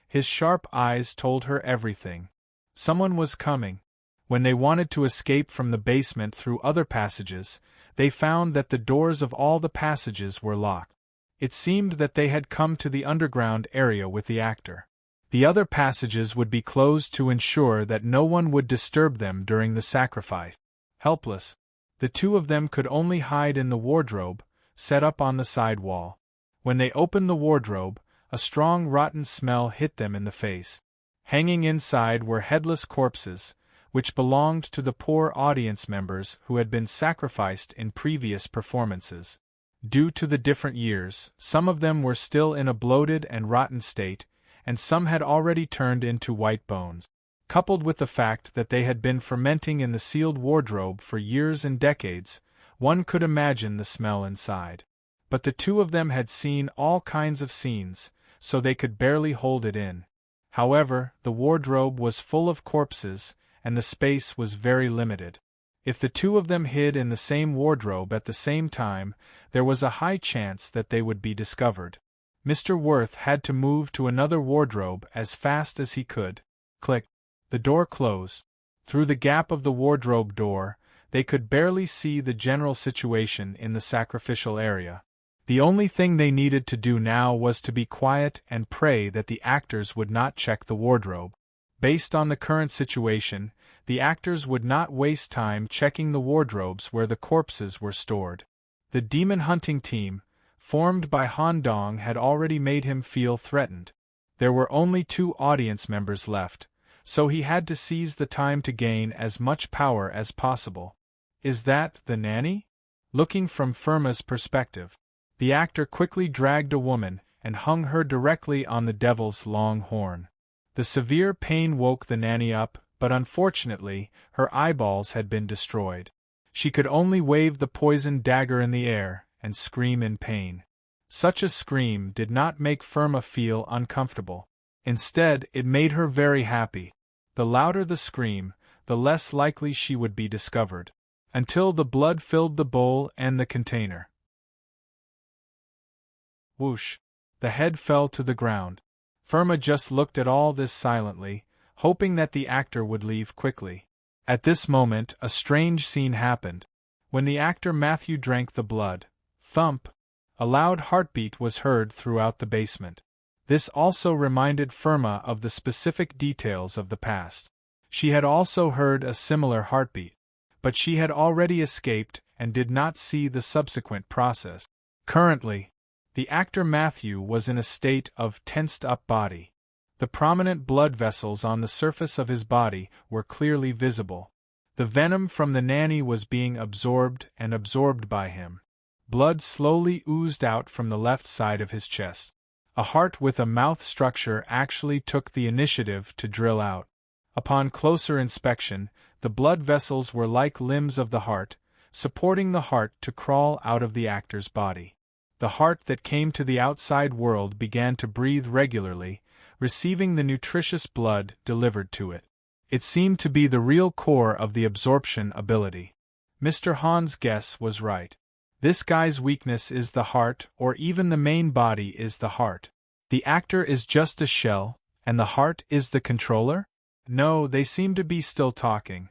his sharp eyes told her everything. Someone was coming. When they wanted to escape from the basement through other passages, they found that the doors of all the passages were locked. It seemed that they had come to the underground area with the actor. The other passages would be closed to ensure that no one would disturb them during the sacrifice. Helpless, the 2 of them could only hide in the wardrobe, set up on the side wall. When they opened the wardrobe, a strong rotten smell hit them in the face. Hanging inside were headless corpses, which belonged to the poor audience members who had been sacrificed in previous performances. Due to the different years, some of them were still in a bloated and rotten state, and some had already turned into white bones. Coupled with the fact that they had been fermenting in the sealed wardrobe for years and decades, one could imagine the smell inside. But the 2 of them had seen all kinds of scenes, so they could barely hold it in. However, the wardrobe was full of corpses, and the space was very limited. If the 2 of them hid in the same wardrobe at the same time, there was a high chance that they would be discovered. Mr. Worth had to move to another wardrobe as fast as he could. Click. The door closed. Through the gap of the wardrobe door, they could barely see the general situation in the sacrificial area. The only thing they needed to do now was to be quiet and pray that the actors would not check the wardrobe. Based on the current situation, the actors would not waste time checking the wardrobes where the corpses were stored. The demon hunting team, formed by Han Dong, had already made him feel threatened. There were only 2 audience members left, so he had to seize the time to gain as much power as possible. Is that the nanny? looking from Firma's perspective. The actor quickly dragged a woman and hung her directly on the devil's long horn. The severe pain woke the nanny up, but unfortunately, her eyeballs had been destroyed. She could only wave the poisoned dagger in the air and scream in pain. Such a scream did not make Firma feel uncomfortable. Instead, it made her very happy. The louder the scream, the less likely she would be discovered. Until the blood filled the bowl and the container. Whoosh! The head fell to the ground. Firma just looked at all this silently, hoping that the actor would leave quickly. At this moment, a strange scene happened. When the actor Matthew drank the blood, thump! A loud heartbeat was heard throughout the basement. This also reminded Firma of the specific details of the past. She had also heard a similar heartbeat, but she had already escaped and did not see the subsequent process. Currently, the actor Matthew was in a state of tensed-up body. The prominent blood vessels on the surface of his body were clearly visible. The venom from the nanny was being absorbed and absorbed by him. Blood slowly oozed out from the left side of his chest. A heart with a mouth structure actually took the initiative to drill out. Upon closer inspection, the blood vessels were like limbs of the heart, supporting the heart to crawl out of the actor's body. The heart that came to the outside world began to breathe regularly, receiving the nutritious blood delivered to it. It seemed to be the real core of the absorption ability. Mr. Hahn's guess was right. This guy's weakness is the heart, or even the main body is the heart. The actor is just a shell, and the heart is the controller? No, they seem to be still talking.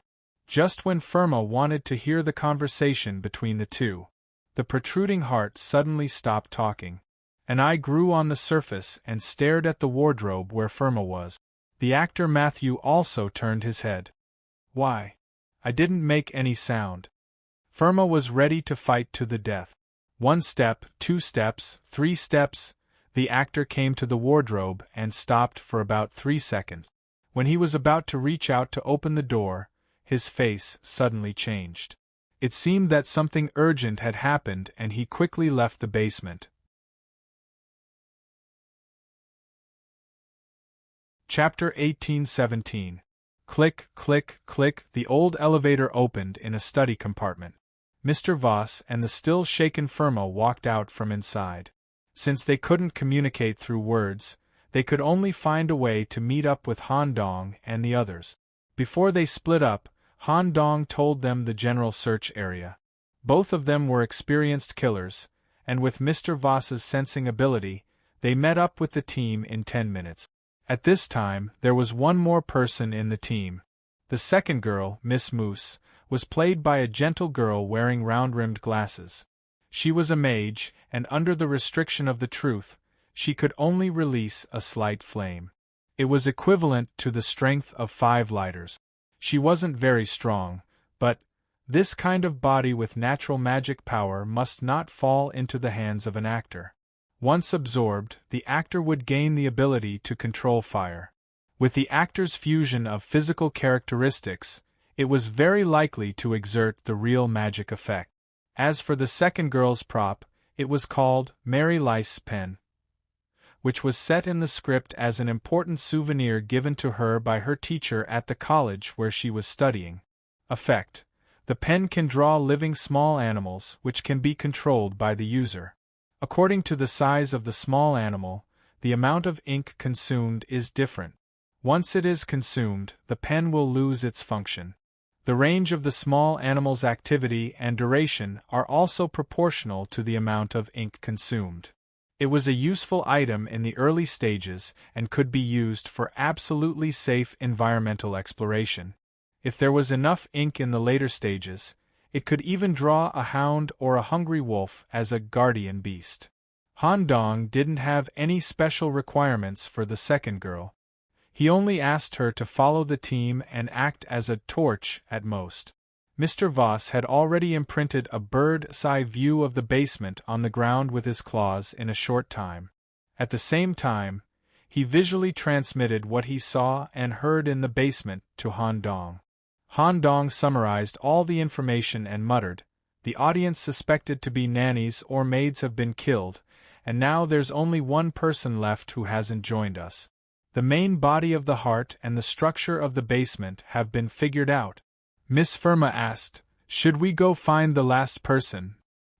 Just when Firma wanted to hear the conversation between the two, the protruding heart suddenly stopped talking. An eye grew on the surface and stared at the wardrobe where Firma was. The actor Matthew also turned his head. Why? I didn't make any sound. Firma was ready to fight to the death. 1 step, 2 steps, 3 steps. The actor came to the wardrobe and stopped for about 3 seconds. When he was about to reach out to open the door, his face suddenly changed. It seemed that something urgent had happened and he quickly left the basement. Chapter 1817. Click, click, click. The old elevator opened in a study compartment. Mr. Voss and the still shaken Firma walked out from inside. Since they couldn't communicate through words, they could only find a way to meet up with Han Dong and the others. Before they split up, Han Dong told them the general search area. Both of them were experienced killers, and with Mr. Voss's sensing ability, they met up with the team in 10 minutes. At this time, there was one more person in the team. The second girl, Miss Moose, was played by a gentle girl wearing round-rimmed glasses. She was a mage, and under the restriction of the truth, she could only release a slight flame. It was equivalent to the strength of 5 lighters. She wasn't very strong, but this kind of body with natural magic power must not fall into the hands of an actor. Once absorbed, the actor would gain the ability to control fire. With the actor's fusion of physical characteristics, it was very likely to exert the real magic effect. As for the second girl's prop, it was called Mary Lice's pen, which was set in the script as an important souvenir given to her by her teacher at the college where she was studying. Effect: the pen can draw living small animals which can be controlled by the user. According to the size of the small animal, the amount of ink consumed is different. Once it is consumed, the pen will lose its function. The range of the small animal's activity and duration are also proportional to the amount of ink consumed. It was a useful item in the early stages and could be used for absolutely safe environmental exploration. If there was enough ink in the later stages, it could even draw a hound or a hungry wolf as a guardian beast. Han Dong didn't have any special requirements for the second girl. He only asked her to follow the team and act as a torch at most. Mr. Voss had already imprinted a bird's-eye view of the basement on the ground with his claws in a short time. At the same time, he visually transmitted what he saw and heard in the basement to Han Dong. Han Dong summarized all the information and muttered, The audience suspected to be nannies or maids have been killed, and now there's only one person left who hasn't joined us. The main body of the heart and the structure of the basement have been figured out. Miss Firma asked, "Should we go find the last person?"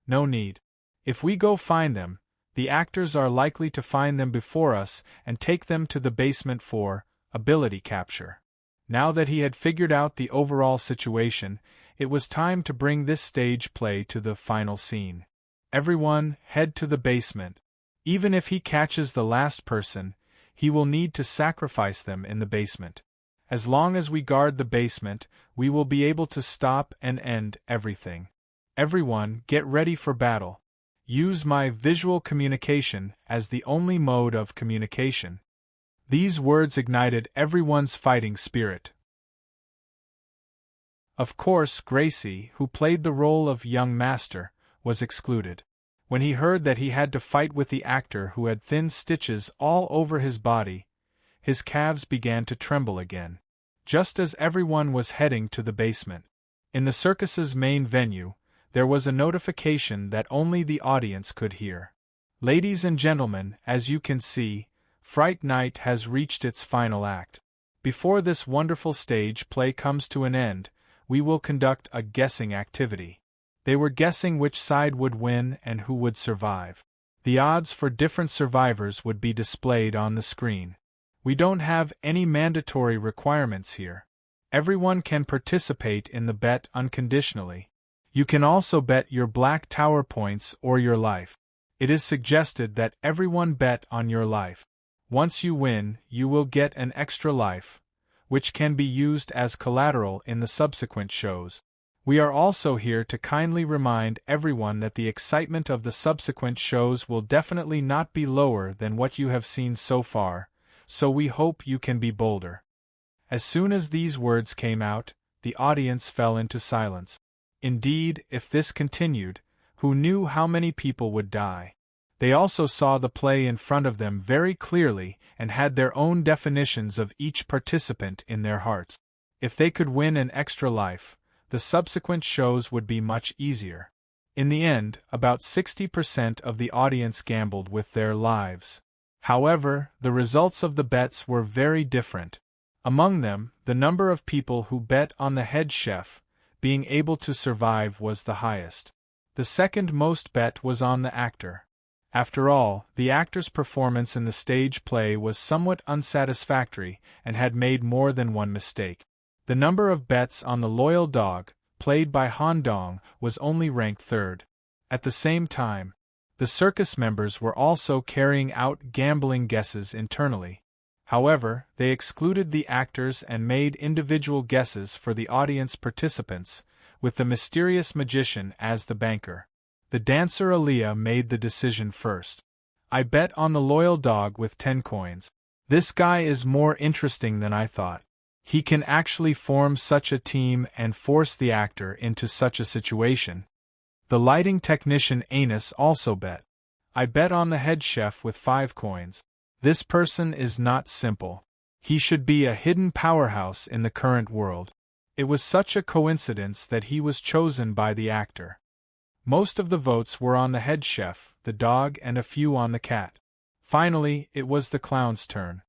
"No need. If we go find them, the actors are likely to find them before us and take them to the basement for ability capture." Now that he had figured out the overall situation, it was time to bring this stage play to the final scene. Everyone, head to the basement. Even if he catches the last person, he will need to sacrifice them in the basement. As long as we guard the basement, we will be able to stop and end everything. Everyone, get ready for battle. Use my visual communication as the only mode of communication. These words ignited everyone's fighting spirit. Of course, Gracie, who played the role of young master, was excluded. When he heard that he had to fight with the actor who had thin stitches all over his body, his calves began to tremble again. Just as everyone was heading to the basement. In the circus's main venue, there was a notification that only the audience could hear. "Ladies and gentlemen, as you can see, Fright Night has reached its final act. Before this wonderful stage play comes to an end, we will conduct a guessing activity." They were guessing which side would win and who would survive. The odds for different survivors would be displayed on the screen. We don't have any mandatory requirements here. Everyone can participate in the bet unconditionally. You can also bet your black tower points or your life. It is suggested that everyone bet on your life. Once you win, you will get an extra life, which can be used as collateral in the subsequent shows. We are also here to kindly remind everyone that the excitement of the subsequent shows will definitely not be lower than what you have seen so far, so we hope you can be bolder. As soon as these words came out, the audience fell into silence. Indeed, if this continued, who knew how many people would die? They also saw the play in front of them very clearly and had their own definitions of each participant in their hearts. If they could win an extra life, the subsequent shows would be much easier. In the end, about 60% of the audience gambled with their lives. However, the results of the bets were very different. Among them, the number of people who bet on the head chef being able to survive was the highest. The second most bet was on the actor. After all, the actor's performance in the stage play was somewhat unsatisfactory and had made more than one mistake. The number of bets on the loyal dog, played by Han Dong, was only ranked third. At the same time, the circus members were also carrying out gambling guesses internally. However, they excluded the actors and made individual guesses for the audience participants, with the mysterious magician as the banker. The dancer Aaliyah made the decision first. "I bet on the loyal dog with 10 coins. This guy is more interesting than I thought. He can actually form such a team and force the actor into such a situation." The lighting technician Anus also bet. "I bet on the head chef with 5 coins. This person is not simple. He should be a hidden powerhouse in the current world. It was such a coincidence that he was chosen by the actor." Most of the votes were on the head chef, the dog, and a few on the cat. Finally, it was the clown's turn.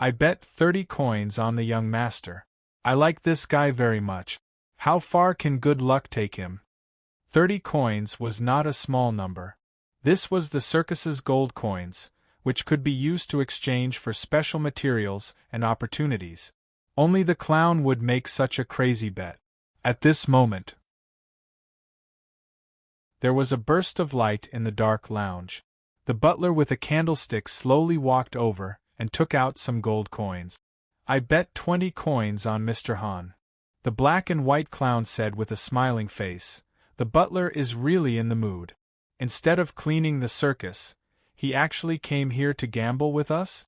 "I bet 30 coins on the young master. I like this guy very much. How far can good luck take him?" 30 coins was not a small number. This was the circus's gold coins, which could be used to exchange for special materials and opportunities. Only the clown would make such a crazy bet. At this moment, there was a burst of light in the dark lounge. The butler with a candlestick slowly walked over and took out some gold coins. "I bet 20 coins on Mr. Han," the black and white clown said with a smiling face. "The butler is really in the mood. Instead of cleaning the circus, he actually came here to gamble with us?"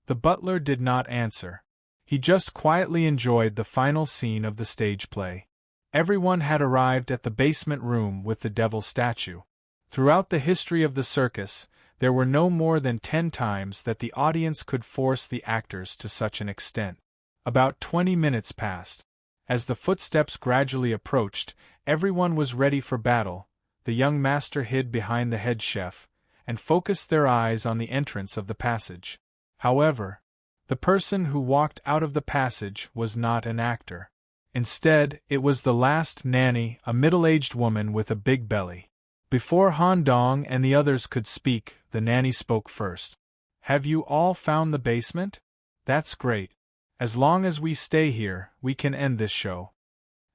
The butler did not answer. He just quietly enjoyed the final scene of the stage play. Everyone had arrived at the basement room with the devil statue. Throughout the history of the circus, there were no more than 10 times that the audience could force the actors to such an extent. About 20 minutes passed. As the footsteps gradually approached, everyone was ready for battle. The young master hid behind the head chef, and focused their eyes on the entrance of the passage. However, the person who walked out of the passage was not an actor. Instead, it was the last nanny, a middle-aged woman with a big belly. Before Han Dong and the others could speak, the nanny spoke first. "Have you all found the basement? That's great. As long as we stay here, we can end this show."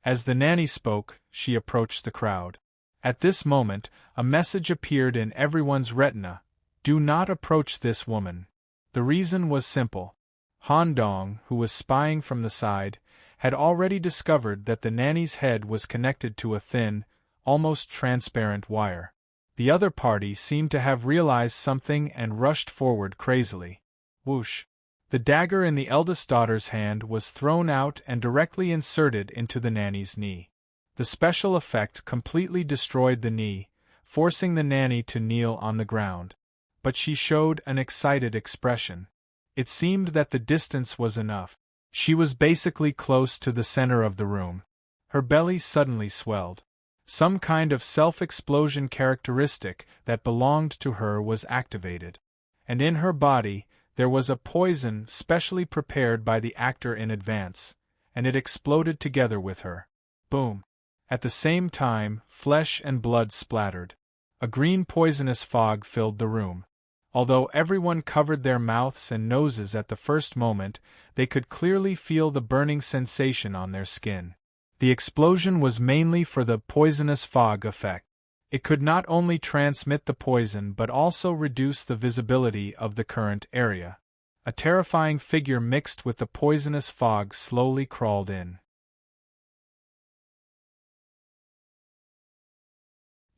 As the nanny spoke, she approached the crowd. At this moment, a message appeared in everyone's retina: "Do not approach this woman." The reason was simple. Han Dong, who was spying from the side, had already discovered that the nanny's head was connected to a thin, almost transparent wire. The other party seemed to have realized something and rushed forward crazily. Whoosh! The dagger in the eldest daughter's hand was thrown out and directly inserted into the nanny's knee. The special effect completely destroyed the knee, forcing the nanny to kneel on the ground. But she showed an excited expression. It seemed that the distance was enough. She was basically close to the center of the room. Her belly suddenly swelled. Some kind of self-explosion characteristic that belonged to her was activated. And in her body, there was a poison specially prepared by the actor in advance, and it exploded together with her. Boom! At the same time, flesh and blood splattered. A green poisonous fog filled the room. Although everyone covered their mouths and noses at the first moment, they could clearly feel the burning sensation on their skin. The explosion was mainly for the poisonous fog effect. It could not only transmit the poison but also reduce the visibility of the current area. A terrifying figure mixed with the poisonous fog slowly crawled in.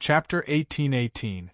Chapter 1818.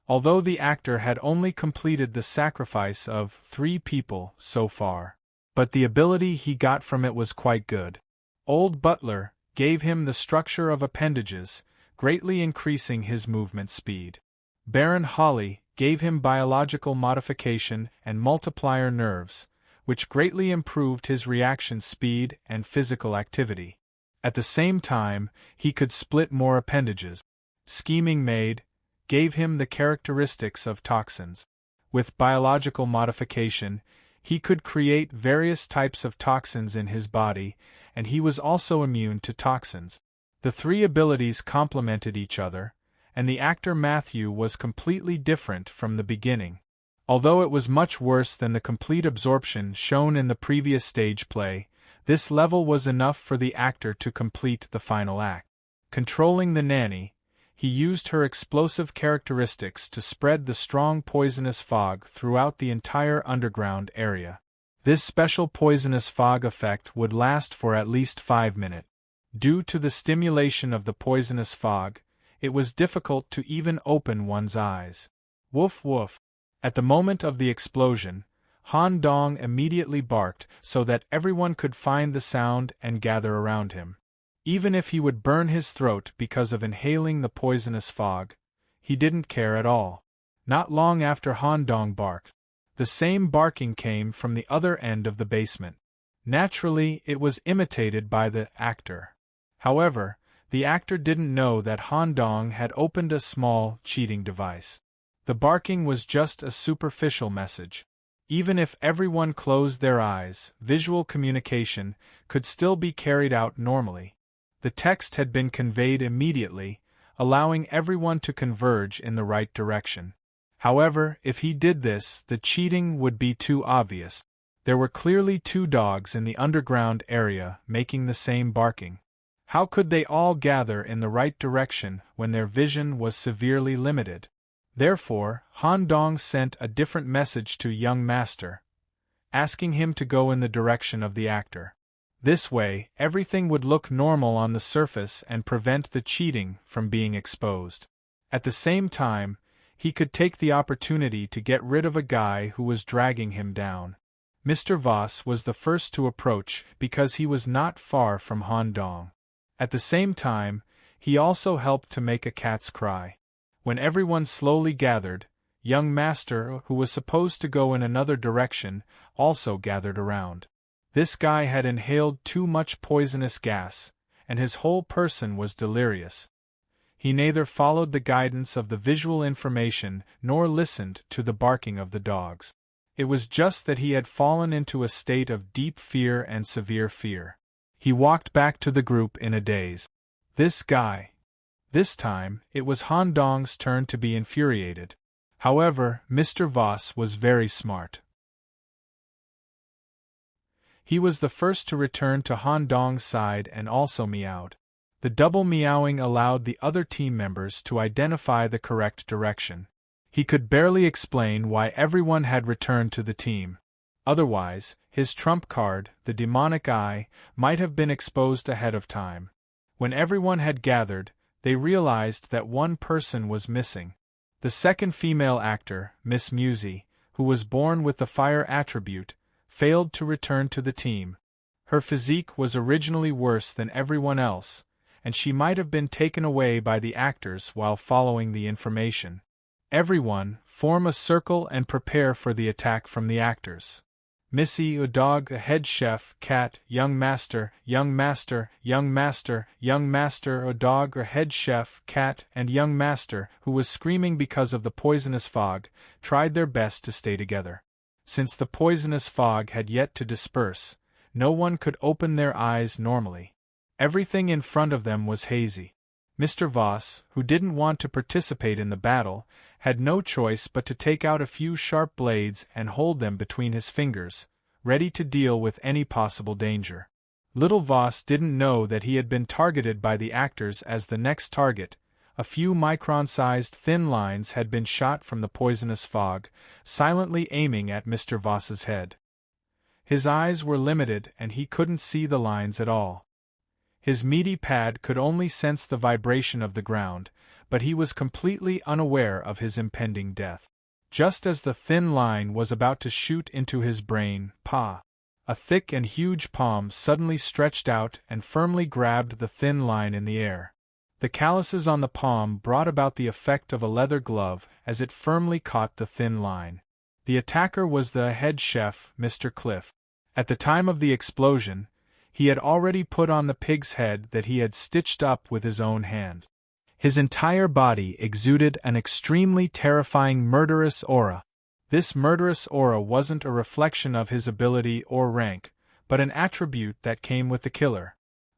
Although the actor had only completed the sacrifice of 3 people so far, but the ability he got from it was quite good. Old Butler gave him the structure of appendages, greatly increasing his movement speed. Baron Holly gave him biological modification and multiplier nerves, which greatly improved his reaction speed and physical activity. At the same time, he could split more appendages. Scheming Maid gave him the characteristics of toxins. With biological modification, he could create various types of toxins in his body, and he was also immune to toxins. The 3 abilities complemented each other, and the actor Matthew was completely different from the beginning. Although it was much worse than the complete absorption shown in the previous stage play, this level was enough for the actor to complete the final act. Controlling the nanny, he used her explosive characteristics to spread the strong poisonous fog throughout the entire underground area. This special poisonous fog effect would last for at least 5 minutes. Due to the stimulation of the poisonous fog, it was difficult to even open one's eyes. Woof woof! At the moment of the explosion, Han Dong immediately barked so that everyone could find the sound and gather around him. Even if he would burn his throat because of inhaling the poisonous fog, he didn't care at all. Not long after Han Dong barked, the same barking came from the other end of the basement. Naturally, it was imitated by the actor. However, the actor didn't know that Han Dong had opened a small, cheating device. The barking was just a superficial message. Even if everyone closed their eyes, visual communication could still be carried out normally. The text had been conveyed immediately, allowing everyone to converge in the right direction. However, if he did this, the cheating would be too obvious. There were clearly 2 dogs in the underground area making the same barking. How could they all gather in the right direction when their vision was severely limited? Therefore, Han Dong sent a different message to young master, asking him to go in the direction of the actor. This way, everything would look normal on the surface and prevent the cheating from being exposed. At the same time, he could take the opportunity to get rid of a guy who was dragging him down. Mr. Voss was the first to approach because he was not far from Han Dong. At the same time, he also helped to make a cat's cry. When everyone slowly gathered, young master, who was supposed to go in another direction, also gathered around. This guy had inhaled too much poisonous gas, and his whole person was delirious. He neither followed the guidance of the visual information nor listened to the barking of the dogs. It was just that he had fallen into a state of deep fear and severe fear. He walked back to the group in a daze. This guy. This time, it was Han Dong's turn to be infuriated. However, Mr. Voss was very smart. He was the first to return to Han Dong's side and also meowed. The double meowing allowed the other team members to identify the correct direction. He could barely explain why everyone had returned to the team. Otherwise, his trump card, the demonic eye, might have been exposed ahead of time. When everyone had gathered, they realized that one person was missing. The second female actor, Miss Musy, who was born with the fire attribute, failed to return to the team. Her physique was originally worse than everyone else, and she might have been taken away by the actors while following the information. Everyone, form a circle and prepare for the attack from the actors. Missy, a dog, a head chef, cat, young master, young master, young master, young master, a dog, a head chef, cat, and young master, who was screaming because of the poisonous fog, tried their best to stay together. Since the poisonous fog had yet to disperse, no one could open their eyes normally. Everything in front of them was hazy. Mr. Voss, who didn't want to participate in the battle, had no choice but to take out a few sharp blades and hold them between his fingers, ready to deal with any possible danger. Little Voss didn't know that he had been targeted by the actors as the next target. A few micron-sized thin lines had been shot from the poisonous fog, silently aiming at Mr. Voss's head. His eyes were limited and he couldn't see the lines at all. His meaty pad could only sense the vibration of the ground, but he was completely unaware of his impending death. Just as the thin line was about to shoot into his brain, a thick and huge palm suddenly stretched out and firmly grabbed the thin line in the air. The calluses on the palm brought about the effect of a leather glove as it firmly caught the thin line. The attacker was the head chef, Mr. Cliff. At the time of the explosion, he had already put on the pig's head that he had stitched up with his own hand. His entire body exuded an extremely terrifying murderous aura. This murderous aura wasn't a reflection of his ability or rank, but an attribute that came with the killer.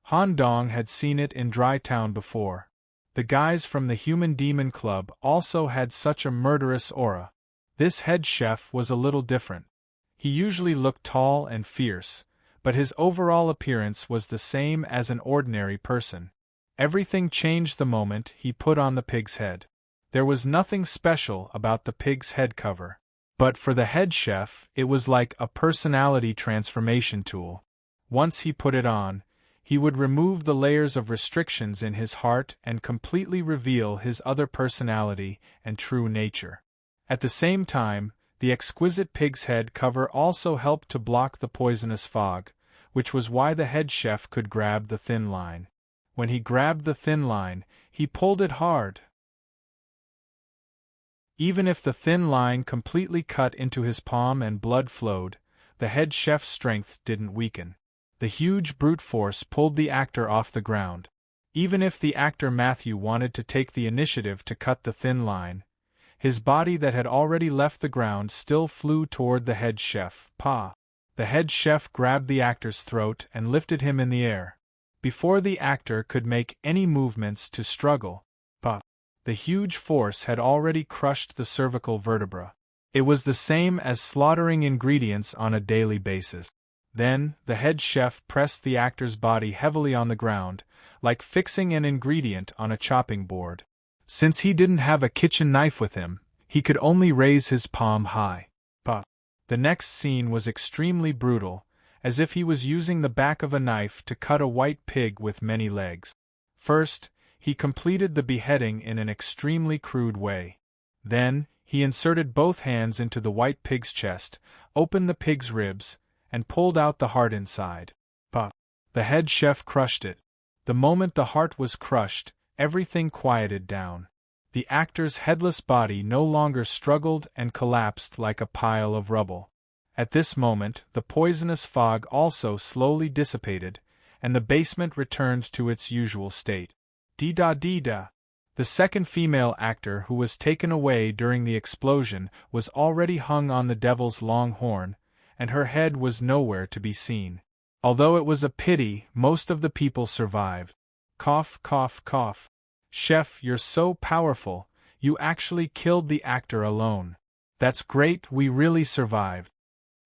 Han Dong had seen it in Dry Town before. The guys from the Human Demon Club also had such a murderous aura. This head chef was a little different. He usually looked tall and fierce, but his overall appearance was the same as an ordinary person. Everything changed the moment he put on the pig's head. There was nothing special about the pig's head cover, but for the head chef, it was like a personality transformation tool. Once he put it on, he would remove the layers of restrictions in his heart and completely reveal his other personality and true nature. At the same time, the exquisite pig's head cover also helped to block the poisonous fog, which was why the head chef could grab the thin line. When he grabbed the thin line, he pulled it hard. Even if the thin line completely cut into his palm and blood flowed, the head chef's strength didn't weaken. The huge brute force pulled the actor off the ground. Even if the actor Matthew wanted to take the initiative to cut the thin line, his body that had already left the ground still flew toward the head chef. The head chef grabbed the actor's throat and lifted him in the air. Before the actor could make any movements to struggle, the huge force had already crushed the cervical vertebra. It was the same as slaughtering ingredients on a daily basis. Then, the head chef pressed the actor's body heavily on the ground, like fixing an ingredient on a chopping board. Since he didn't have a kitchen knife with him, he could only raise his palm high. The next scene was extremely brutal, as if he was using the back of a knife to cut a white pig with many legs. First, he completed the beheading in an extremely crude way. Then, he inserted both hands into the white pig's chest, opened the pig's ribs, and pulled out the heart inside. The head chef crushed it. The moment the heart was crushed, everything quieted down. The actor's headless body no longer struggled and collapsed like a pile of rubble. At this moment, the poisonous fog also slowly dissipated, and the basement returned to its usual state. Dee-da. The second female actor who was taken away during the explosion was already hung on the devil's long horn, and her head was nowhere to be seen. Although it was a pity, most of the people survived. Cough, cough, cough. Chef, you're so powerful, you actually killed the actor alone. That's great, we really survived.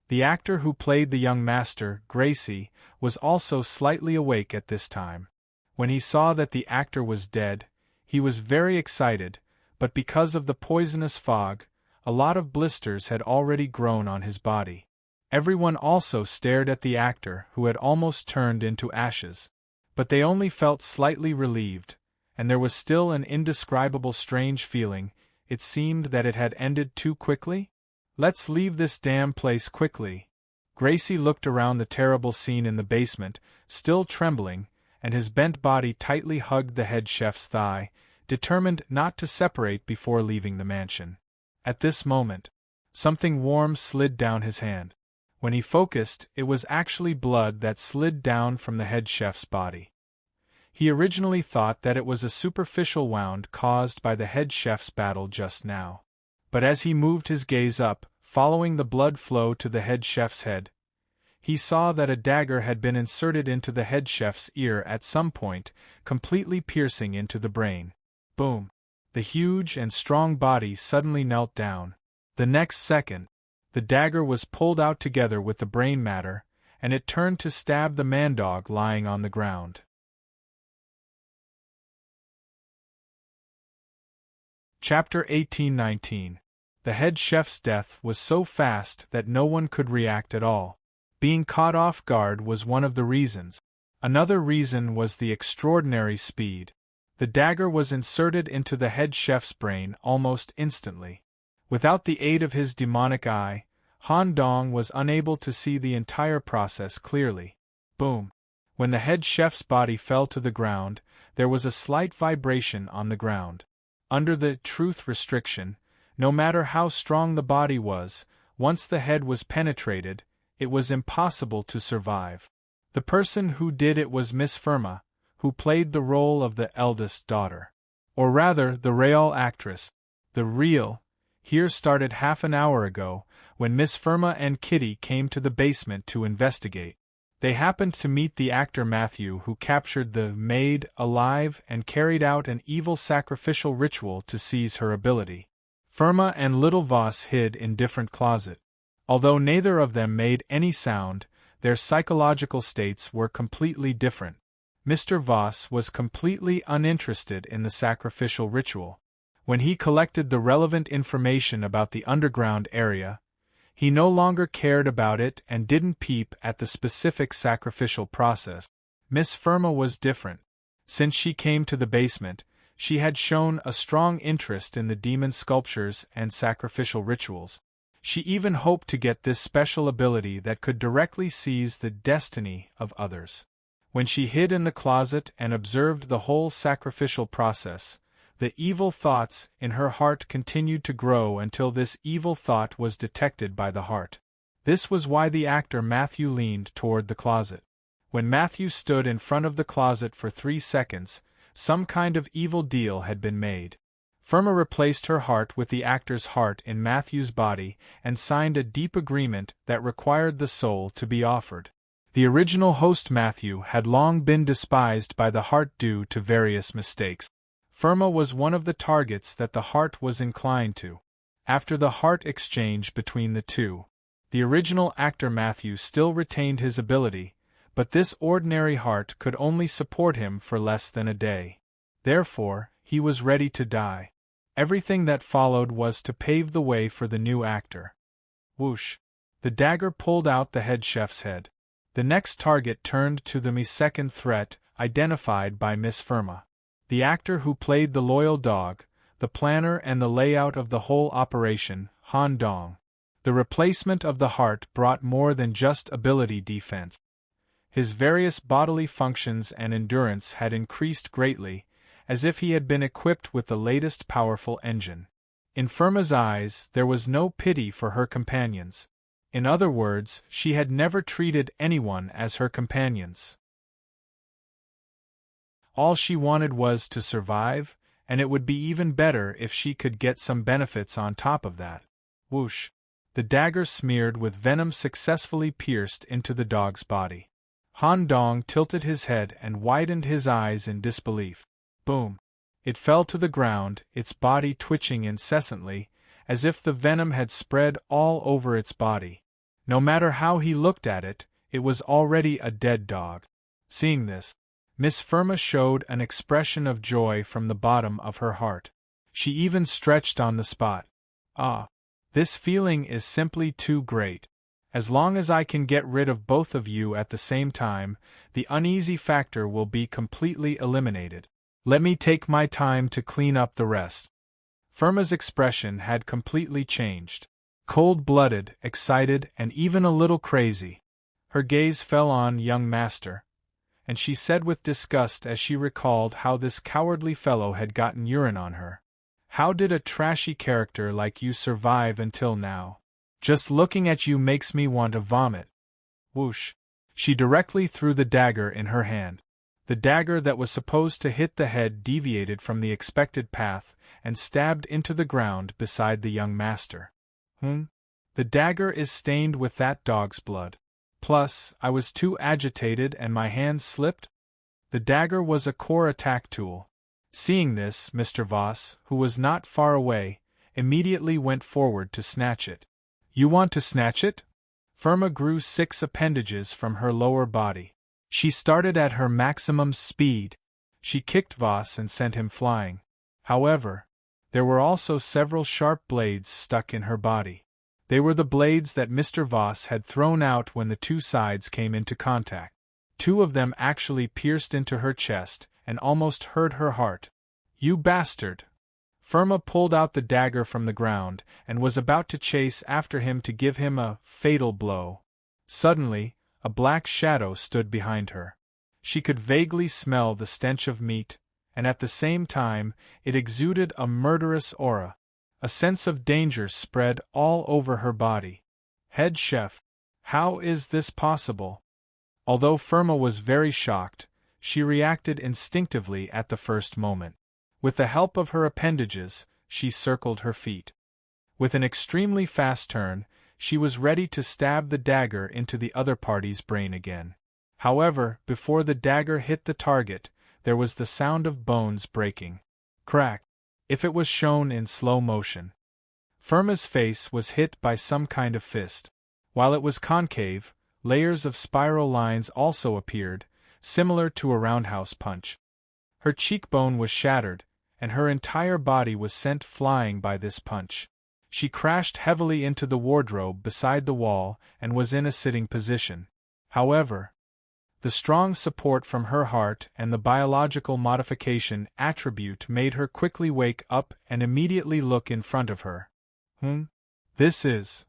The actor who played the young master, Gracie, was also slightly awake at this time. When he saw that the actor was dead, he was very excited, but because of the poisonous fog, a lot of blisters had already grown on his body. Everyone also stared at the actor who had almost turned into ashes. But they only felt slightly relieved, and there was still an indescribable strange feeling. It seemed that it had ended too quickly. Let's leave this damn place quickly. Gracie looked around the terrible scene in the basement, still trembling, and his bent body tightly hugged the head chef's thigh, determined not to separate before leaving the mansion. At this moment, something warm slid down his hand. When he focused, it was actually blood that slid down from the head chef's body. He originally thought that it was a superficial wound caused by the head chef's battle just now. But as he moved his gaze up, following the blood flow to the head chef's head, he saw that a dagger had been inserted into the head chef's ear at some point, completely piercing into the brain. Boom! The huge and strong body suddenly knelt down. The next second, the dagger was pulled out together with the brain matter, and it turned to stab the man-dog lying on the ground. Chapter 1819. The head chef's death was so fast that no one could react at all. Being caught off guard was one of the reasons. Another reason was the extraordinary speed. The dagger was inserted into the head chef's brain almost instantly. Without the aid of his demonic eye, Han Dong was unable to see the entire process clearly. Boom! When the head chef's body fell to the ground, there was a slight vibration on the ground. Under the truth restriction, no matter how strong the body was, once the head was penetrated, it was impossible to survive. The person who did it was Miss Firma, who played the role of the eldest daughter. Or rather, the real actress. The real here started half an hour ago, when Miss Firma and Kitty came to the basement to investigate. They happened to meet the actor Matthew, who captured the maid alive and carried out an evil sacrificial ritual to seize her ability. Firma and little Voss hid in different closets. Although neither of them made any sound, their psychological states were completely different. Mr. Voss was completely uninterested in the sacrificial ritual. When he collected the relevant information about the underground area, he no longer cared about it and didn't peep at the specific sacrificial process. Miss Firma was different. Since she came to the basement, she had shown a strong interest in the demon sculptures and sacrificial rituals. She even hoped to get this special ability that could directly seize the destiny of others. When she hid in the closet and observed the whole sacrificial process, the evil thoughts in her heart continued to grow until this evil thought was detected by the heart. This was why the actor Matthew leaned toward the closet. When Matthew stood in front of the closet for 3 seconds, some kind of evil deal had been made. Firma replaced her heart with the actor's heart in Matthew's body and signed a deep agreement that required the soul to be offered. The original host Matthew had long been despised by the heart due to various mistakes. Firma was one of the targets that the heart was inclined to. After the heart exchange between the two, the original actor Matthew still retained his ability, but this ordinary heart could only support him for less than a day. Therefore, he was ready to die. Everything that followed was to pave the way for the new actor. Whoosh! The dagger pulled out the head chef's head. The next target turned to the second threat, identified by Miss Firma. The actor who played the loyal dog, the planner and the layout of the whole operation, Han Dong. The replacement of the heart brought more than just ability defense. His various bodily functions and endurance had increased greatly, as if he had been equipped with the latest powerful engine. In Firma's eyes, there was no pity for her companions. In other words, she had never treated anyone as her companions. All she wanted was to survive, and it would be even better if she could get some benefits on top of that. Whoosh! The dagger smeared with venom successfully pierced into the dog's body. Han Dong tilted his head and widened his eyes in disbelief. Boom! It fell to the ground, its body twitching incessantly, as if the venom had spread all over its body. No matter how he looked at it, it was already a dead dog. Seeing this, Miss Firma showed an expression of joy from the bottom of her heart. She even stretched on the spot. Ah! This feeling is simply too great. As long as I can get rid of both of you at the same time, the uneasy factor will be completely eliminated. Let me take my time to clean up the rest. Firma's expression had completely changed. Cold-blooded, excited, and even a little crazy. Her gaze fell on young master, and she said with disgust as she recalled how this cowardly fellow had gotten urine on her. How did a trashy character like you survive until now? Just looking at you makes me want to vomit. Whoosh! She directly threw the dagger in her hand. The dagger that was supposed to hit the head deviated from the expected path and stabbed into the ground beside the young master. The dagger is stained with that dog's blood. Plus, I was too agitated and my hand slipped. The dagger was a core attack tool. Seeing this, Mr. Voss, who was not far away, immediately went forward to snatch it. You want to snatch it? Firma grew 6 appendages from her lower body. She started at her maximum speed. She kicked Voss and sent him flying. However, there were also several sharp blades stuck in her body. They were the blades that Mr. Voss had thrown out when the two sides came into contact. 2 of them actually pierced into her chest and almost hurt her heart. You bastard! Firma pulled out the dagger from the ground and was about to chase after him to give him a fatal blow. Suddenly, a black shadow stood behind her. She could vaguely smell the stench of meat, and at the same time, it exuded a murderous aura. A sense of danger spread all over her body. Head chef, how is this possible? Although Firma was very shocked, she reacted instinctively at the first moment. With the help of her appendages, she circled her feet. With an extremely fast turn, she was ready to stab the dagger into the other party's brain again. However, before the dagger hit the target, there was the sound of bones breaking. Crack! If it was shown in slow motion. Firma's face was hit by some kind of fist. While it was concave, layers of spiral lines also appeared, similar to a roundhouse punch. Her cheekbone was shattered, and her entire body was sent flying by this punch. She crashed heavily into the wardrobe beside the wall and was in a sitting position. However, the strong support from her heart and the biological modification attribute made her quickly wake up and immediately look in front of her. This is...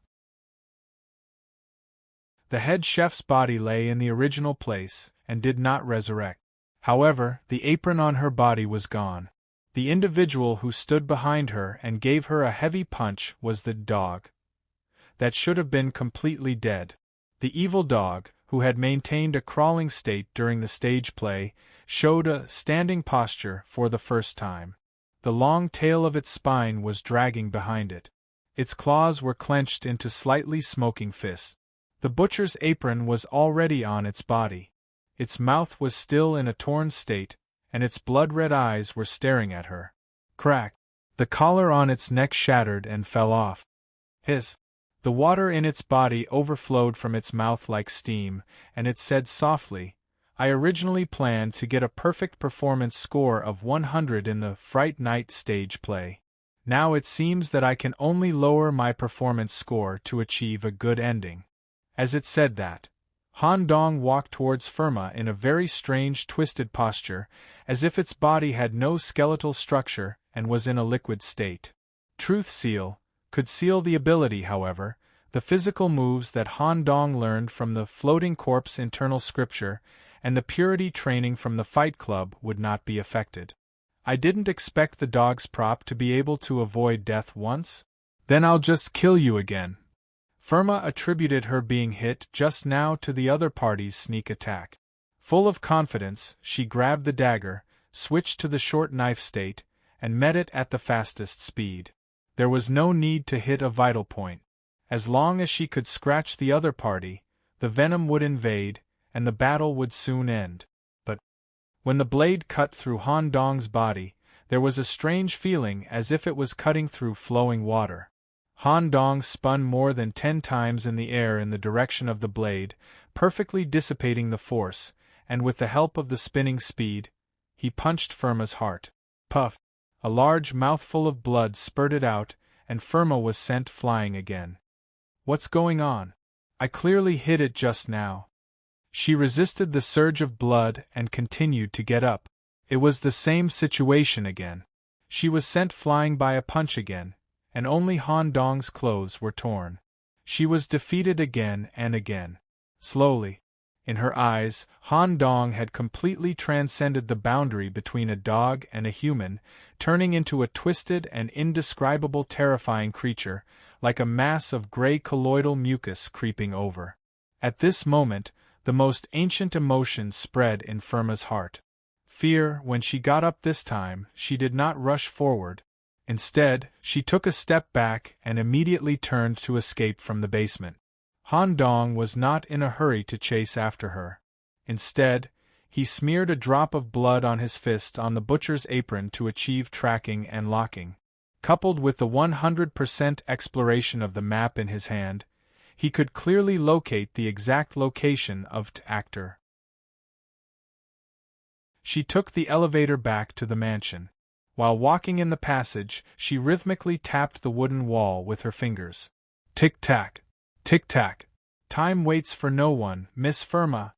The head chef's body lay in the original place and did not resurrect. However, the apron on her body was gone. The individual who stood behind her and gave her a heavy punch was the dog. That should have been completely dead. The evil dog, who had maintained a crawling state during the stage play, showed a standing posture for the first time. The long tail of its spine was dragging behind it. Its claws were clenched into slightly smoking fists. The butcher's apron was already on its body. Its mouth was still in a torn state, and its blood-red eyes were staring at her. Crack! The collar on its neck shattered and fell off. Hiss! The water in its body overflowed from its mouth like steam, and it said softly, I originally planned to get a perfect performance score of 100 in the Fright Night stage play. Now it seems that I can only lower my performance score to achieve a good ending. As it said that, Han Dong walked towards Firma in a very strange twisted posture, as if its body had no skeletal structure and was in a liquid state. Truth Seal could seal the ability, however. The physical moves that Han Dong learned from the Floating Corpse internal scripture and the purity training from the Fight Club would not be affected. I didn't expect the dog's prop to be able to avoid death once. Then I'll just kill you again. Firma attributed her being hit just now to the other party's sneak attack. Full of confidence, she grabbed the dagger, switched to the short knife state, and met it at the fastest speed. There was no need to hit a vital point. As long as she could scratch the other party, the venom would invade, and the battle would soon end. But when the blade cut through Han Dong's body, there was a strange feeling as if it was cutting through flowing water. Han Dong spun more than 10 times in the air in the direction of the blade, perfectly dissipating the force, and with the help of the spinning speed, he punched Firma's heart. Puff! A large mouthful of blood spurted out, and Firma was sent flying again. What's going on? I clearly hit it just now. She resisted the surge of blood and continued to get up. It was the same situation again. She was sent flying by a punch again, and only Han Dong's clothes were torn. She was defeated again and again. Slowly, in her eyes, Han Dong had completely transcended the boundary between a dog and a human, turning into a twisted and indescribable terrifying creature, like a mass of gray colloidal mucus creeping over. At this moment, the most ancient emotion spread in Firma's heart. Fear. When she got up this time, she did not rush forward. Instead, she took a step back and immediately turned to escape from the basement. Han Dong was not in a hurry to chase after her. Instead, he smeared a drop of blood on his fist on the butcher's apron to achieve tracking and locking. Coupled with the 100% exploration of the map in his hand, he could clearly locate the exact location of the actor. She took the elevator back to the mansion. While walking in the passage, she rhythmically tapped the wooden wall with her fingers. Tick-tack, tick-tack. Time waits for no one, Miss Firma.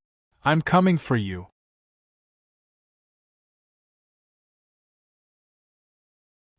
I'm coming for you.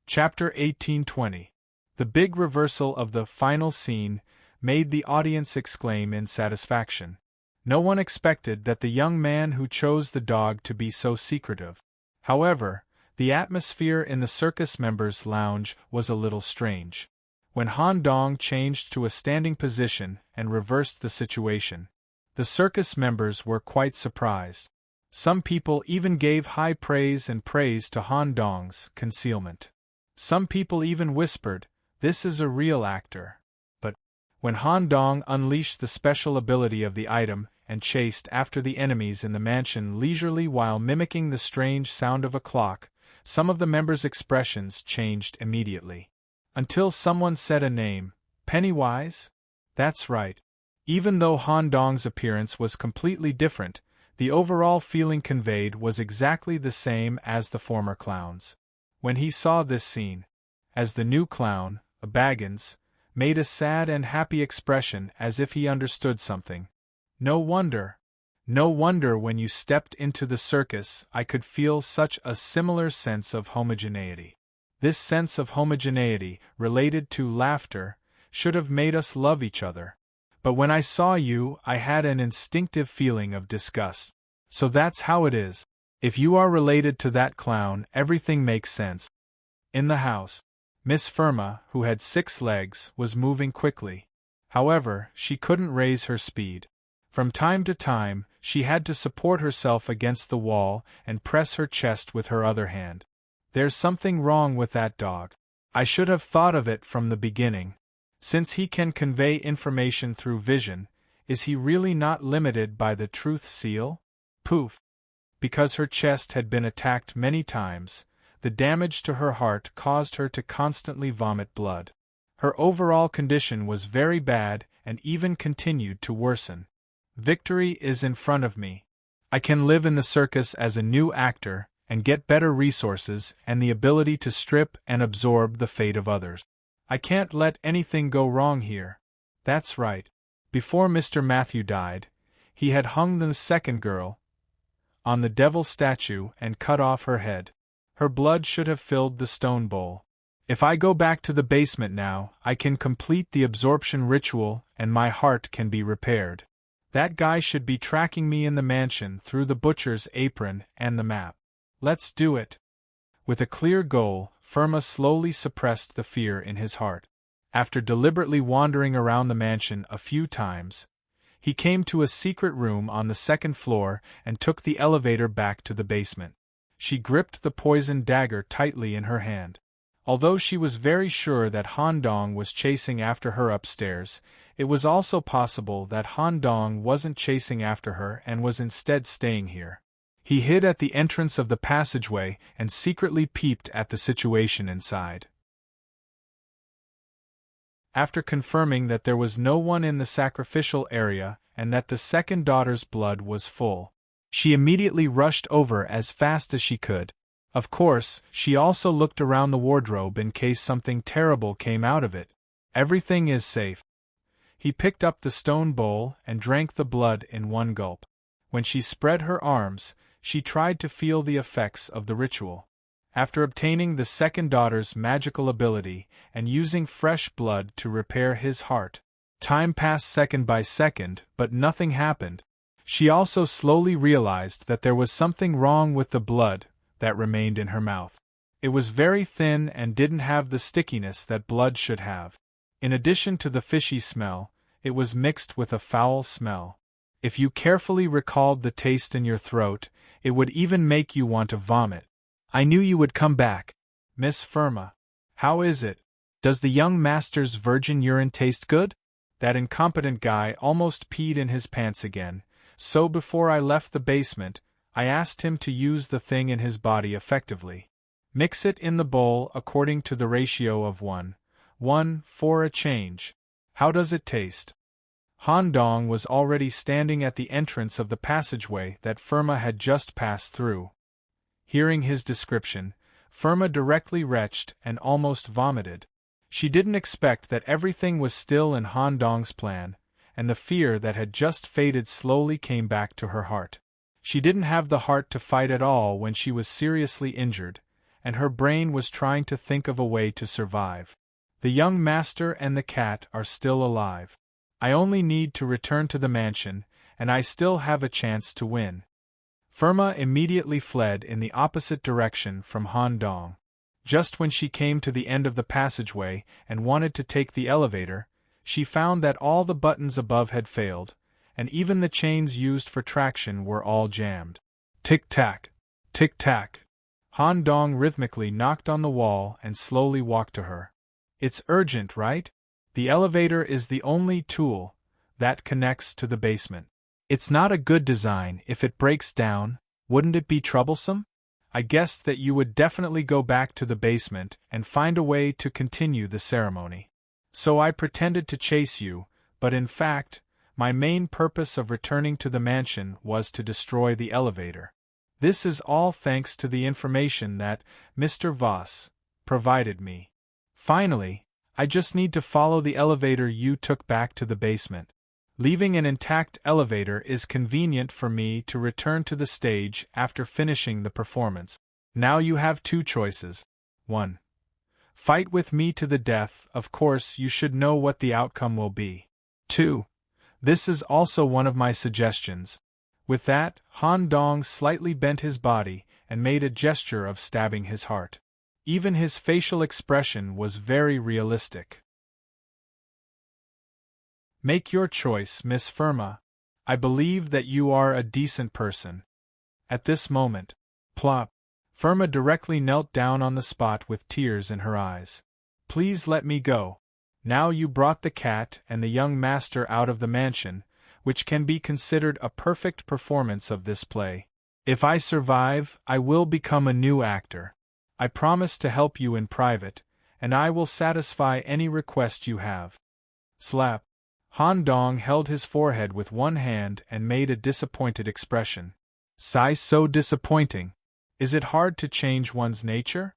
Chapter 1820. The big reversal of the final scene made the audience exclaim in satisfaction. No one expected that the young man who chose the dog to be so secretive. However, the atmosphere in the circus members' lounge was a little strange. When Han Dong changed to a standing position and reversed the situation, the circus members were quite surprised. Some people even gave high praise to Han Dong's concealment. Some people even whispered, "This is a real actor." But when Han Dong unleashed the special ability of the item and chased after the enemies in the mansion leisurely while mimicking the strange sound of a clock, some of the members' expressions changed immediately. Until someone said a name, Pennywise? That's right. Even though Han Dong's appearance was completely different, the overall feeling conveyed was exactly the same as the former clown's. When he saw this scene, as the new clown, Baggins, made a sad and happy expression as if he understood something. No wonder when you stepped into the circus I could feel such a similar sense of homogeneity. This sense of homogeneity, related to laughter, should have made us love each other. But when I saw you, I had an instinctive feeling of disgust. So that's how it is. If you are related to that clown, everything makes sense. In the house, Miss Firma, who had 6 legs, was moving quickly. However, she couldn't raise her speed. From time to time, she had to support herself against the wall and press her chest with her other hand. There's something wrong with that dog. I should have thought of it from the beginning. Since he can convey information through vision, is he really not limited by the truth seal? Poof! Because her chest had been attacked many times, the damage to her heart caused her to constantly vomit blood. Her overall condition was very bad and even continued to worsen. Victory is in front of me. I can live in the circus as a new actor and get better resources and the ability to strip and absorb the fate of others. I can't let anything go wrong here. That's right. Before Mr. Matthew died, he had hung the second girl on the devil statue and cut off her head. Her blood should have filled the stone bowl. If I go back to the basement now, I can complete the absorption ritual and my heart can be repaired. That guy should be tracking me in the mansion through the butcher's apron and the map. Let's do it. With a clear goal, Firma slowly suppressed the fear in his heart. After deliberately wandering around the mansion a few times, he came to a secret room on the second floor and took the elevator back to the basement. She gripped the poisoned dagger tightly in her hand. Although she was very sure that Han Dong was chasing after her upstairs, it was also possible that Han Dong wasn't chasing after her and was instead staying here. He hid at the entrance of the passageway and secretly peeped at the situation inside. After confirming that there was no one in the sacrificial area and that the second daughter's blood was full, she immediately rushed over as fast as she could. Of course, she also looked around the wardrobe in case something terrible came out of it. Everything is safe. He picked up the stone bowl and drank the blood in one gulp. When she spread her arms, she tried to feel the effects of the ritual. After obtaining the second daughter's magical ability and using fresh blood to repair his heart, time passed second by second, but nothing happened. She also slowly realized that there was something wrong with the blood that remained in her mouth. It was very thin and didn't have the stickiness that blood should have. In addition to the fishy smell, it was mixed with a foul smell. If you carefully recalled the taste in your throat, it would even make you want to vomit. I knew you would come back. Miss Firma. How is it? Does the young master's virgin urine taste good? That incompetent guy almost peed in his pants again, so before I left the basement, I asked him to use the thing in his body effectively. Mix it in the bowl according to the ratio of 1 for a change. How does it taste? Han Dong was already standing at the entrance of the passageway that Firma had just passed through. Hearing his description, Firma directly retched and almost vomited. She didn't expect that everything was still in Han Dong's plan, and the fear that had just faded slowly came back to her heart. She didn't have the heart to fight at all when she was seriously injured, and her brain was trying to think of a way to survive. The young master and the cat are still alive. I only need to return to the mansion, and I still have a chance to win. Firma immediately fled in the opposite direction from Han Dong. Just when she came to the end of the passageway and wanted to take the elevator, she found that all the buttons above had failed, and even the chains used for traction were all jammed. Tick-tack, tick-tack. Han Dong rhythmically knocked on the wall and slowly walked to her. It's urgent, right? The elevator is the only tool that connects to the basement. It's not a good design. If it breaks down, wouldn't it be troublesome? I guessed that you would definitely go back to the basement and find a way to continue the ceremony. So I pretended to chase you, but in fact, my main purpose of returning to the mansion was to destroy the elevator. This is all thanks to the information that Mr. Voss provided me. Finally, I just need to follow the elevator you took back to the basement. Leaving an intact elevator is convenient for me to return to the stage after finishing the performance. Now you have two choices. 1. Fight with me to the death. Of course, you should know what the outcome will be. 2. This is also one of my suggestions. With that, Han Dong slightly bent his body and made a gesture of stabbing his heart. Even his facial expression was very realistic. Make your choice, Miss Firma. I believe that you are a decent person. At this moment, plop, Firma directly knelt down on the spot with tears in her eyes. Please let me go. Now you brought the cat and the young master out of the mansion, which can be considered a perfect performance of this play. If I survive, I will become a new actor. I promise to help you in private, and I will satisfy any request you have. Slap. Han Dong held his forehead with one hand and made a disappointed expression. Sigh, so disappointing. Is it hard to change one's nature?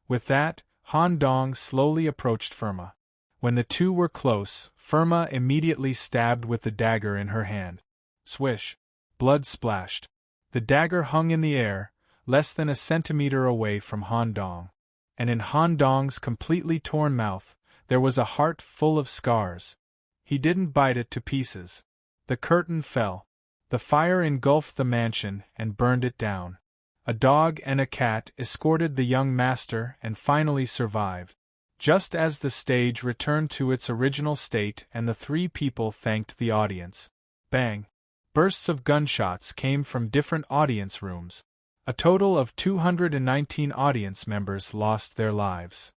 With that, Han Dong slowly approached Firma. When the two were close, Firma immediately stabbed with the dagger in her hand. Swish. Blood splashed. The dagger hung in the air, less than a centimeter away from Han Dong. And in Han Dong's completely torn mouth, there was a heart full of scars. He didn't bite it to pieces. The curtain fell. The fire engulfed the mansion and burned it down. A dog and a cat escorted the young master and finally survived. just as the stage returned to its original state and the three people thanked the audience. Bang! Bursts of gunshots came from different audience rooms. A total of 219 audience members lost their lives.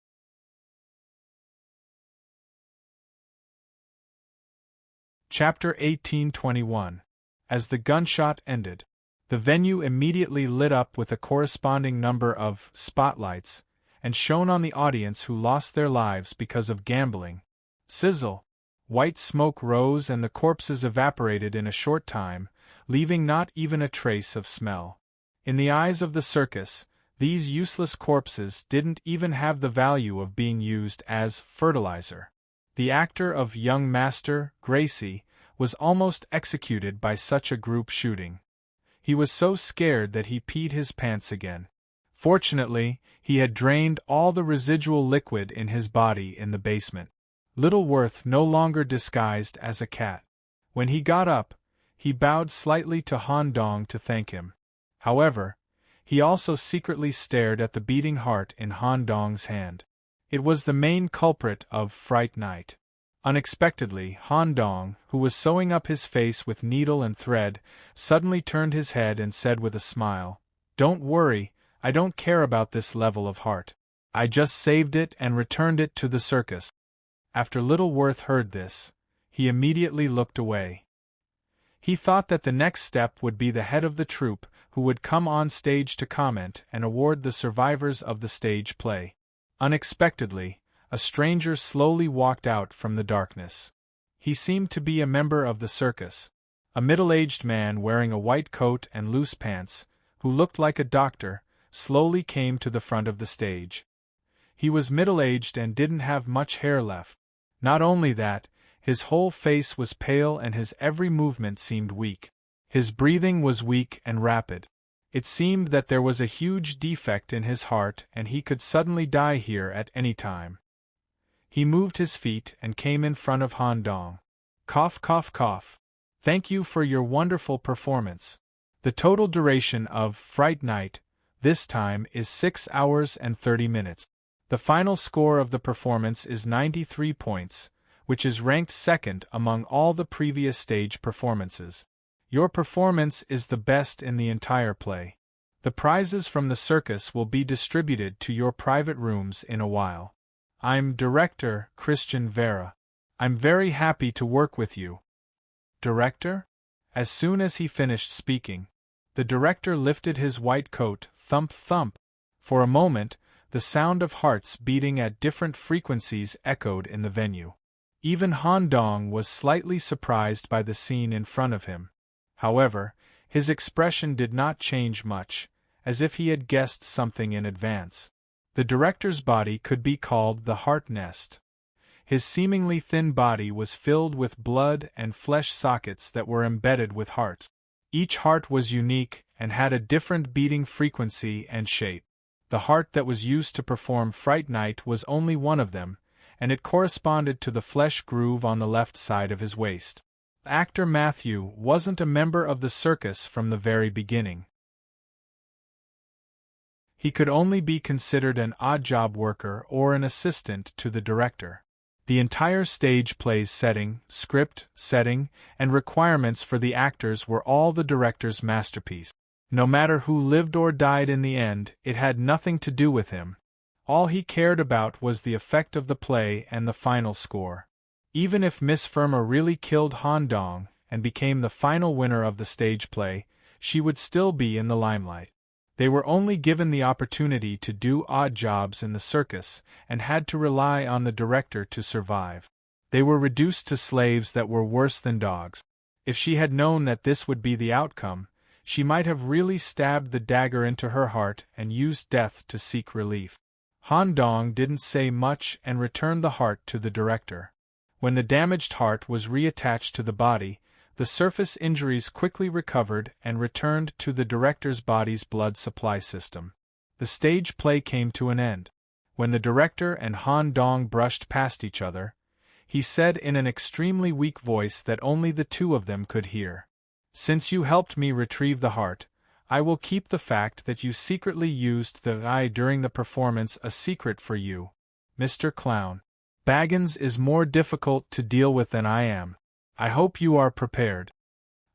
Chapter 1821. As the gunshot ended, the venue immediately lit up with a corresponding number of spotlights, and shone on the audience who lost their lives because of gambling. Sizzle! White smoke rose and the corpses evaporated in a short time, leaving not even a trace of smell. In the eyes of the circus, these useless corpses didn't even have the value of being used as fertilizer. The actor of young Master, Gracie, was almost executed by such a group shooting. He was so scared that he peed his pants again. Fortunately, he had drained all the residual liquid in his body in the basement. Littleworth no longer disguised as a cat. When he got up, he bowed slightly to Han Dong to thank him. However, he also secretly stared at the beating heart in Han Dong's hand. It was the main culprit of Fright Night. Unexpectedly, Han Dong, who was sewing up his face with needle and thread, suddenly turned his head and said with a smile, "Don't worry, I don't care about this level of heart. I just saved it and returned it to the circus." After Littleworth heard this, he immediately looked away. He thought that the next step would be the head of the troupe, who would come on stage to comment and award the survivors of the stage play. Unexpectedly, a stranger slowly walked out from the darkness. He seemed to be a member of the circus. A middle-aged man wearing a white coat and loose pants, who looked like a doctor, slowly came to the front of the stage. He was middle-aged and didn't have much hair left. Not only that, his whole face was pale and his every movement seemed weak. His breathing was weak and rapid. It seemed that there was a huge defect in his heart and he could suddenly die here at any time. He moved his feet and came in front of Han Dong. Cough, cough, cough. Thank you for your wonderful performance. The total duration of Fright Night, this time, is 6 hours and 30 minutes. The final score of the performance is 93 points, which is ranked second among all the previous stage performances. Your performance is the best in the entire play. The prizes from the circus will be distributed to your private rooms in a while. I'm Director Christian Vera. I'm very happy to work with you. Director? As soon as he finished speaking, the director lifted his white coat, thump thump. For a moment, the sound of hearts beating at different frequencies echoed in the venue. Even Han Dong was slightly surprised by the scene in front of him. However, his expression did not change much, as if he had guessed something in advance. The director's body could be called the heart nest. His seemingly thin body was filled with blood and flesh sockets that were embedded with hearts. Each heart was unique and had a different beating frequency and shape. The heart that was used to perform Fright Night was only one of them, and it corresponded to the flesh groove on the left side of his waist. Actor Matthew wasn't a member of the circus from the very beginning. He could only be considered an odd-job worker or an assistant to the director. The entire stage play's setting, script, setting, and requirements for the actors were all the director's masterpiece. No matter who lived or died in the end, it had nothing to do with him. All he cared about was the effect of the play and the final score. Even if Miss Firma really killed Han Dong and became the final winner of the stage play, she would still be in the limelight. They were only given the opportunity to do odd jobs in the circus and had to rely on the director to survive. They were reduced to slaves that were worse than dogs. If she had known that this would be the outcome, she might have really stabbed the dagger into her heart and used death to seek relief. Han Dong didn't say much and returned the heart to the director. When the damaged heart was reattached to the body, the surface injuries quickly recovered and returned to the director's body's blood supply system. The stage play came to an end. When the director and Han Dong brushed past each other, he said in an extremely weak voice that only the two of them could hear, "Since you helped me retrieve the heart, I will keep the fact that you secretly used the eye during the performance a secret for you. Mr. Clown. Baggins is more difficult to deal with than I am. I hope you are prepared.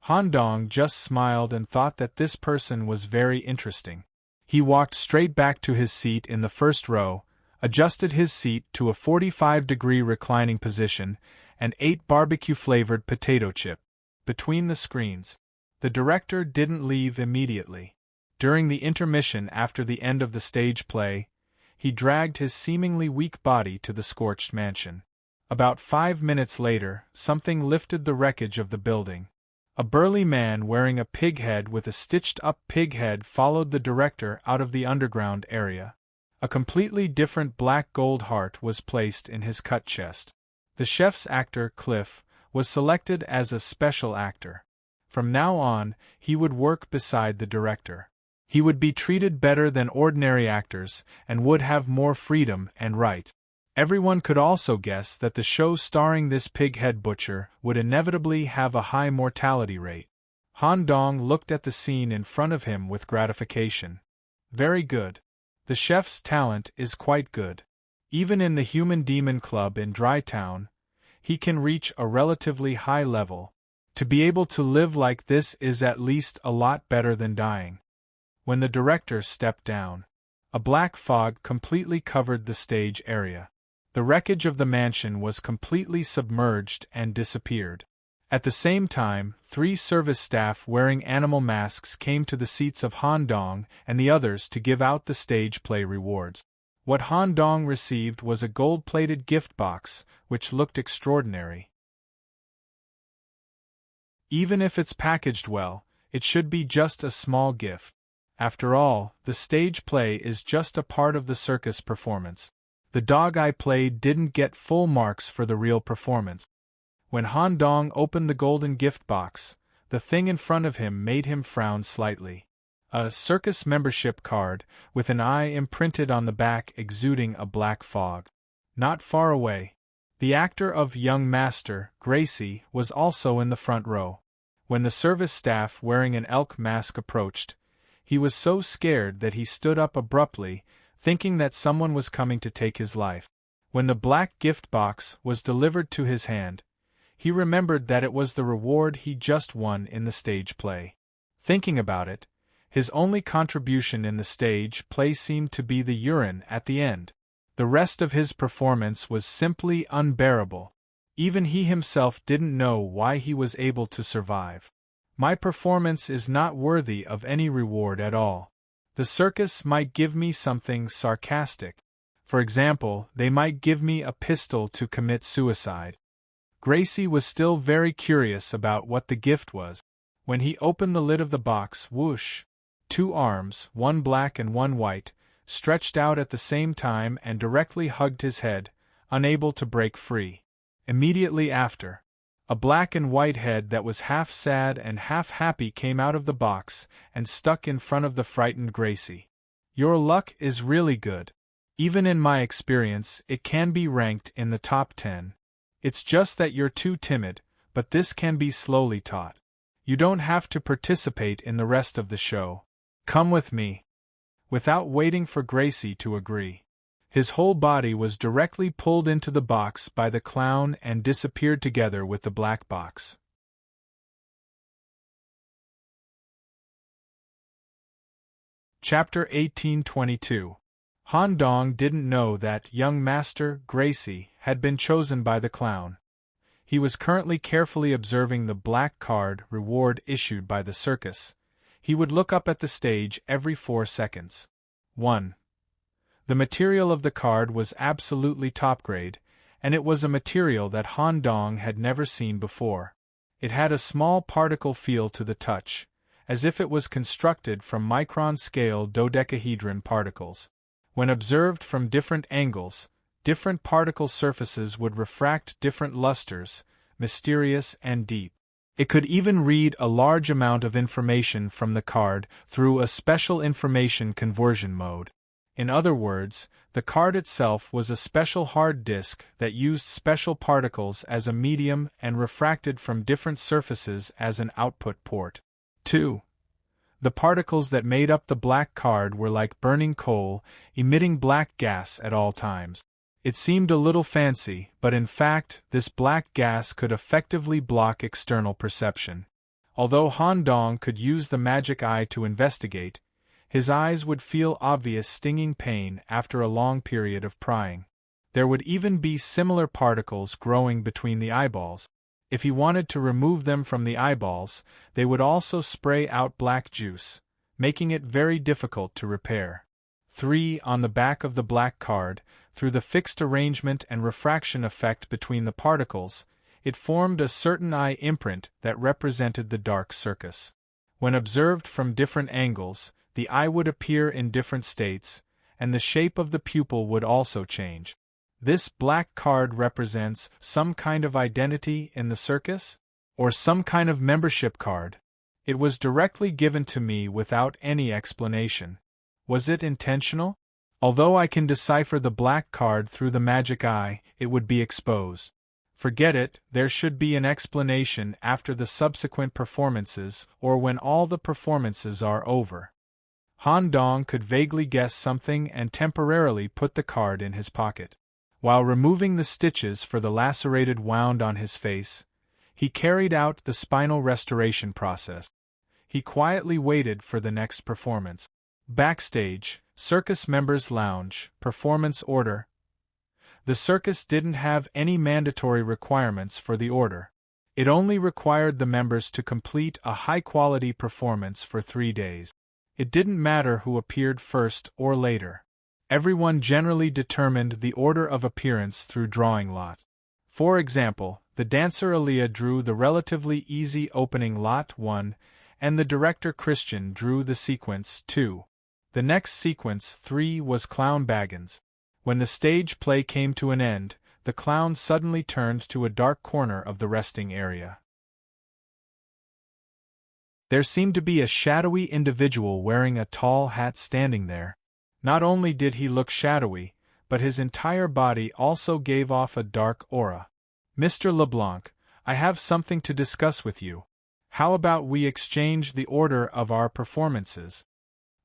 Han Dong just smiled and thought that this person was very interesting. He walked straight back to his seat in the first row, adjusted his seat to a 45-degree reclining position, and ate barbecue-flavored potato chip. Between the screens. The director didn't leave immediately. During the intermission after the end of the stage play, he dragged his seemingly weak body to the scorched mansion. About 5 minutes later, something lifted the wreckage of the building. A burly man wearing a pig head with a stitched-up pig head followed the director out of the underground area. A completely different black gold heart was placed in his cut chest. The chef's actor, Cliff, was selected as a special actor. From now on, he would work beside the director. He would be treated better than ordinary actors and would have more freedom and right. Everyone could also guess that the show starring this pig-head butcher would inevitably have a high mortality rate. Han Dong looked at the scene in front of him with gratification. Very good. The chef's talent is quite good. Even in the Human Demon Club in Dry Town, he can reach a relatively high level. To be able to live like this is at least a lot better than dying. When the director stepped down, a black fog completely covered the stage area. The wreckage of the mansion was completely submerged and disappeared. At the same time, 3 service staff wearing animal masks came to the seats of Han Dong and the others to give out the stage play rewards. What Han Dong received was a gold-plated gift box, which looked extraordinary. Even if it's packaged well, it should be just a small gift. After all, the stage play is just a part of the circus performance. The dog I played didn't get full marks for the real performance. When Han Dong opened the golden gift box, the thing in front of him made him frown slightly. A circus membership card, with an eye imprinted on the back exuding a black fog. Not far away, the actor of Young Master, Gracie, was also in the front row. When the service staff wearing an elk mask approached, he was so scared that he stood up abruptly, thinking that someone was coming to take his life. When the black gift box was delivered to his hand, he remembered that it was the reward he just won in the stage play. Thinking about it, his only contribution in the stage play seemed to be the urine at the end. The rest of his performance was simply unbearable. Even he himself didn't know why he was able to survive. My performance is not worthy of any reward at all. The circus might give me something sarcastic. For example, they might give me a pistol to commit suicide. Gracie was still very curious about what the gift was. When he opened the lid of the box, whoosh! 2 arms, one black and one white, stretched out at the same time and directly hugged his head, unable to break free. Immediately after, a black and white head that was half sad and half happy came out of the box and stuck in front of the frightened Gracie. Your luck is really good. Even in my experience, it can be ranked in the top 10. It's just that you're too timid, but this can be slowly taught. You don't have to participate in the rest of the show. Come with me. Without waiting for Gracie to agree, his whole body was directly pulled into the box by the clown and disappeared together with the black box. Chapter 1822. Han Dong didn't know that Young Master, Gracie, had been chosen by the clown. He was currently carefully observing the black card reward issued by the circus. He would look up at the stage every 4 seconds. 1. The material of the card was absolutely top grade, and it was a material that Han Dong had never seen before. It had a small particle feel to the touch, as if it was constructed from micron-scale dodecahedron particles. When observed from different angles, different particle surfaces would refract different lusters, mysterious and deep. It could even read a large amount of information from the card through a special information conversion mode. In other words, the card itself was a special hard disk that used special particles as a medium and refracted from different surfaces as an output port. 2. The particles that made up the black card were like burning coal, emitting black gas at all times. It seemed a little fancy, but in fact, this black gas could effectively block external perception. Although Han Dong could use the magic eye to investigate, his eyes would feel obvious stinging pain after a long period of prying. There would even be similar particles growing between the eyeballs. If he wanted to remove them from the eyeballs, they would also spray out black juice, making it very difficult to repair. 3. On the back of the black card, through the fixed arrangement and refraction effect between the particles, it formed a certain eye imprint that represented the dark circus. When observed from different angles, the eye would appear in different states, and the shape of the pupil would also change. This black card represents some kind of identity in the circus? Or some kind of membership card? It was directly given to me without any explanation. Was it intentional? Although I can decipher the black card through the magic eye, it would be exposed. Forget it, there should be an explanation after the subsequent performances or when all the performances are over. Han Dong could vaguely guess something and temporarily put the card in his pocket. While removing the stitches for the lacerated wound on his face, he carried out the spinal restoration process. He quietly waited for the next performance. Backstage, Circus Members Lounge, Performance Order. The circus didn't have any mandatory requirements for the order. It only required the members to complete a high-quality performance for 3 days. It didn't matter who appeared first or later. Everyone generally determined the order of appearance through drawing lot. For example, the dancer Aaliyah drew the relatively easy opening lot 1, and the director Christian drew the sequence 2. The next sequence 3 was Clown Baggins. When the stage play came to an end, the clown suddenly turned to a dark corner of the resting area. There seemed to be a shadowy individual wearing a tall hat standing there. Not only did he look shadowy, but his entire body also gave off a dark aura. Mr. LeBlanc, I have something to discuss with you. How about we exchange the order of our performances?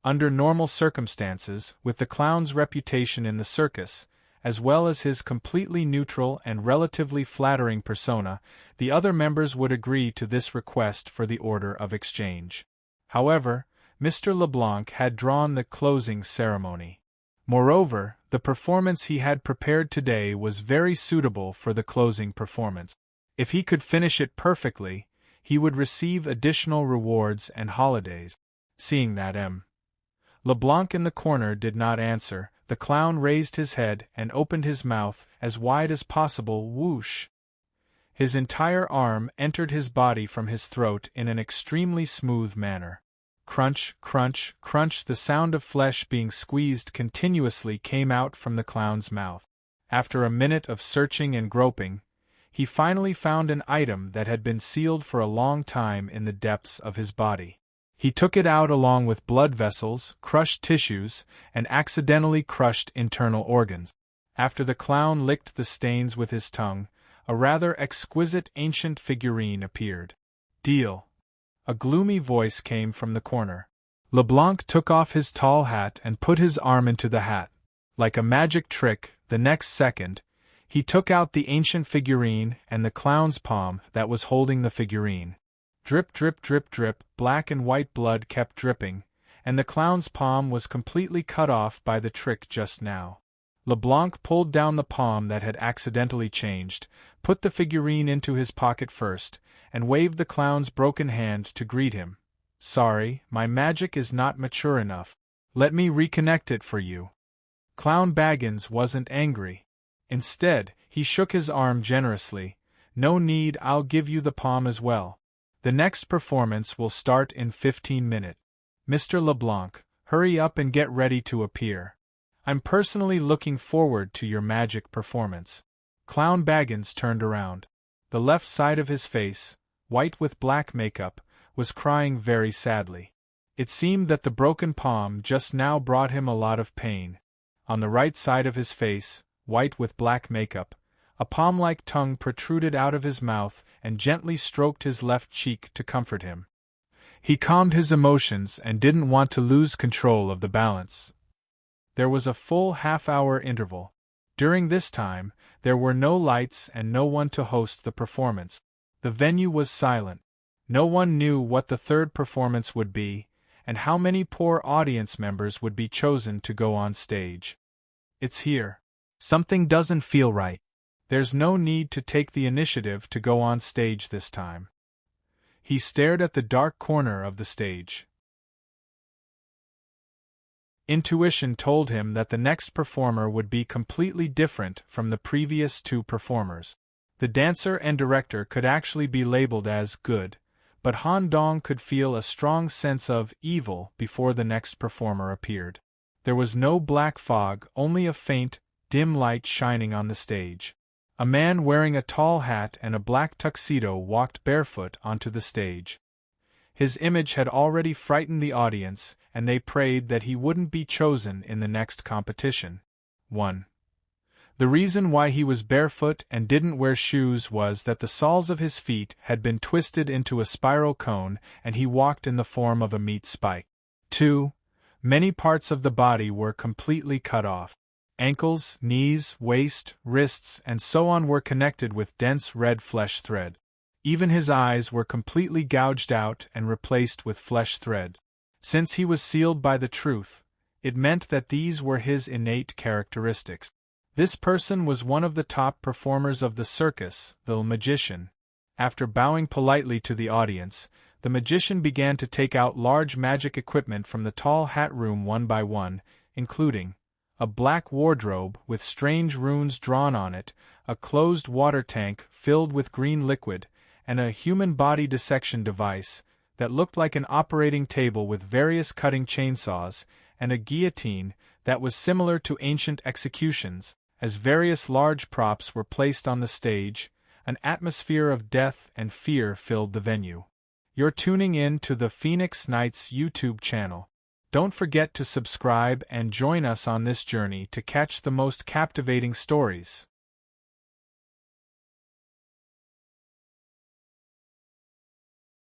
Under normal circumstances, with the clown's reputation in the circus, as well as his completely neutral and relatively flattering persona, the other members would agree to this request for the order of exchange. However, Mr. LeBlanc had drawn the closing ceremony. Moreover, the performance he had prepared today was very suitable for the closing performance. If he could finish it perfectly, he would receive additional rewards and holidays. Seeing that M. LeBlanc in the corner did not answer, the clown raised his head and opened his mouth as wide as possible. Whoosh! His entire arm entered his body from his throat in an extremely smooth manner. Crunch, crunch, crunch. The sound of flesh being squeezed continuously came out from the clown's mouth. After a minute of searching and groping, he finally found an item that had been sealed for a long time in the depths of his body. He took it out along with blood vessels, crushed tissues, and accidentally crushed internal organs. After the clown licked the stains with his tongue, a rather exquisite ancient figurine appeared. Deal. A gloomy voice came from the corner. LeBlanc took off his tall hat and put his arm into the hat. Like a magic trick, the next second, he took out the ancient figurine and the clown's palm that was holding the figurine. Drip, drip, drip, drip, black and white blood kept dripping, and the clown's palm was completely cut off by the trick just now. LeBlanc pulled down the palm that had accidentally changed, put the figurine into his pocket first, and waved the clown's broken hand to greet him. Sorry, my magic is not mature enough. Let me reconnect it for you. Clown Baggins wasn't angry. Instead, he shook his arm generously. No need, I'll give you the palm as well. The next performance will start in 15 minutes. Mr. LeBlanc, hurry up and get ready to appear. I'm personally looking forward to your magic performance. Clown Baggins turned around. The left side of his face, white with black makeup, was crying very sadly. It seemed that the broken palm just now brought him a lot of pain. On the right side of his face, white with black makeup, a palm-like tongue protruded out of his mouth and gently stroked his left cheek to comfort him. He calmed his emotions and didn't want to lose control of the balance. There was a full half-hour interval. During this time, there were no lights and no one to host the performance. The venue was silent. No one knew what the third performance would be, and how many poor audience members would be chosen to go on stage. It's here. Something doesn't feel right. There's no need to take the initiative to go on stage this time. He stared at the dark corner of the stage. Intuition told him that the next performer would be completely different from the previous two performers. The dancer and director could actually be labeled as good, but Han Dong could feel a strong sense of evil before the next performer appeared. There was no black fog, only a faint, dim light shining on the stage. A man wearing a tall hat and a black tuxedo walked barefoot onto the stage. His image had already frightened the audience, and they prayed that he wouldn't be chosen in the next competition. 1. The reason why he was barefoot and didn't wear shoes was that the soles of his feet had been twisted into a spiral cone and he walked in the form of a meat spike. 2. Many parts of the body were completely cut off. Ankles, knees, waist, wrists, and so on were connected with dense red flesh thread. Even his eyes were completely gouged out and replaced with flesh thread. Since he was sealed by the truth, it meant that these were his innate characteristics. This person was one of the top performers of the circus, the magician. After bowing politely to the audience, the magician began to take out large magic equipment from the tall hat room one by one, including a black wardrobe with strange runes drawn on it, a closed water tank filled with green liquid, and a human body dissection device that looked like an operating table with various cutting chainsaws, and a guillotine that was similar to ancient executions. As various large props were placed on the stage, an atmosphere of death and fear filled the venue. You're tuning in to the Phoenix Nights YouTube channel. Don't forget to subscribe and join us on this journey to catch the most captivating stories.